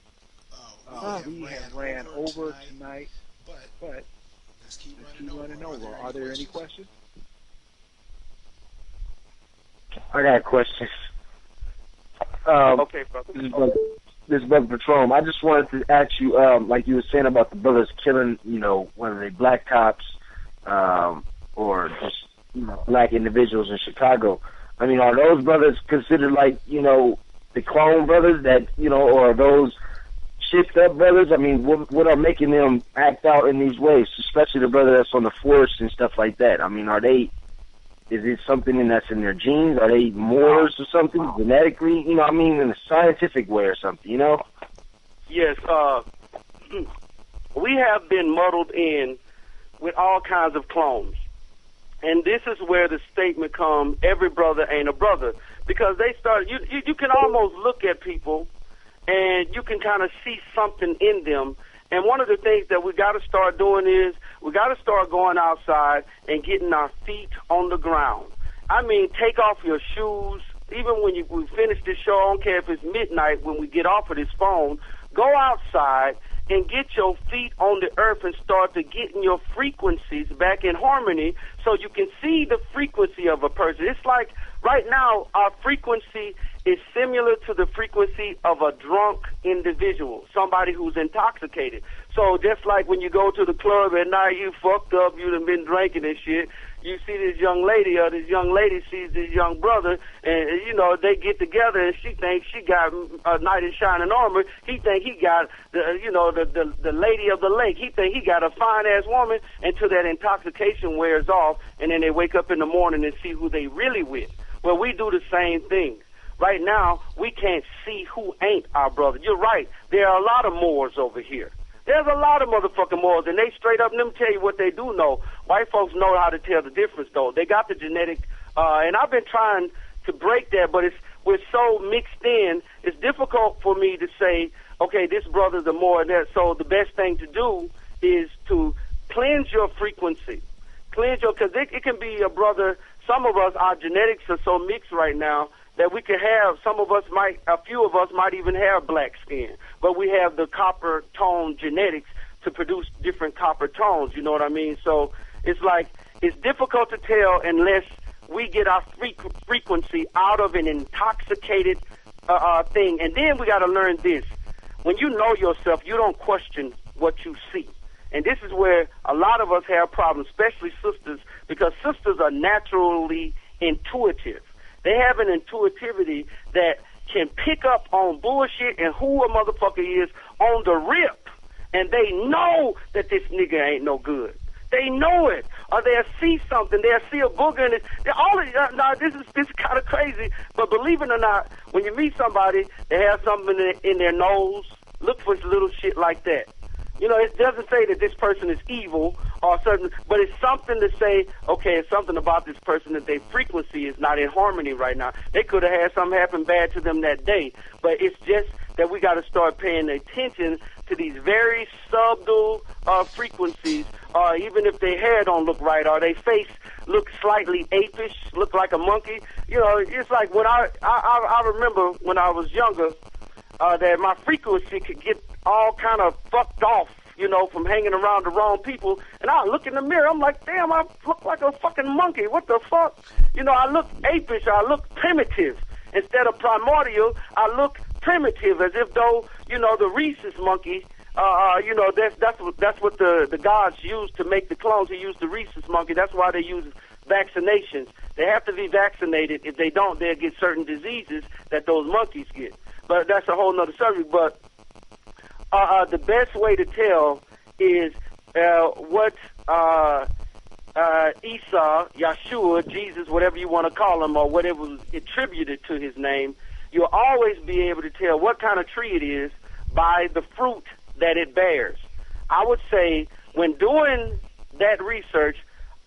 We have ran over tonight, but let's keep running over. Are there any questions? I got questions. Okay, brother. This is Brother Patron. I just wanted to ask you, like you were saying about the brothers killing, whether they black cops or just black individuals in Chicago. I mean, are those brothers considered like, the clone brothers that, or are those shift up brothers? I mean, what are making them act out in these ways, especially the brother that's on the force and stuff like that? I mean, is it something that's in their genes? Are they Moors or something, genetically? In a scientific way or something, Yes, we have been muddled in with all kinds of clones. And this is where the statement comes, every brother ain't a brother. Because they start, you can almost look at people and you can kind of see something in them. And one of the things that we got to start doing is we got to start going outside and getting our feet on the ground. I mean, take off your shoes. Even when we finish this show, I don't care if it's midnight when we get off of this phone, go outside and get your feet on the earth and start to getting your frequencies back in harmony so you can see the frequency of a person. It's like right now our frequency is similar to the frequency of a drunk individual, somebody who's intoxicated. So just like when you go to the club at night, you fucked up, you done been drinking and shit, you see this young lady or this young lady sees this young brother and, they get together and she thinks she got a knight in shining armor. He think he got, the lady of the lake. He think he got a fine-ass woman until that intoxication wears off and then they wake up in the morning and see who they really with. Well, we do the same thing. Right now, we can't see who ain't our brother. You're right. There are a lot of Moors over here. There's a lot of motherfucking morals, and they straight up, let me tell you what they do know. White folks know how to tell the difference, though. They got the genetic, and I've been trying to break that, but we're so mixed in, it's difficult for me to say, okay, this brother's a more, so the best thing to do is to cleanse your frequency. Because it can be a brother, some of us, our genetics are so mixed right now that we can have, a few of us might even have black skin, but we have the copper tone genetics to produce different copper tones, you know what I mean? So it's like, it's difficult to tell unless we get our frequency out of an intoxicated thing. And then we got to learn this. When you know yourself, you don't question what you see. And this is where a lot of us have problems, especially sisters, because sisters are naturally intuitive. They have an intuitivity that can pick up on bullshit and who a motherfucker is on the rip. And they know that this nigga ain't no good. They know it. Or they'll see something. They'll see a booger in it. Now, this is kind of crazy, but believe it or not, when you meet somebody, they have something in their nose, look for little shit like that. You know, it doesn't say that this person is evil or certain, but it's something to say, okay, it's something about this person that their frequency is not in harmony right now. They could have had something happen bad to them that day, but it's just that we got to start paying attention to these very subtle frequencies, even if their hair don't look right or their face look slightly apish, look like a monkey. You know, it's like when I remember when I was younger that my frequency could get all kind of fucked off, you know, from hanging around the wrong people. And I look in the mirror, I'm like, damn, I look like a fucking monkey. What the fuck? You know, I look apish, I look primitive. Instead of primordial, I look primitive, as if though, you know, the rhesus monkey, you know, that's what the gods use to make the clones. They use the rhesus monkey. That's why they use vaccinations. They have to be vaccinated. If they don't, they'll get certain diseases that those monkeys get. But that's a whole nother subject. But the best way to tell is what Esau, Yeshua, Jesus, whatever you want to call him, or whatever was attributed to his name, you'll always be able to tell what kind of tree it is by the fruit that it bears. I would say when doing that research,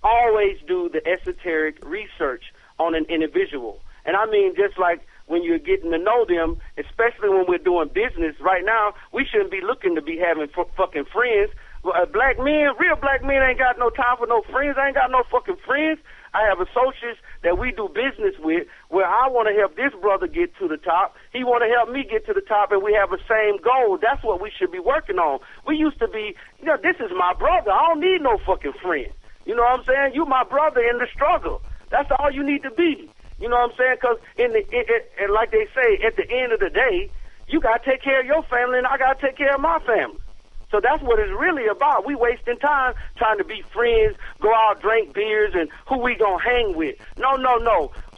always do the esoteric research on an individual. And I mean, just like when you're getting to know them, especially when we're doing business right now, we shouldn't be looking to be having fucking friends. Black men, real black men ain't got no time for no friends. I ain't got no fucking friends. I have associates that we do business with where I want to help this brother get to the top. He want to help me get to the top, and we have the same goal. That's what we should be working on. We used to be, you know, this is my brother. I don't need no fucking friend. You know what I'm saying? You my brother in the struggle. That's all you need to be. You know what I'm saying? Because and like they say, at the end of the day, you got to take care of your family, and I got to take care of my family. So that's what it's really about. We wasting time trying to be friends, go out, drink beers, and who we going to hang with. No.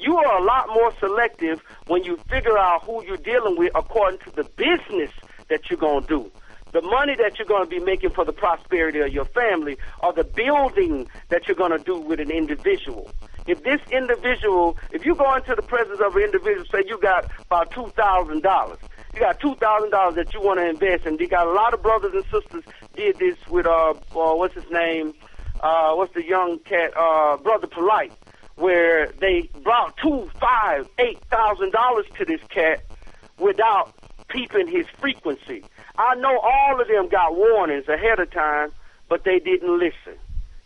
You are a lot more selective when you figure out who you're dealing with according to the business that you're going to do. The money that you're going to be making for the prosperity of your family, or the building that you're going to do with an individual. If this individual, if you go into the presence of an individual, say you got about $2,000, you got $2,000 that you want to invest, and you got a lot of brothers and sisters did this with, what's his name, what's the young cat, Brother Polite, where they brought $2,000, $5,000, $8,000 to this cat without peeping his frequency. I know all of them got warnings ahead of time, but they didn't listen.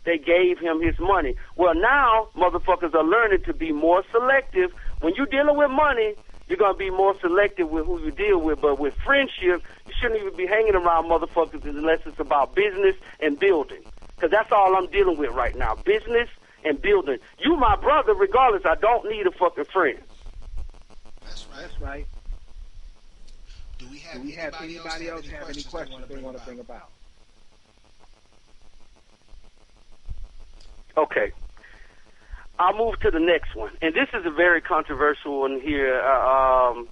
They gave him his money. Well, now motherfuckers are learning to be more selective. When you're dealing with money, you're going to be more selective with who you deal with. But with friendship, you shouldn't even be hanging around motherfuckers unless it's about business and building. Because that's all I'm dealing with right now, business and building. You my brother, regardless. I don't need a fucking friend. That's right. That's right. Do we have anybody else have any questions they want to bring about? Okay. I'll move to the next one. And this is a very controversial one here. Are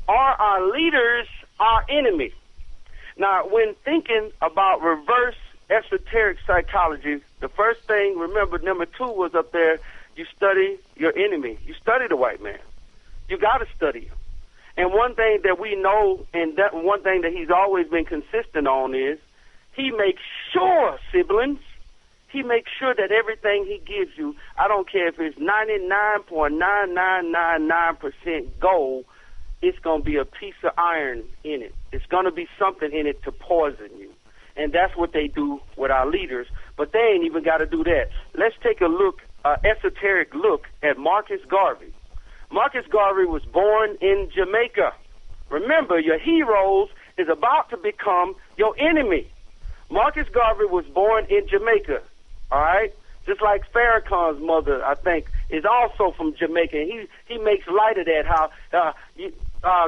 our leaders our enemy? Now, when thinking about reverse esoteric psychology, the first thing, remember, number 2 was up there, you study your enemy. You study the white man. You got to study him. And one thing that we know, and that one thing that he's always been consistent on is he makes sure, siblings, he makes sure that everything he gives you, I don't care if it's 99.9999% gold, it's going to be a piece of iron in it. It's going to be something in it to poison you. And that's what they do with our leaders. But they ain't even got to do that. Let's take a look, esoteric look at Marcus Garvey. Marcus Garvey was born in Jamaica. Remember, your heroes is about to become your enemy. Marcus Garvey was born in Jamaica, all right? Just like Farrakhan's mother, I think, is also from Jamaica. And he makes light of that, how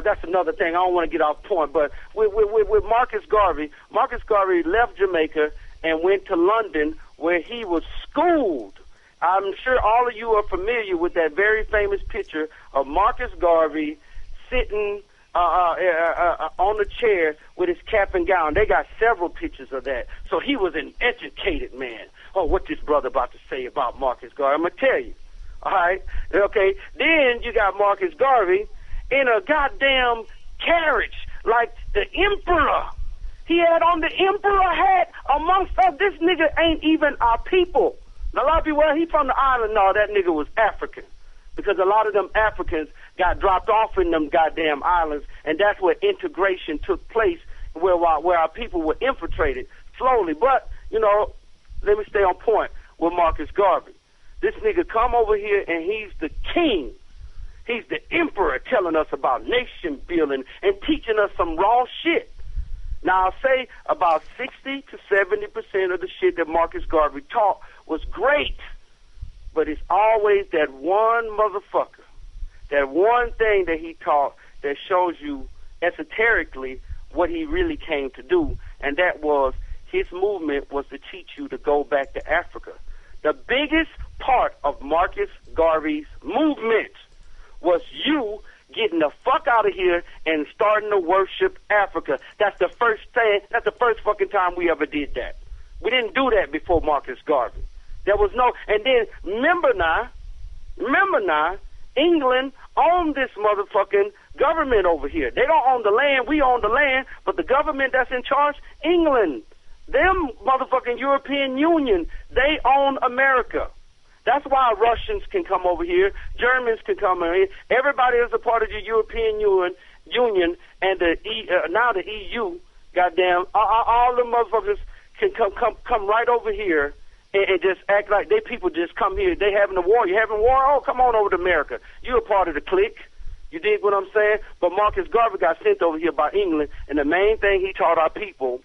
that's another thing. I don't want to get off point, but with Marcus Garvey left Jamaica and went to London, where he was schooled. I'm sure all of you are familiar with that very famous picture of Marcus Garvey sitting on a chair with his cap and gown. They got several pictures of that. So he was an educated man. Oh, what this brother about to say about Marcus Garvey? I'm going to tell you. All right? Okay. Then you got Marcus Garvey in a goddamn carriage like the emperor. He had on the emperor hat amongst us. This nigga ain't even our people. Now, a lot of people, well, he from the island. No, that nigga was African. Because a lot of them Africans got dropped off in them goddamn islands, and that's where integration took place, where our people were infiltrated slowly. But, you know, let me stay on point with Marcus Garvey. This nigga come over here, and he's the king. He's the emperor telling us about nation building and teaching us some raw shit. Now, I'll say about 60 to 70% of the shit that Marcus Garvey taught was great, but it's always that one motherfucker, that one thing that he taught that shows you esoterically what he really came to do, and that was his movement was to teach you to go back to Africa. The biggest part of Marcus Garvey's movement was you getting the fuck out of here and starting to worship Africa. That's the first thing, that's the first fucking time we ever did that. We didn't do that before Marcus Garvey. There was no, and then remember now, England owned this motherfucking government over here. They don't own the land, we own the land, but the government that's in charge, England. Them motherfucking European Union, they own America. That's why Russians can come over here, Germans can come over here. Everybody is a part of the European Union and now the EU. Goddamn, all the motherfuckers can come right over here and just act like they people just come here. They having a war. You having a war? Oh, come on over to America. You're a part of the clique. You dig what I'm saying? But Marcus Garvey got sent over here by England, and the main thing he taught our people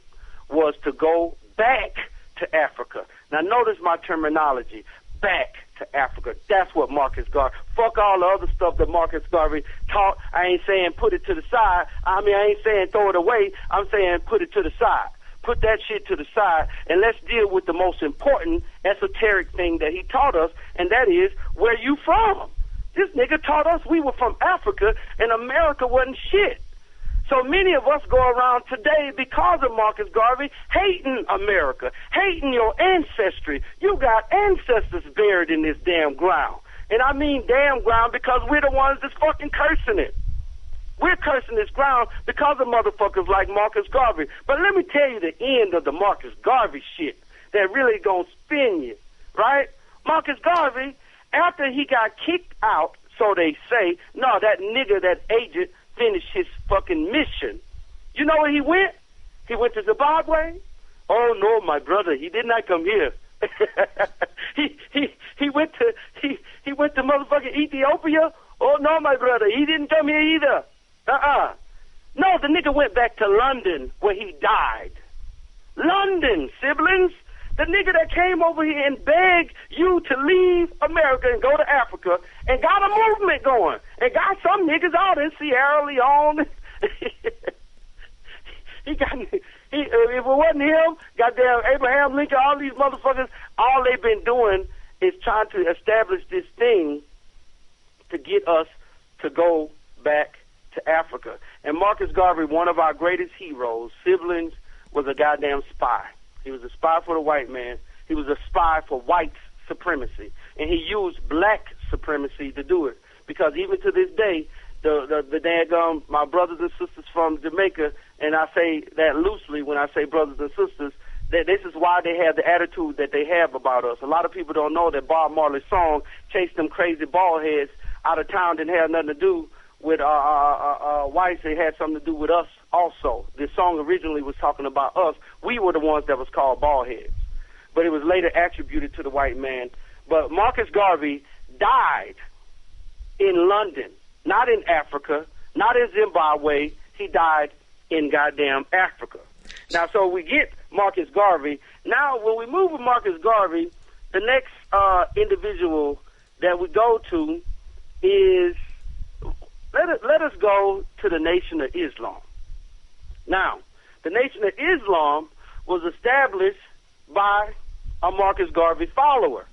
was to go back to Africa. Now notice my terminology. Back to Africa. That's what Marcus Garvey. Fuck all the other stuff that Marcus Garvey taught. I ain't saying put it to the side. I mean, I ain't saying throw it away. I'm saying put it to the side. Put that shit to the side, and let's deal with the most important esoteric thing that he taught us, and that is, where you from? This nigga taught us we were from Africa, and America wasn't shit. So many of us go around today because of Marcus Garvey hating America, hating your ancestry. You got ancestors buried in this damn ground. And I mean damn ground because we're the ones that's fucking cursing it. We're cursing this ground because of motherfuckers like Marcus Garvey. But let me tell you the end of the Marcus Garvey shit that really gonna spin you, right? Marcus Garvey, after he got kicked out, so they say, no, that nigga, that agent, finished his fucking mission. You know where he went? He went to Zimbabwe? Oh no, my brother, he did not come here. he went to motherfucking Ethiopia? Oh no, my brother, he didn't come here either. No, the nigga went back to London where he died. London, siblings. The nigga that came over here and begged you to leave America and go to Africa and got a movement going and got some niggas out in Sierra Leone. If it wasn't him, goddamn Abraham Lincoln, all these motherfuckers, all they've been doing is trying to establish this thing to get us to go back to Africa. And Marcus Garvey, one of our greatest heroes, siblings, was a goddamn spy. He was a spy for the white man. He was a spy for white supremacy. And he used black supremacy to do it. Because even to this day, the daggum, my brothers and sisters from Jamaica, and I say that loosely when I say brothers and sisters, This is why they have the attitude that they have about us. A lot of people don't know that Bob Marley's song, Chase Them Crazy Bald Heads Out of Town, didn't have nothing to do with whites. It had something to do with us also. This song originally was talking about us. We were the ones that was called bald heads. But it was later attributed to the white man. But Marcus Garvey died in London, not in Africa, not in Zimbabwe. He died in goddamn Africa. Now, so we get Marcus Garvey. Now, when we move with Marcus Garvey, the next individual that we go to is, let us go to the Nation of Islam. Now, the Nation of Islam was established by a Marcus Garvey follower.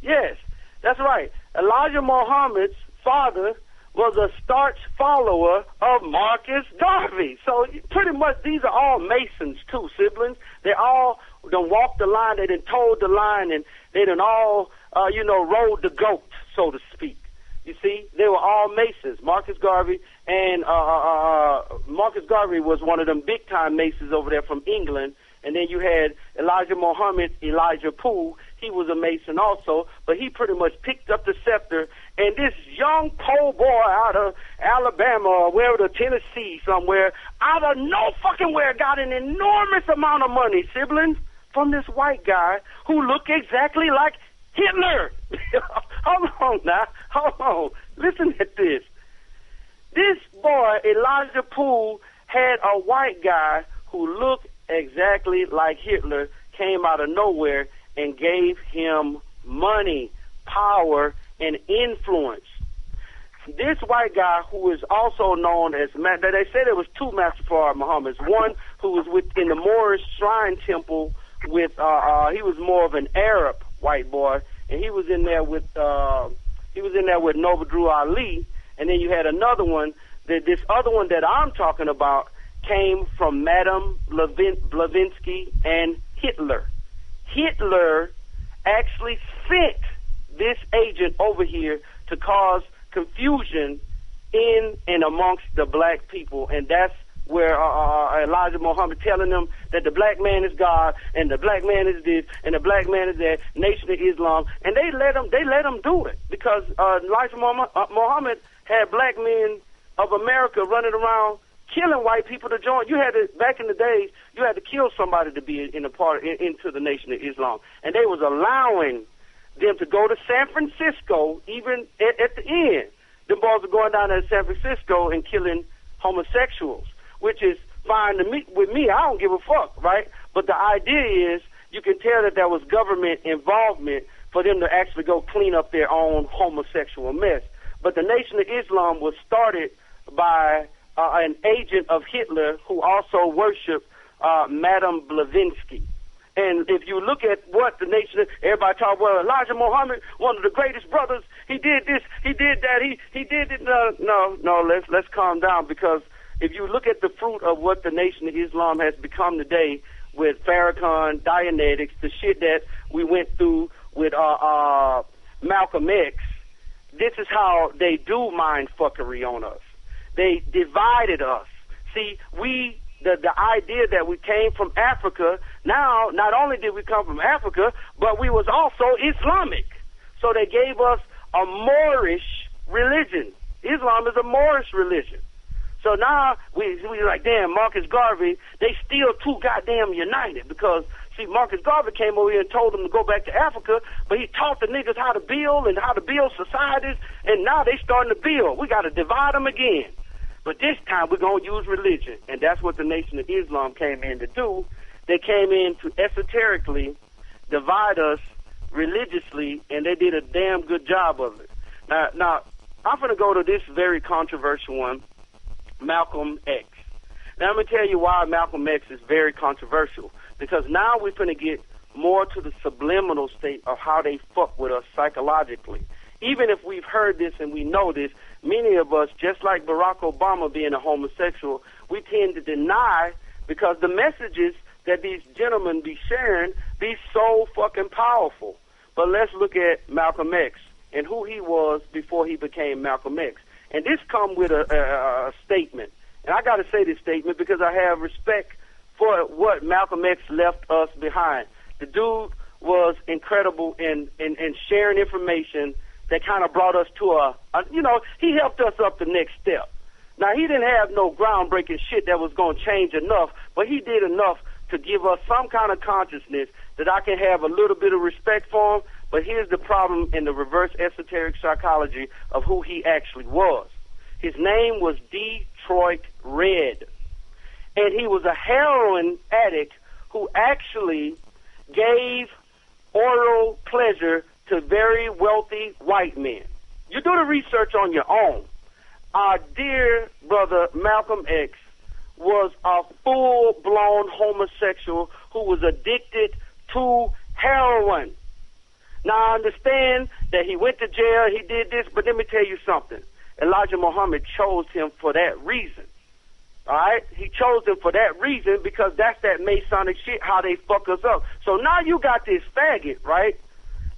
Yes, that's right. Elijah Muhammad's father was a staunch follower of Marcus Garvey. So pretty much these are all Masons too, siblings. They all done walked the line, they done toed the line, and they done all, rode the goat, so to speak. You see, they were all Masons. Marcus Garvey and Marcus Garvey was one of them big-time Masons over there from England. And then you had Elijah Muhammad, Elijah Poole. He was a Mason also, but he pretty much picked up the scepter. And this young po boy out of Alabama or wherever, Tennessee somewhere, out of no fucking where, got an enormous amount of money, siblings, from this white guy who looked exactly like Hitler. Hold on now. Hold on. Listen at this. This boy, Elijah Poole, had a white guy who looked exactly like Hitler, came out of nowhere and gave him money, power, and influence. This white guy, who is also known as, they said there was two Master Fard Muhammads. One who was in the Moorish Shrine Temple with, he was more of an Arab white boy, and he was in there with Noble Drew Ali. And then you had another one, this other one that I'm talking about came from Madame Blavatsky and Hitler. Hitler actually sent this agent over here to cause confusion in and amongst the black people, and that's where Elijah Muhammad telling them that the black man is God and the black man is this and the black man is that, Nation of Islam, and they let him do it because Elijah Muhammad had black men of America running around killing white people to join. You had to, back in the days, you had to kill somebody to be into the Nation of Islam. And they was allowing them to go to San Francisco, even at the end. The boys were going down to San Francisco and killing homosexuals, which is fine to me. With me, I don't give a fuck, right? But the idea is you can tell that there was government involvement for them to actually go clean up their own homosexual mess. But the Nation of Islam was started by an agent of Hitler who also worshipped Madame Blavatsky. And if you look at what the nation, everybody talk, well, Elijah Muhammad, one of the greatest brothers, he did this, he did that, he did it. No, let's calm down, because if you look at the fruit of what the Nation of Islam has become today with Farrakhan, Dianetics, the shit that we went through with Malcolm X, this is how they do mind fuckery on us. They divided us. See, the idea that we came from Africa, now not only did we come from Africa, but we was also Islamic. So they gave us a Moorish religion. Islam is a Moorish religion. So now we like, damn, Marcus Garvey, they still too goddamn united, because, see, Marcus Garvey came over here and told them to go back to Africa, but he taught the niggas how to build and how to build societies, and now they starting to build. We got to divide them again. But this time we're going to use religion, and that's what the Nation of Islam came in to do. They came in to esoterically divide us religiously, and they did a damn good job of it. Now I'm going to go to this very controversial one, Malcolm X. Now I'm going to tell you why Malcolm X is very controversial, because now we're going to get more to the subliminal state of how they fuck with us psychologically. Even if we've heard this and we know this, many of us, just like Barack Obama being a homosexual, we tend to deny, because the messages that these gentlemen be sharing be so fucking powerful. But let's look at Malcolm X and who he was before he became Malcolm X. And this come with a statement. And I got to say this statement because I have respect for what Malcolm X left us behind. The dude was incredible in sharing information that kind of brought us to he helped us up the next step. Now, he didn't have no groundbreaking shit that was going to change enough, but he did enough to give us some kind of consciousness that I can have a little bit of respect for him. But here's the problem in the reverse esoteric psychology of who he actually was. His name was Detroit Red, and he was a heroin addict who actually gave oral pleasure to very wealthy white men. You do the research on your own. Our dear brother Malcolm X was a full-blown homosexual who was addicted to heroin. Now, I understand that he went to jail, he did this, but let me tell you something. Elijah Muhammad chose him for that reason. All right? He chose him for that reason because that's that Masonic shit, how they fuck us up. So now you got this faggot, right,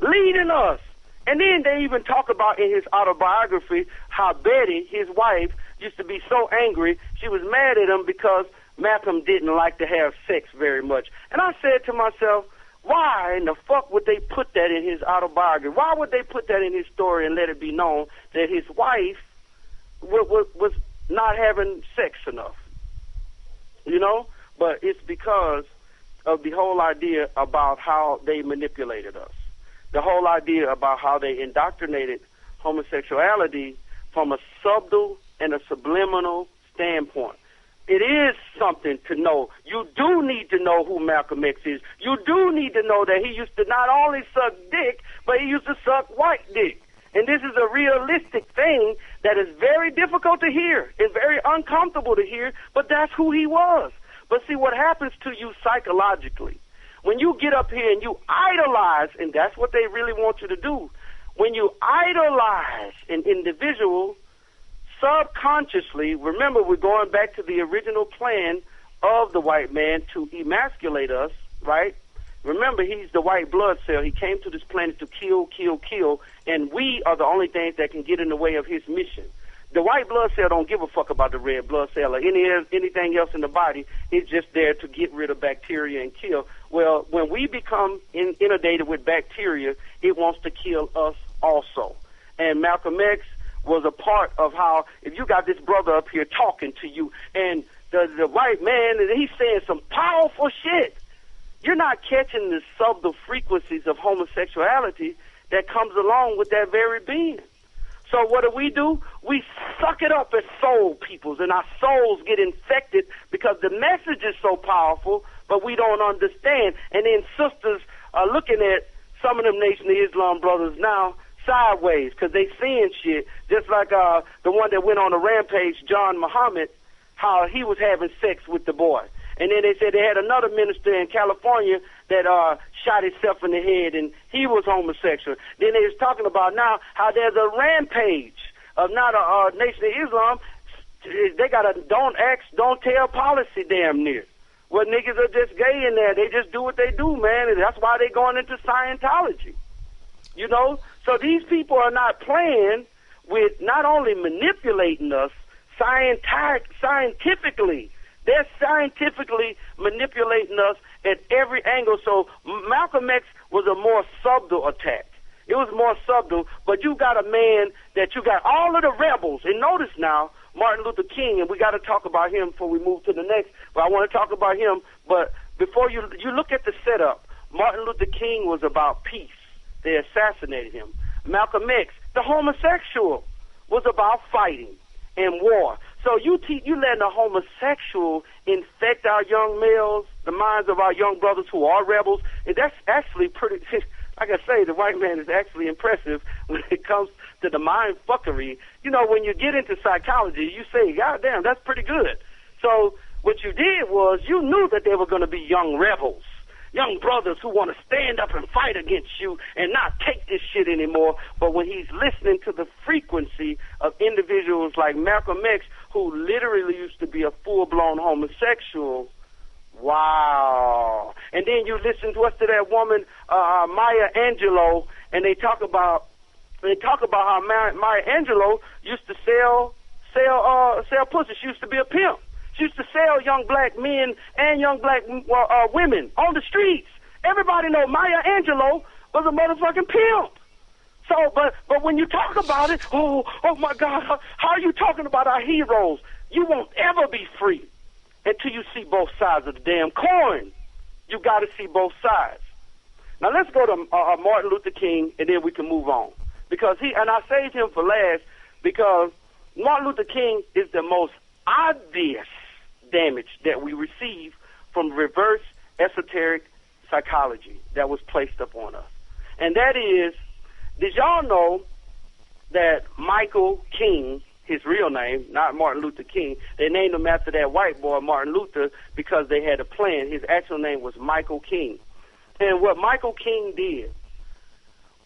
leading us. And then they even talk about in his autobiography how Betty, his wife, used to be so angry. She was mad at him because Malcolm didn't like to have sex very much. And I said to myself, why in the fuck would they put that in his autobiography? Why would they put that in his story and let it be known that his wife was not having sex enough? You know? But it's because of the whole idea about how they manipulated us. The whole idea about how they indoctrinated homosexuality from a subtle and a subliminal standpoint. It is something to know. You do need to know who Malcolm X is. You do need to know that he used to not only suck dick, but he used to suck white dick. And this is a realistic thing that is very difficult to hear and very uncomfortable to hear, but that's who he was. But see, what happens to you psychologically, when you get up here and you idolize, and that's what they really want you to do, when you idolize an individual, subconsciously, remember we're going back to the original plan of the white man to emasculate us, right? Remember, he's the white blood cell. He came to this planet to kill, kill, kill, and we are the only things that can get in the way of his mission. The white blood cell don't give a fuck about the red blood cell or anything else in the body. It's just there to get rid of bacteria and kill. Well, when we become inundated with bacteria, it wants to kill us also. And Malcolm X was a part of how, if you got this brother up here talking to you, and the white man, and he's saying some powerful shit, you're not catching the subtle frequencies of homosexuality that comes along with that very being. So what do? We suck it up as soul peoples, and our souls get infected because the message is so powerful, but we don't understand. And then sisters are looking at some of them Nation of Islam brothers now sideways because they seeing shit, just like the one that went on a rampage, John Muhammad, how he was having sex with the boy. And then they said they had another minister in California that shot himself in the head, and he was homosexual. Then they was talking about now how there's a rampage of not a Nation of Islam. They got a don't ask, don't tell policy damn near. Well, niggas are just gay in there. They just do what they do, man, and that's why they going into Scientology. You know? So these people are not playing with not only manipulating us scientifically, they're scientifically manipulating us at every angle. So Malcolm X was a more subtle attack. It was more subtle, but you got a man that you got all of the rebels. And notice now, Martin Luther King, and we got to talk about him before we move to the next, but I want to talk about him. But before you look at the setup, Martin Luther King was about peace. They assassinated him. Malcolm X, the homosexual, was about fighting and war. So you letting a homosexual infect our young males, the minds of our young brothers who are rebels, and that's actually pretty, like I say, the white man is actually impressive when it comes to the mind fuckery. You know, when you get into psychology, you say, God damn, that's pretty good. So what you did was you knew that they were going to be young rebels, young brothers who want to stand up and fight against you and not take this shit anymore. But when he's listening to the frequency of individuals like Malcolm X, who literally used to be a full-blown homosexual, wow. And then you listen to that woman, Maya Angelou, and they talk about how Maya Angelou used to sell pussy. She used to be a pimp. She used to sell young black men and young black women on the streets. Everybody know Maya Angelou was a motherfucking pimp. So, but when you talk about it, oh my God, how are you talking about our heroes? You won't ever be free until you see both sides of the damn coin. You got to see both sides. Now let's go to Martin Luther King, and then we can move on. Because I saved him for last because Martin Luther King is the most obvious damage that we receive from reverse esoteric psychology that was placed upon us. And that is, did y'all know that Michael King, his real name, not Martin Luther King, they named him after that white boy, Martin Luther, because they had a plan. His actual name was Michael King. And what Michael King did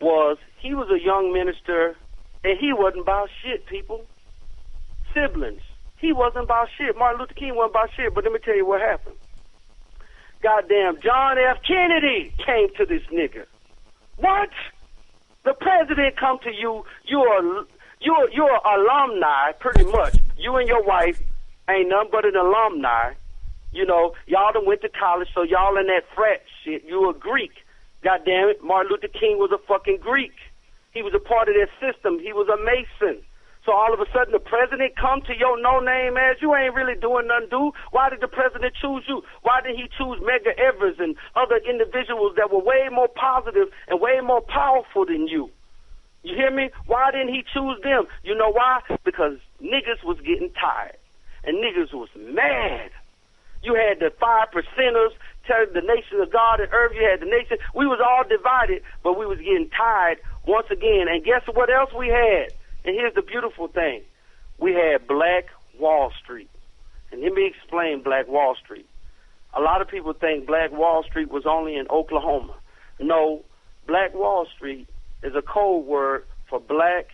was he was a young minister, and he wasn't about shit, people. Siblings. He wasn't about shit. Martin Luther King wasn't about shit, but let me tell you what happened. Goddamn, John F. Kennedy came to this nigga. What? The president come to you, you're alumni, pretty much. You and your wife ain't nothing but an alumni. You know, y'all done went to college, so y'all in that frat shit. You a Greek. God damn it, Martin Luther King was a fucking Greek. He was a part of their system. He was a Mason. So all of a sudden the president come to your no-name ass. You ain't really doing nothing, dude. Why did the president choose you? Why did he choose Medgar Evers and other individuals that were way more positive and way more powerful than you? You hear me? Why didn't he choose them? You know why? Because niggas was getting tired. And niggas was mad. You had the 5%ers, tell the nation of God and earth. You had the nation. We was all divided, but we was getting tired once again. And guess what else we had? And here's the beautiful thing. We had Black Wall Street. And let me explain Black Wall Street. A lot of people think Black Wall Street was only in Oklahoma. No, Black Wall Street is a code word for black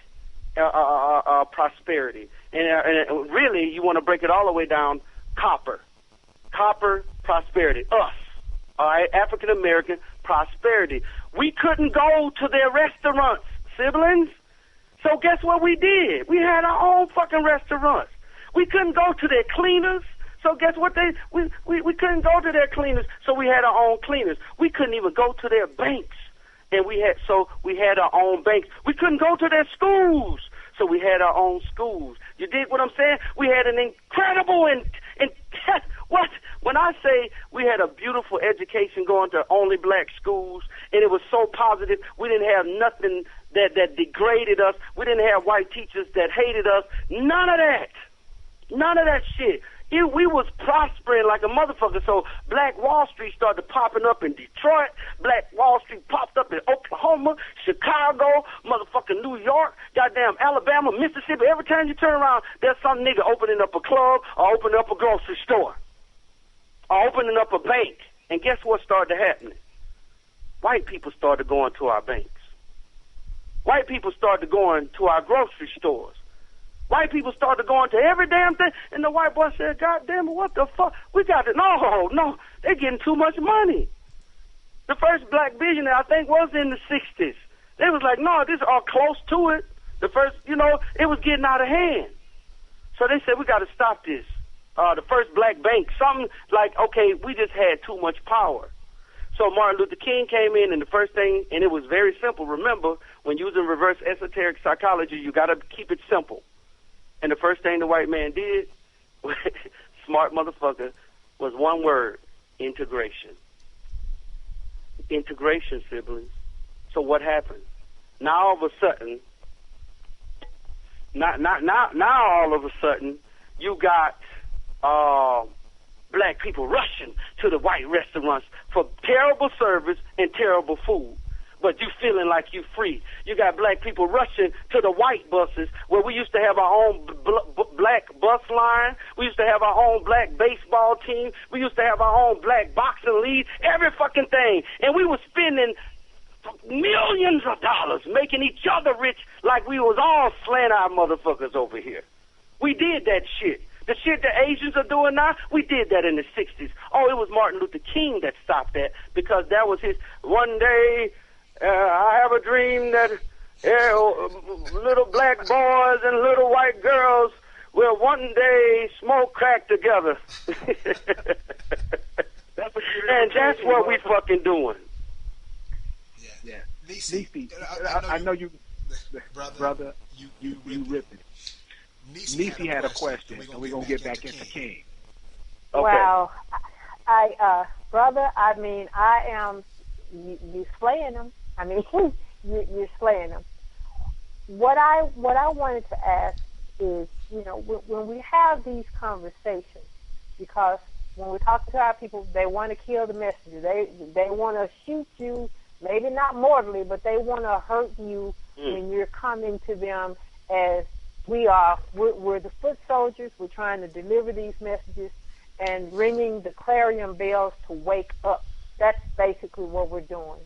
prosperity. And really, you want to break it all the way down, copper. Copper prosperity. Us. All right, African American prosperity. We couldn't go to their restaurants, siblings. So guess what we did? We had our own fucking restaurants. We couldn't go to their cleaners. So guess what we couldn't go to their cleaners. So we had our own cleaners. We couldn't even go to their banks. And we had our own banks. We couldn't go to their schools. So we had our own schools. You dig what I'm saying? We had an incredible what? When I say we had a beautiful education going to only black schools, and it was so positive, we didn't have nothing that degraded us. We didn't have white teachers that hated us. None of that. None of that shit. We was prospering like a motherfucker. So Black Wall Street started popping up in Detroit. Black Wall Street popped up in Oklahoma, Chicago, motherfucking New York, goddamn Alabama, Mississippi. Every time you turn around, there's some nigga opening up a club or opening up a grocery store or opening up a bank. And guess what started happening? White people started going to our banks. White people started going to our grocery stores. White people started going to every damn thing, and the white boy said, God damn it, what the fuck? We got to, no, they're getting too much money. The first black billionaire, I think, was in the 60s. They was like, no, this are close to it. The first, it was getting out of hand. So they said, we got to stop this. The first black bank, something like, okay, we just had too much power. So Martin Luther King came in, and the first thing, and it was very simple. Remember, when using reverse esoteric psychology, you got to keep it simple. And the first thing the white man did, smart motherfucker, was one word: integration. Integration, siblings. So what happened? Now all of a sudden, you got black people rushing to the white restaurants for terrible service and terrible food. But you feeling like you free. You got black people rushing to the white buses where we used to have our own black bus line. We used to have our own black baseball team. We used to have our own black boxing league, every fucking thing. And we were spending millions of dollars making each other rich like we was all slant-eyed motherfuckers over here. We did that shit. The shit the Asians are doing now, we did that in the 60s. Oh, it was Martin Luther King that stopped that because that was his one day... I have a dream that little black boys and little white girls Well, one day, smoke crack together. And that's what we fucking doing. Yeah. Nisi, I know you, brother, you ripping. Nisi had a question, and we're going to get back into King. Okay. Well, brother, I mean, you slaying them. I mean, you're slaying them. What I wanted to ask is, you know, when we have these conversations, because when we're talking to our people, they want to kill the messenger. They want to shoot you, maybe not mortally, but they want to hurt you when you're coming to them as we are. We're the foot soldiers. We're trying to deliver these messages and ringing the clarion bells to wake up. That's basically what we're doing.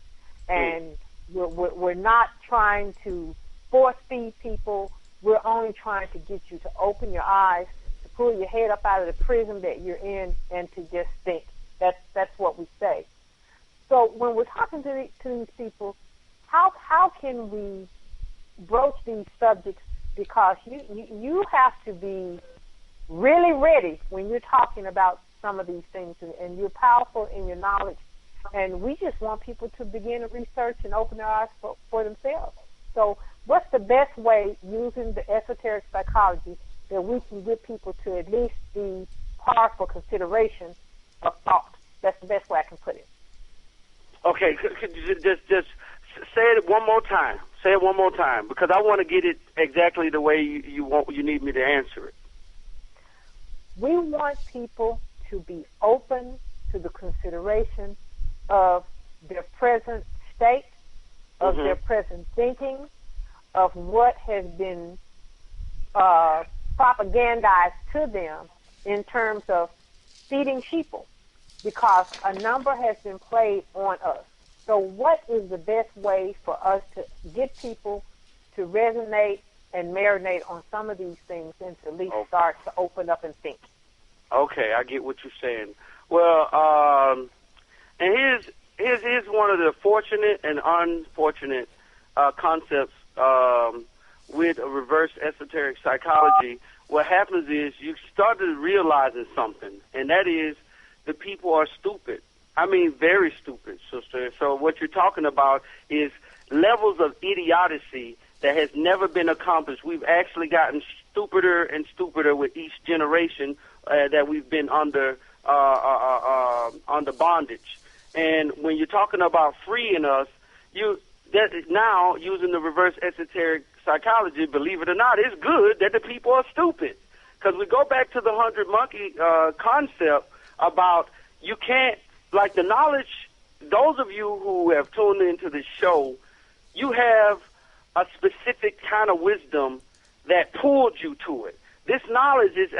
And we're not trying to force feed people. We're only trying to get you to open your eyes, to pull your head up out of the prison that you're in, and to just think. That's what we say. So when we're talking to these people, how can we broach these subjects? Because you have to be really ready when you're talking about some of these things, and you're powerful in your knowledge. And we just want people to begin to research and open their eyes for themselves. So what's the best way, using the esoteric psychology, that we can get people to at least be powerful consideration of thought? That's the best way I can put it. Okay, could you just say it one more time. Say it one more time, because I want to get it exactly the way you need me to answer it. We want people to be open to the consideration of their present state, of their present thinking, of what has been propagandized to them in terms of feeding sheeple, because a number has been played on us. So what is the best way for us to get people to resonate and marinate on some of these things and to at least start to open up and think? Okay, I get what you're saying. Well, and here's one of the fortunate and unfortunate concepts with a reverse esoteric psychology. What happens is you started realizing something, and that is the people are stupid. I mean, very stupid, sister. So what you're talking about is levels of idiocy that has never been accomplished. We've actually gotten stupider and stupider with each generation that we've been under bondage. And when you're talking about freeing us, that is now using the reverse esoteric psychology, believe it or not, it's good that the people are stupid. Because we go back to the 100 monkey concept about you can't, like the knowledge, those of you who have tuned into the show, you have a specific kind of wisdom that pulled you to it. This knowledge is,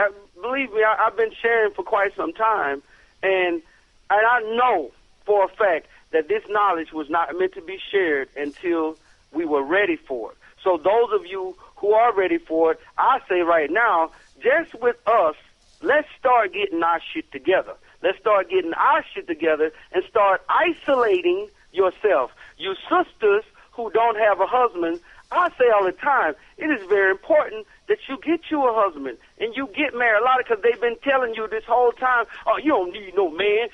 believe me, I've been sharing for quite some time, and I know for a fact that this knowledge was not meant to be shared until we were ready for it. So those of you who are ready for it, I say right now, just with us, let's start getting our shit together. Let's start getting our shit together and start isolating yourself. You sisters who don't have a husband, I say all the time, it is very important that you get you a husband and you get married. A lot of, because they've been telling you this whole time, oh, you don't need no man.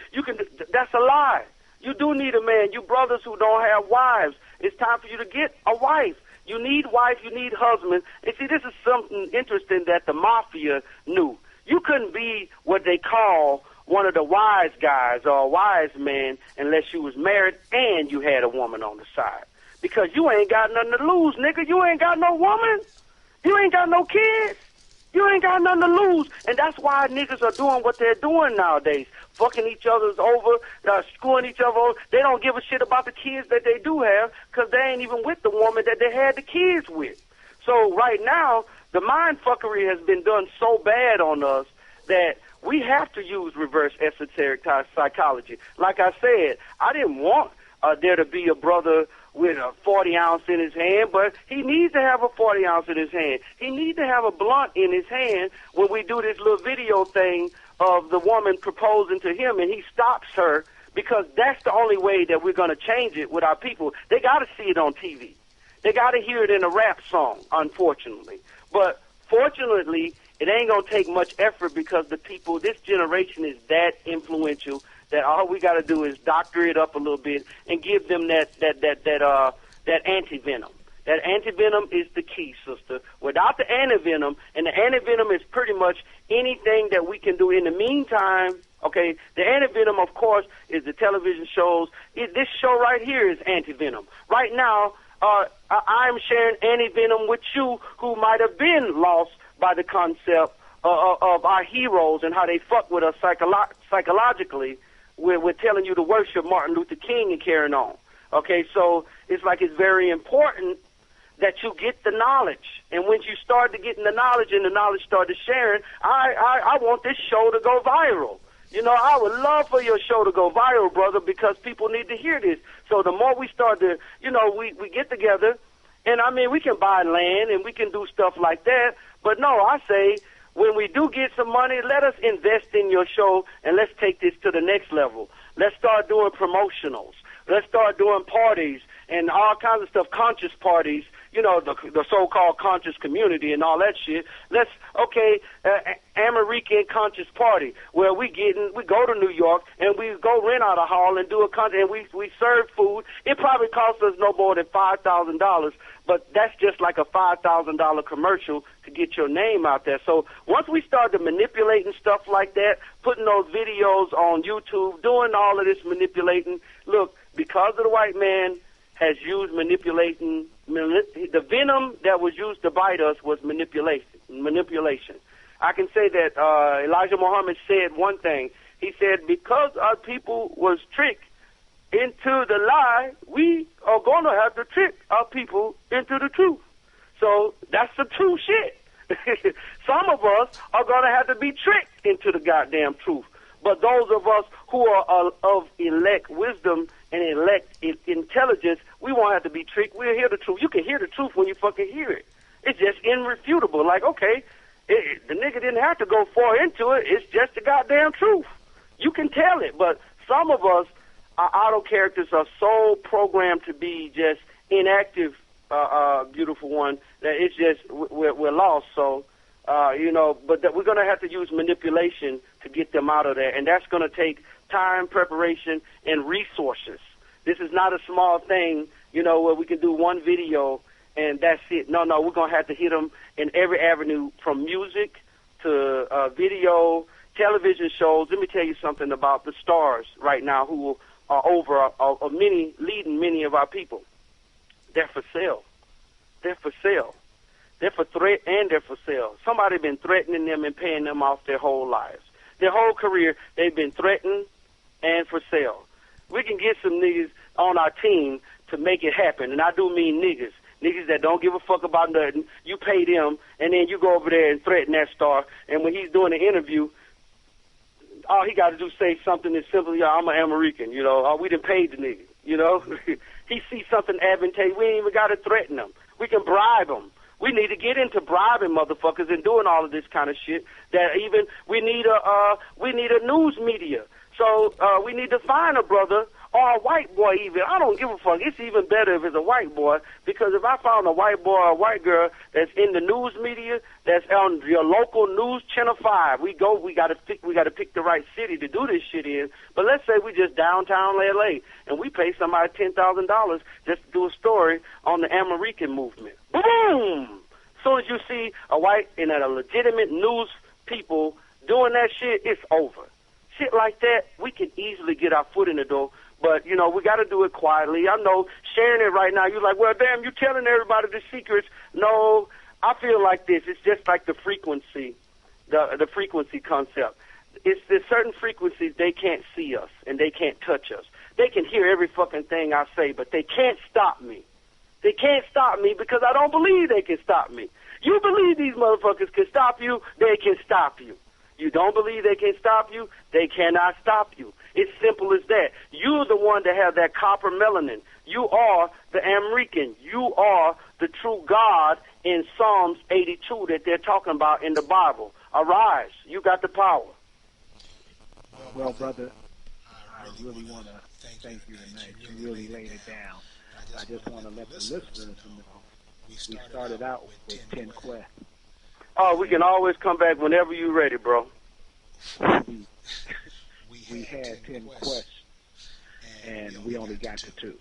That's a lie. You do need a man. You brothers who don't have wives, it's time for you to get a wife. You need wife, you need husband. And see, this is something interesting that the mafia knew. You couldn't be what they call one of the wise guys or a wise man unless you was married and you had a woman on the side. Because you ain't got nothing to lose, nigga. You ain't got no woman. You ain't got no kids. You ain't got nothing to lose. And that's why niggas are doing what they're doing nowadays. Fucking each other's over, screwing each other over. They don't give a shit about the kids that they do have because they ain't even with the woman that they had the kids with. So right now, the mind fuckery has been done so bad on us that we have to use reverse esoteric psychology. Like I said, I didn't want there to be a brother with a 40-ounce in his hand, but he needs to have a 40-ounce in his hand. He needs to have a blunt in his hand when we do this little video thing of the woman proposing to him, and he stops her, because that's the only way that we're going to change it with our people. They got to see it on TV. They got to hear it in a rap song, unfortunately. But fortunately, it ain't going to take much effort because the people, this generation is that influential that all we got to do is doctor it up a little bit and give them that anti-venom. That anti-venom is the key, sister. Without the anti-venom, and the anti-venom is pretty much anything that we can do in the meantime. Okay, the anti-venom, of course, is the television shows. This show right here is anti-venom. Right now, I'm sharing anti-venom with you who might have been lost by the concept of our heroes and how they fuck with us psychologically. We're telling you to worship Martin Luther King and carrying on. Okay, so it's like it's very important that you get the knowledge. And when you start to getting the knowledge and the knowledge started sharing, I want this show to go viral. You know, I would love for your show to go viral, brother, because people need to hear this. So the more we start to, you know, we get together, and I mean, we can buy land and we can do stuff like that. But no, I say, when we do get some money, let us invest in your show and let's take this to the next level. Let's start doing promotionals. Let's start doing parties and all kinds of stuff, conscious parties, you know, the so-called conscious community and all that shit. Let's, American conscious party where we go to New York and we go rent out a hall and do a concert and we serve food. It probably costs us no more than $5,000, but that's just like a $5,000 commercial to get your name out there. So once we start to manipulating stuff like that, putting those videos on YouTube, doing all of this manipulating, look, because of the white man has used manipulating, the venom that was used to bite us was manipulation. I can say that Elijah Muhammad said one thing. He said, because our people was tricked into the lie, we are going to have to trick our people into the truth. So that's the true shit. Some of us are going to have to be tricked into the goddamn truth. But those of us who are of elect wisdom and elect intelligence, we won't have to be tricked. We'll hear the truth. You can hear the truth when you fucking hear it. It's just irrefutable. Like, okay, the nigga didn't have to go far into it. It's just the goddamn truth. You can tell it. But some of us, our auto characters are so programmed to be just inactive, beautiful one, that it's just, we're lost. So, you know, but that we're going to have to use manipulation to get them out of there. And that's going to take time, preparation, and resources. This is not a small thing, you know, where we can do one video and that's it. No, we're going to have to hit them in every avenue, from music to video, television shows. Let me tell you something about the stars right now who are leading many of our people. They're for sale. They're for sale. They're for threat and they're for sale. Somebody been threatening them and paying them off their whole lives. Their whole career, they've been threatened and for sale. We can get some niggas on our team to make it happen, and I do mean niggas. Niggas that don't give a fuck about nothing. You pay them, and then you go over there and threaten that star, and when he's doing an interview, all he got to do is say something as simple as, I'm an American, you know, we done paid the nigga, you know. He sees something advantageous, we ain't even got to threaten him. We can bribe him. We need to get into bribing motherfuckers and doing all of this kind of shit. That even we need a news media. So we need to find a brother or a white boy even. I don't give a fuck. It's even better if it's a white boy, because if I found a white boy or a white girl that's in the news media, that's on your local news channel 5, we got to pick the right city to do this shit in. But let's say we just downtown LA and we pay somebody $10,000 just to do a story on the American movement. Boom! As soon as you see a white and a legitimate news people doing that shit, it's over. Shit like that, we can easily get our foot in the door. But, you know, we got to do it quietly. I know sharing it right now, you're like, well, damn, you telling everybody the secrets. No, I feel like this. It's just like the frequency, the frequency concept. It's there's certain frequencies, they can't see us and they can't touch us. They can hear every fucking thing I say, but they can't stop me. They can't stop me because I don't believe they can stop me. You believe these motherfuckers can stop you, they can stop you. You don't believe they can stop you, they cannot stop you. It's simple as that. You're the one that have that copper melanin. You are the American. You are the true God in Psalms 82 that they're talking about in the Bible. Arise. You got the power. Well, brother, I really want to thank you tonight. You really laid it down. I just want to let the listeners know we started out with 10 questions. Oh, we can always come back whenever you're ready, bro. We had 10 questions, and we only got to 2.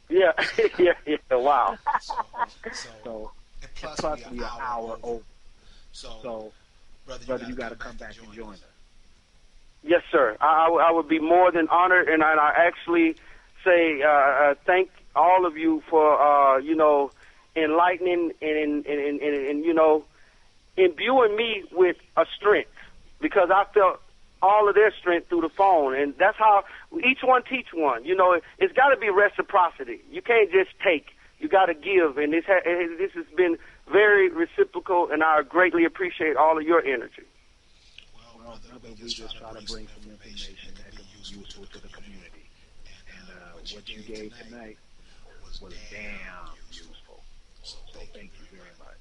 Yeah, yeah, wow. So plus we an hour over. So, brother, you got to come back and join us. Yes, sir. I would be more than honored, and I actually say thank all of you for enlightening and imbuing me with a strength, because I felt all of their strength through the phone, and that's how each one teach one. It's got to be reciprocity. You can't just take. You got to give, and this has been very reciprocal, and I greatly appreciate all of your energy. Well, brother, we just try to bring some information that can be useful to the community, and what you gave tonight was damn useful. So thank you very much.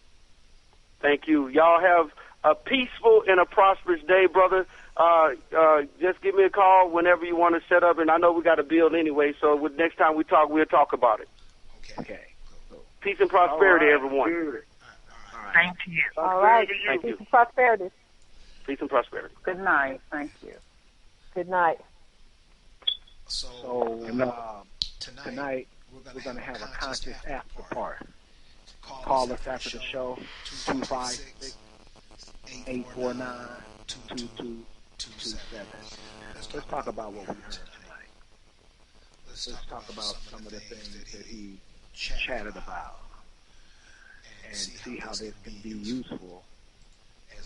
Thank you. Y'all have a peaceful and a prosperous day, brother. Just give me a call whenever you want to set up, and I know we got to build anyway, so next time we talk, we'll talk about it. Okay. Peace and prosperity, everyone. Good. All right. Thank you. All right. Thank Peace you. and prosperity. Peace and prosperity. Good night. Thank you. Good night. So tonight we're going to have a conscious after party. Call us after the show, 256-849-2227. Let's talk about what we heard tonight. Let's talk about some of the things that he chatted about and see how this can be useful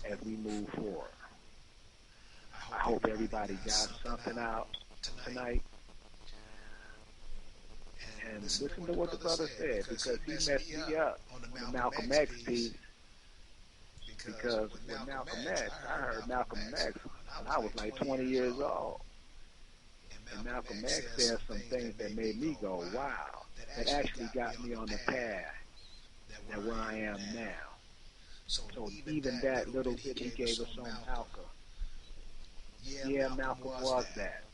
as we move forward. I hope everybody got something out tonight. And listen to what the brother said, because he messed me up on the Malcolm X piece. Because with Malcolm X, I heard Malcolm X when I was like 20 years old. And Malcolm X said some things that made me go, wow. That actually got me on the path that where I am now. So even that little bit he gave us on Malcolm, yeah, Malcolm was that.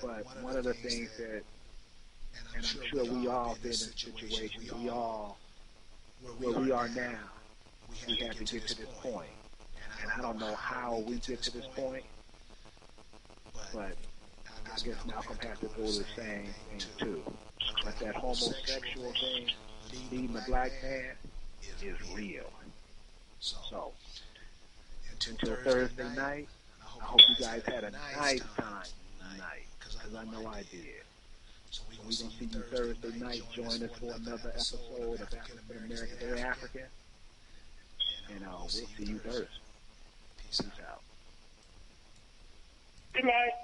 But one of the things that, and I'm sure we all been in situations, where we are now, we had to get to this point. And I don't know how we get to this point, but I guess Malcolm had to go the same thing too. But that homosexual thing, leading the black man, is real. So, until Thursday night, I hope you guys had a nice time tonight, because I know I did. So we're going to see you Thursday night. Join us for another episode of African American Day African. And we'll see you Thursday. Peace out. Good night.